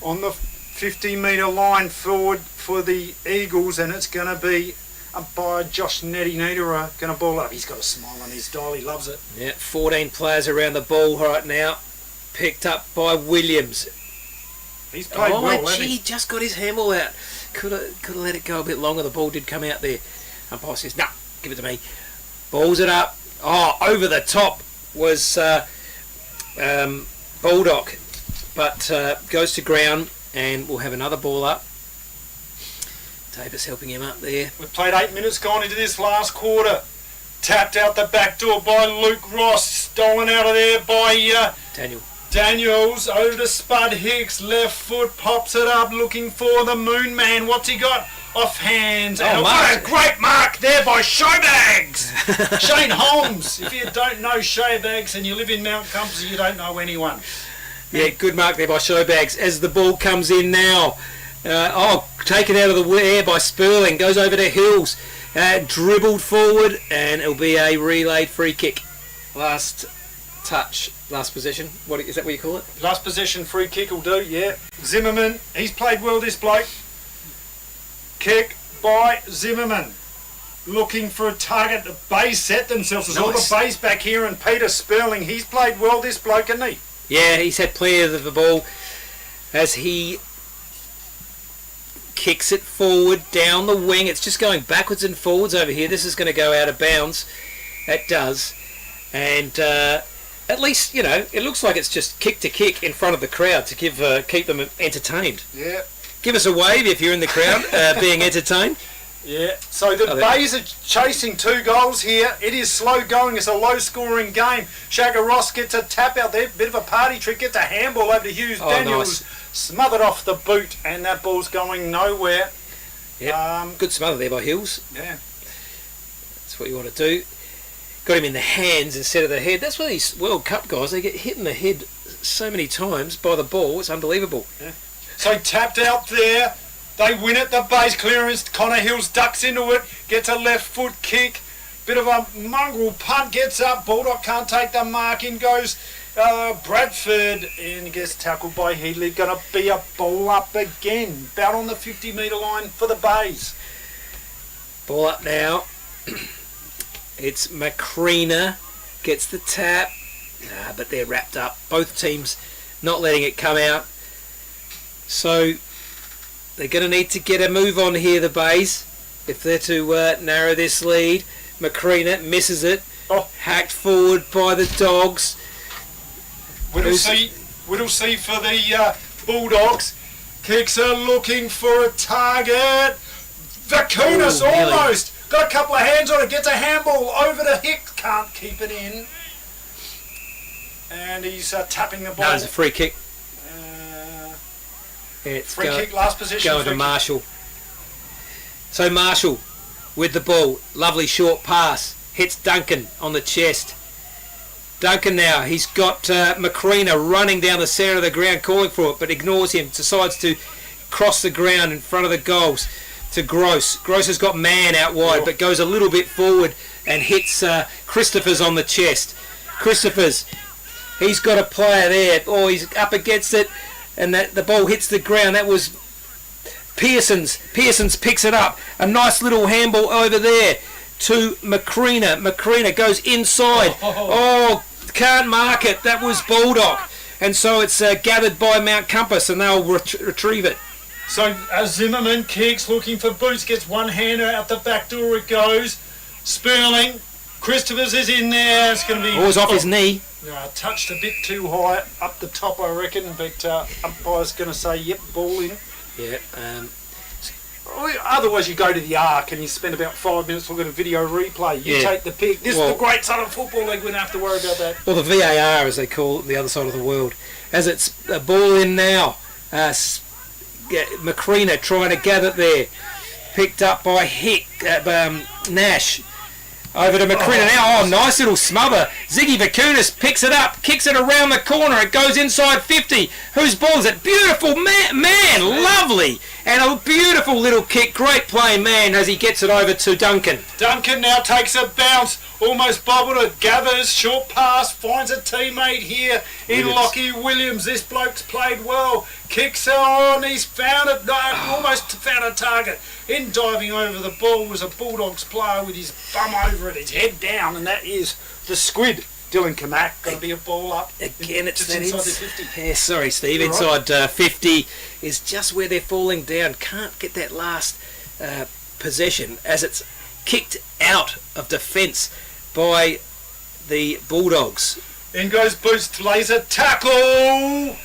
on the 50-metre line forward for the Eagles, and it's going to be umpire Josh Netty-Neater are going to ball up. He's got a smile on his dial, he loves it. Yeah, 14 players around the ball right now. Picked up by Williams. He's played well, hasn't he he? just got his handball out. Could have let it go a bit longer. The ball did come out there. Umpire says, "No, give it to me." Balls it up. Oh, over the top was Bulldog, but goes to ground, and we'll have another ball up. Davis helping him up there. We've played 8 minutes gone into this last quarter. Tapped out the back door by Luke Ross. Stolen out of there by Daniels. Over to Spud Hicks. Left foot pops it up looking for the Moon Man. What's he got? Off hands. And what a great mark there by Showbags. Shane Holmes. If you don't know Showbags and you live in Mount Compass, you don't know anyone. Yeah, good mark there by Showbags. As the ball comes in now. Taken out of the air by Sperling. Goes over to Hills. Dribbled forward, and it'll be a relayed free kick. Last touch, last possession. What is that? What you call it? Last possession free kick will do. Yeah. Zimmerman. He's played well. This bloke. Kick by Zimmerman. Looking for a target. The Bays set themselves. There's all the Bays back here, and Peter Sperling. He's played well. This bloke, hasn't he? Yeah, he's had plenty of the ball as he kicks it forward down the wing. It's just going backwards and forwards over here. This is going to go out of bounds. That does. And at least, you know, it looks like it's just kick to kick in front of the crowd to keep them entertained. Yeah. Give us a wave if you're in the crowd being entertained. Yeah. So the Bays are chasing 2 goals here. It is slow going. It's a low scoring game. Shagger Ross gets a tap out there. Bit of a party trick. Gets a handball over to Hughes. Daniels. Nice. Smothered off the boot, and that ball's going nowhere. Yep. Good smother there by Hills. Yeah. That's what you want to do. Got him in the hands instead of the head. That's why these World Cup guys, they get hit in the head so many times by the ball. It's unbelievable. Yeah. So tapped out there. They win it. The base clearance. Connor Hills ducks into it. Gets a left foot kick. Bit of a mongrel punt. Gets up. Bulldog can't take the mark. In goes Bradford, and gets tackled by Headley. Going to be a ball up again. About on the 50-metre line for the Bays. Ball up now. It's Macrina. Gets the tap. But they're wrapped up. Both teams not letting it come out. So they're going to need to get a move on here, the Bays, if they're to narrow this lead. Macrina misses it. Hacked forward by the Dogs. Whittlesea for the Bulldogs. Kicks are looking for a target. Vacunas almost. Got a couple of hands on it. Gets a handball over to Hicks. Can't keep it in. And he's tapping the ball. No, it's a free kick. It's free kick, last position. Going to Marshall. So Marshall with the ball. Lovely short pass. Hits Duncan on the chest. Duncan now, he's got Macrina running down the centre of the ground calling for it, but ignores him, decides to cross the ground in front of the goals to Gross. Gross has got man out wide, but goes a little bit forward and hits Christophers on the chest. Christophers, he's got a player there. Oh, he's up against it, and the ball hits the ground. That was Pearson's. Pearson's picks it up. A nice little handball over there to Macrina. Macrina goes inside. Oh, can't mark it. That was Bulldog. And so it's gathered by Mount Compass, and they'll retrieve it. So Zimmerman kicks, looking for Boots, gets one hander out the back door. It goes. Sperling. Christophers is in there. It's going to be... Always off his knee. Touched a bit too high up the top, I reckon, but umpire's going to say, yep, ball in. Yeah. Otherwise, you go to the Arc and you spend about 5 minutes looking at a video replay. You take the pick. This is the great Southern Football League. We don't have to worry about that. Well, the VAR, as they call it, the other side of the world. As it's a ball in now. Macrina trying to gather there. Picked up by Nash. Over to Macrina now. Oh, nice little smother. Ziggy Vacunas picks it up, kicks it around the corner. It goes inside 50. Whose ball is it? Beautiful man, lovely. And a beautiful little kick. Great play, man, as he gets it over to Duncan. Duncan now takes a bounce, almost bobbled it, gathers, short pass, finds a teammate here in Lockie Williams. This bloke's played well, kicks on, he's found it, almost found a target. In diving over the ball was a Bulldogs player with his bum over it, his head down, and that is the squid. Dylan Kamak, got to be a ball up. Again, it's just that inside the 50. Yeah, sorry, Steve. You're inside 50 is just where they're falling down. Can't get that last possession as it's kicked out of defence by the Bulldogs. In goes Boost, laser tackle!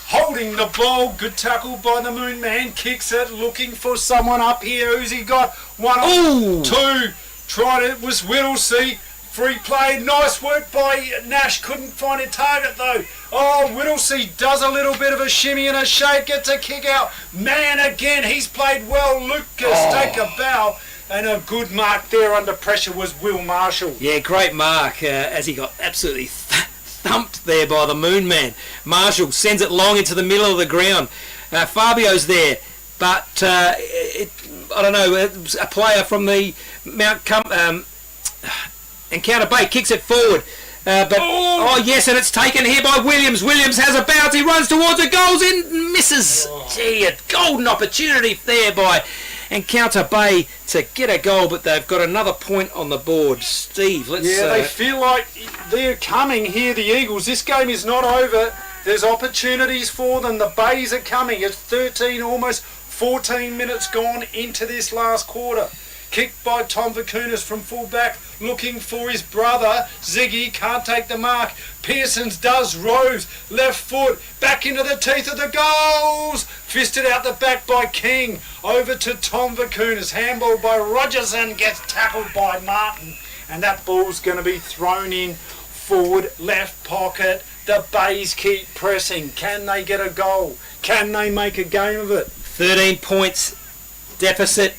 Holding the ball, good tackle by the Moon Man, kicks it, looking for someone up here. Who's he got? One, two, tried it, was Whittlesey. Free play, nice work by Nash, couldn't find a target though. Oh, Whittlesey does a little bit of a shimmy and a shake, gets a kick out. Man again, he's played well. Lucas take a bow. And a good mark there under pressure was Will Marshall. Yeah, great mark as he got absolutely thumped there by the Moon Man. Marshall sends it long into the middle of the ground. Fabio's there, but I don't know, a player from the Encounter Bay kicks it forward. Yes, and it's taken here by Williams. Williams has a bounce, he runs towards the goals and misses. Gee, a golden opportunity there by Encounter Bay to get a goal, but they've got another point on the board. Steve, let's... Yeah, they feel like they're coming here, the Eagles. This game is not over. There's opportunities for them. The Bays are coming. It's 13, almost 14 minutes gone into this last quarter. Kicked by Tom Vakunas from fullback, looking for his brother. Ziggy can't take the mark. Pearsons does. Rose, left foot, back into the teeth of the goals. Fisted out the back by King. Over to Tom Vakunas. Handball by Rogerson, gets tackled by Martin. And that ball's going to be thrown in forward left pocket. The Bays keep pressing. Can they get a goal? Can they make a game of it? 13 points deficit.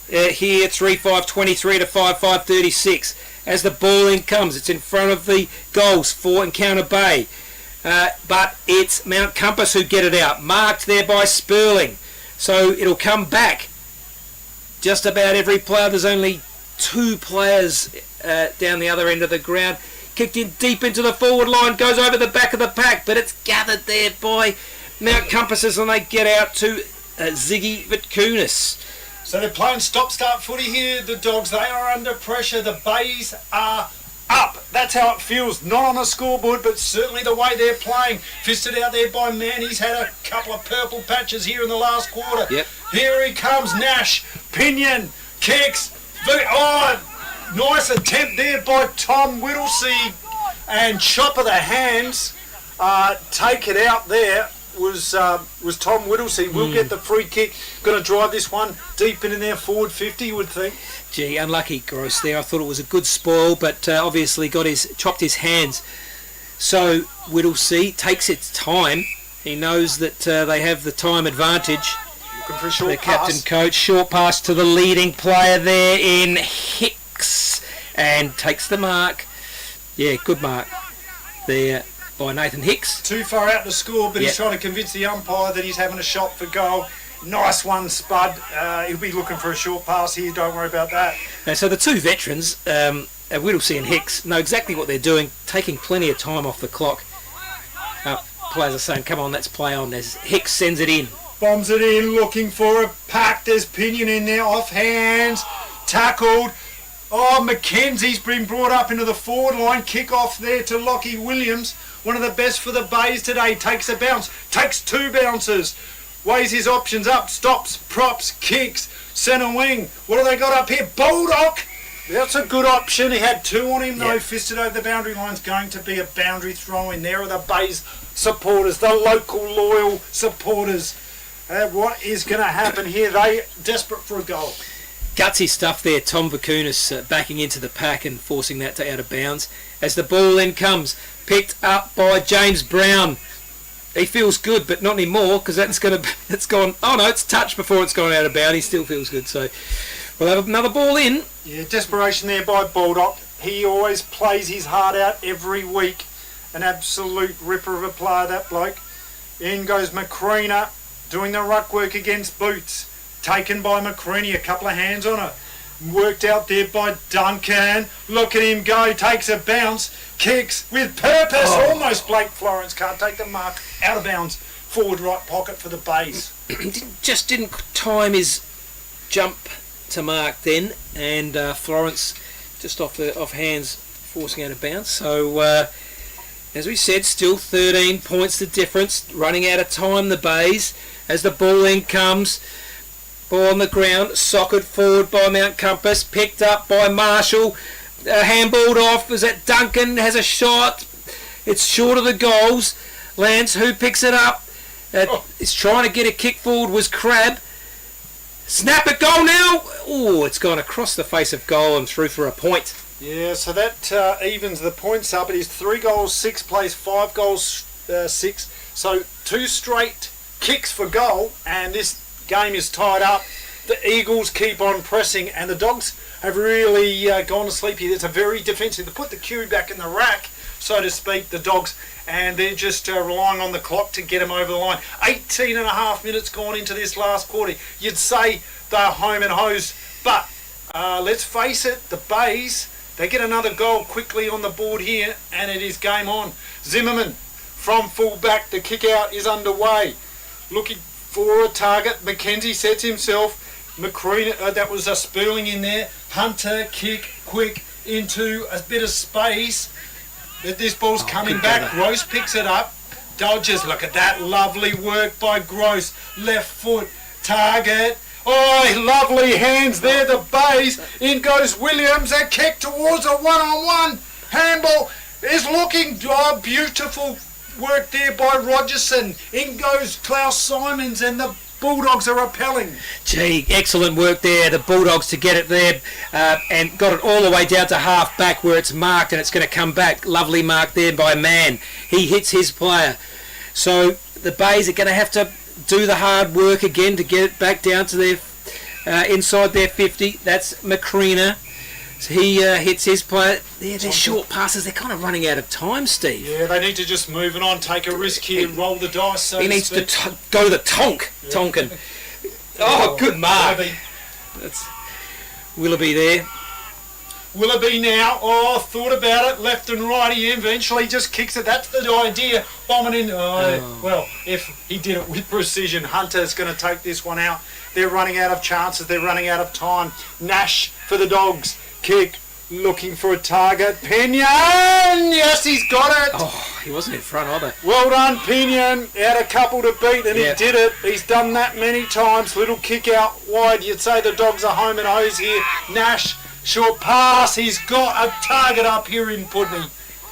Here, 3-5-23 to 5-5-36. As the ball in comes, it's in front of the goals for Encounter Bay. But it's Mount Compass who get it out. Marked there by Sperling. So it'll come back. Just about every player. There's only 2 players down the other end of the ground. Kicked in deep into the forward line. Goes over the back of the pack. But it's gathered there by Mount Compasses, and they get out to Ziggy Vitkunis. So they're playing stop-start footy here. The Dogs, they are under pressure. The Bays are up. That's how it feels. Not on the scoreboard, but certainly the way they're playing. Fisted out there by Man. He's had a couple of purple patches here in the last quarter. Yep. Here he comes, Nash. Pinion kicks. Nice attempt there by Tom Whittlesey. And chop of the hands. Take it out there. Was Tom Whittlesey. Will get the free kick. Going to drive this one deep in their forward 50, you would think. Gee, unlucky Gross there. I thought it was a good spoil, but obviously chopped his hands. So Whittlesey takes its time. He knows that they have the time advantage. Looking for a short the captain coach, short pass to the leading player there in Hicks, and takes the mark. Yeah, good mark there by Nathan Hicks. Too far out to score, but he's trying to convince the umpire that he's having a shot for goal. Nice one, Spud. He'll be looking for a short pass here, don't worry about that. So the 2 veterans, Whittlesey and Hicks, know exactly what they're doing, taking plenty of time off the clock. Players are saying, come on, let's play on. As Hicks sends it in. Bombs it in, looking for a pack. There's Pinion in there, off hands, tackled. Oh, Mackenzie's been brought up into the forward line. Kick off there to Lockie Williams. One of the best for the Bays today. Takes a bounce. Takes 2 bounces. Weighs his options up. Stops. Props. Kicks. Centre wing. What have they got up here? Bulldog. That's a good option. He had 2 on him though. Fisted over the boundary line's going to be a boundary throw in. There are the Bays supporters. The local loyal supporters. What is going to happen here? They desperate for a goal. Gutsy stuff there. Tom Vakunas backing into the pack and forcing that to out of bounds. As the ball then comes, picked up by James Brown. He feels good, but not anymore because it's gone. Oh no, it's touched before it's gone out of bounds. He still feels good. So we'll have another ball in. Yeah, desperation there by Baldock. He always plays his heart out every week. An absolute ripper of a player, that bloke. In goes Macrina. doing the ruck work against Boots. Taken by McCreaney, a couple of hands on her. Worked out there by Duncan. Look at him go, takes a bounce, kicks with purpose. Almost Blake Florence can't take the mark. Out of bounds, forward right pocket for the Bays. Just didn't time his jump to mark then, and Florence just off hands, forcing out of bounds. So as we said, still 13 points the difference. Running out of time, the Bays, as the ball in comes. Ball on the ground, socket forward by Mount Compass, picked up by Marshall, handballed off. Is that Duncan has a shot? It's short of the goals. Lance, who picks it up? Is trying to get a kick forward was Crab. Snap it, goal now! Oh, it's gone across the face of goal and through for a point. Yeah, so that evens the points up. It is 3 goals, 6 plays, 5 goals, 6. So 2 straight kicks for goal, and this game is tied up. The Eagles keep on pressing, and the Dogs have really gone to sleep here. It's a very defensive. They put the cue back in the rack, so to speak, the Dogs, and they're just relying on the clock to get them over the line. 18 and a half minutes gone into this last quarter. You'd say they're home and hosed, but let's face it, the Bays, they get another goal quickly on the board here, and it is game on. Zimmerman from full back, the kick out is underway. Looking for a target, Mackenzie sets himself. McCrean, that was a Sperling in there. Hunter, kick, quick, into a bit of space. This ball's coming back. Gross picks it up. Dodges, look at that lovely work by Gross. Left foot, target. Oh, lovely hands there, the Bays. In goes Williams, a kick towards a one-on-one. Handball is looking, beautiful work there by Rogerson. In goes Klaus Simons, and the Bulldogs are repelling. Gee, excellent work there, the Bulldogs, to get it there and got it all the way down to half back where it's marked, and it's going to come back. Lovely mark there by Mann. He hits his player. So the Bays are going to have to do the hard work again to get it back down to their inside their 50. That's McCreena. So he hits his player. They're short passes. They're kind of running out of time, Steve. Yeah, they need to just move it on, take a risk here, roll the dice. So he needs to go to the Tonkin. Oh, good mark. That's Willoughby there. Willoughby now, thought about it, left and right. He eventually just kicks it. That's the idea. Bombing in. Well, if he did it with precision, Hunter's going to take this one out. They're running out of chances. They're running out of time. Nash for the Dogs. Kick, looking for a target. Pinion! Yes, he's got it! Oh, he wasn't in front either. Well done, Pinion. Had a couple to beat, and he did it. He's done that many times. Little kick out wide. You'd say the Dogs are home and hose here. Nash, short pass. He's got a target up here in Pudney.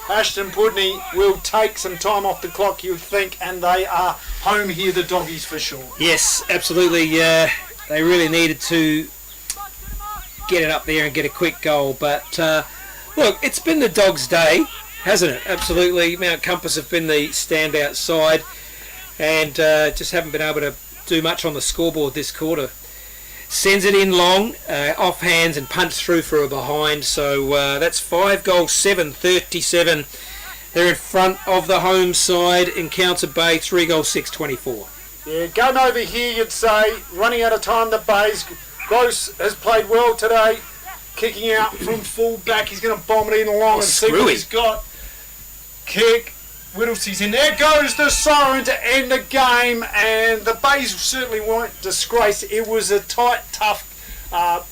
Ashton Pudney will take some time off the clock, you think, and they are home here, the Doggies, for sure. Yes, absolutely. They really needed to get it up there and get a quick goal, but look, it's been the Dogs' day, hasn't it? Absolutely. Mount Compass have been the standout side, and just haven't been able to do much on the scoreboard this quarter. Sends it in long, off hands, and punts through for a behind. So that's 5 goals, 7-37. They're in front of the home side. Encounter Bay, 3 goals, 6-24. Yeah, game over here, you'd say. Running out of time, the Bays. Gross has played well today. Kicking out from full back. He's going to bomb it in long and see what he's got. Kick. Whittlesey's in. There goes the siren to end the game, and the Bays certainly weren't disgraced. It was a tight, tough,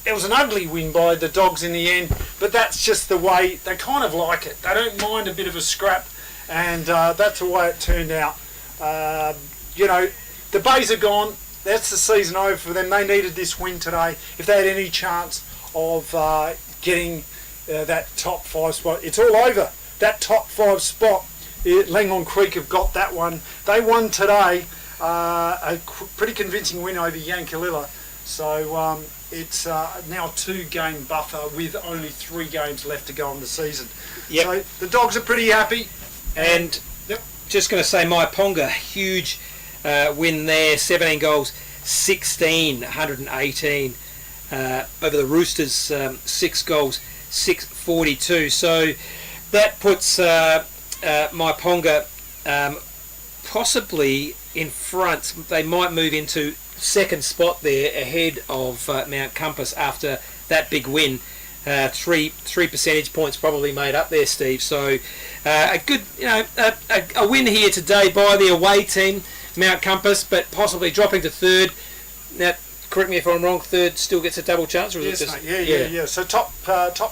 it was an ugly win by the Dogs in the end, but that's just the way they kind of like it. They don't mind a bit of a scrap, and that's the way it turned out. The Bays are gone. That's the season over for them. They needed this win today. If they had any chance of getting that top 5 spot, it's all over. That top 5 spot, Langhorne Creek have got that one. They won today, a pretty convincing win over Yankalilla. So it's now a 2-game buffer with only 3 games left to go in the season. Yep. So the Dogs are pretty happy. And just going to say, Maiponga, huge win there, 17 goals, 16, 118 over the Roosters, 6 goals, 642. So that puts Maiponga possibly in front. They might move into second spot there ahead of Mount Compass after that big win. 3 percentage points probably made up there, Steve. So a good, a win here today by the away team, Mount Compass, but possibly dropping to third. Now, correct me if I'm wrong. Third still gets a double chance, or is Yes, it just, mate. Yeah. So top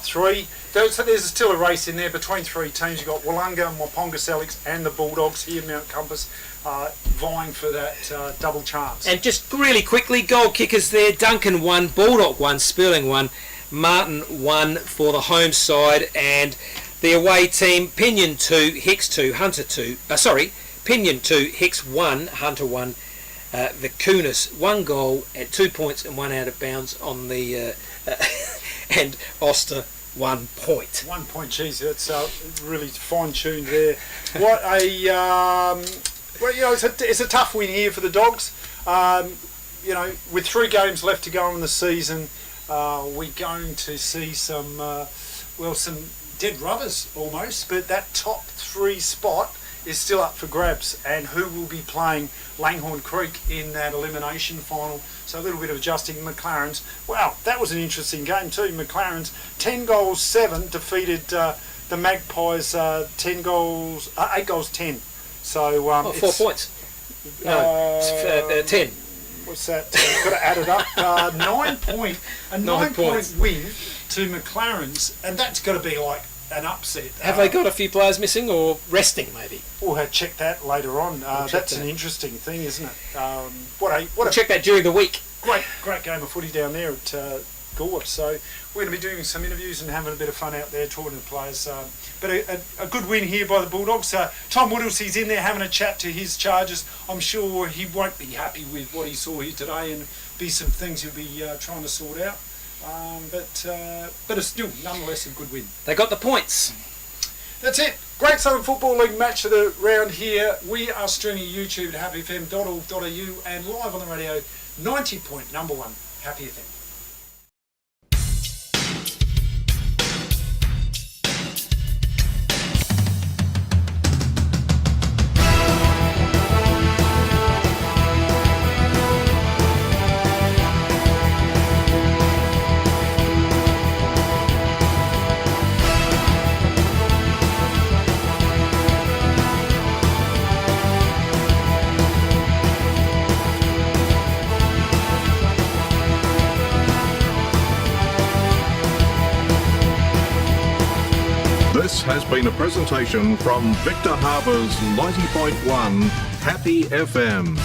three. So there's still a race in there between three teams. You've got Wollonga, Waponga Sellicks and the Bulldogs here, Mount Compass, vying for that double chance. And just really quickly, goal kickers there. Duncan 1, Baldock 1, Sperling 1, Martin 1 for the home side, and the away team, Pinion 2, Hicks 2, Hunter 2. Pinion 2, Hicks 1, Hunter 1. Vicunis 1 goal and 2 points and 1 out of bounds on the and Oster 1 point. 1 point, geez, that's really fine-tuned there. What a it's a tough win here for the Dogs. With 3 games left to go in the season, we're going to see some dead rubbers almost. But that top 3 spot is still up for grabs, and who will be playing Langhorne Creek in that elimination final. So a little bit of adjusting. McLaren's, wow, that was an interesting game too. McLaren's 10 goals 7 defeated the Magpies 8 goals 10. So 4 points. No, 10. What's that? I've got to add it up. 9 point win to McLaren's, and that's got to be like an upset. Have they got a few players missing or resting maybe? We'll check that later on. That's an interesting thing, isn't it? We'll check that during the week. Great game of footy down there at Gore. So we're going to be doing some interviews and having a bit of fun out there talking to the players. But a good win here by the Bulldogs. Tom Woodles, he's in there having a chat to his charges. I'm sure he won't be happy with what he saw here today, and be some things he'll be trying to sort out. But it's still nonetheless a good win. They got the points. That's it. Great Southern Football League match of the round here. We are streaming YouTube at happyfm.org.au and live on the radio 90.1 Happy FM. This has been a presentation from Victor Harbour's 90.1 Happy FM.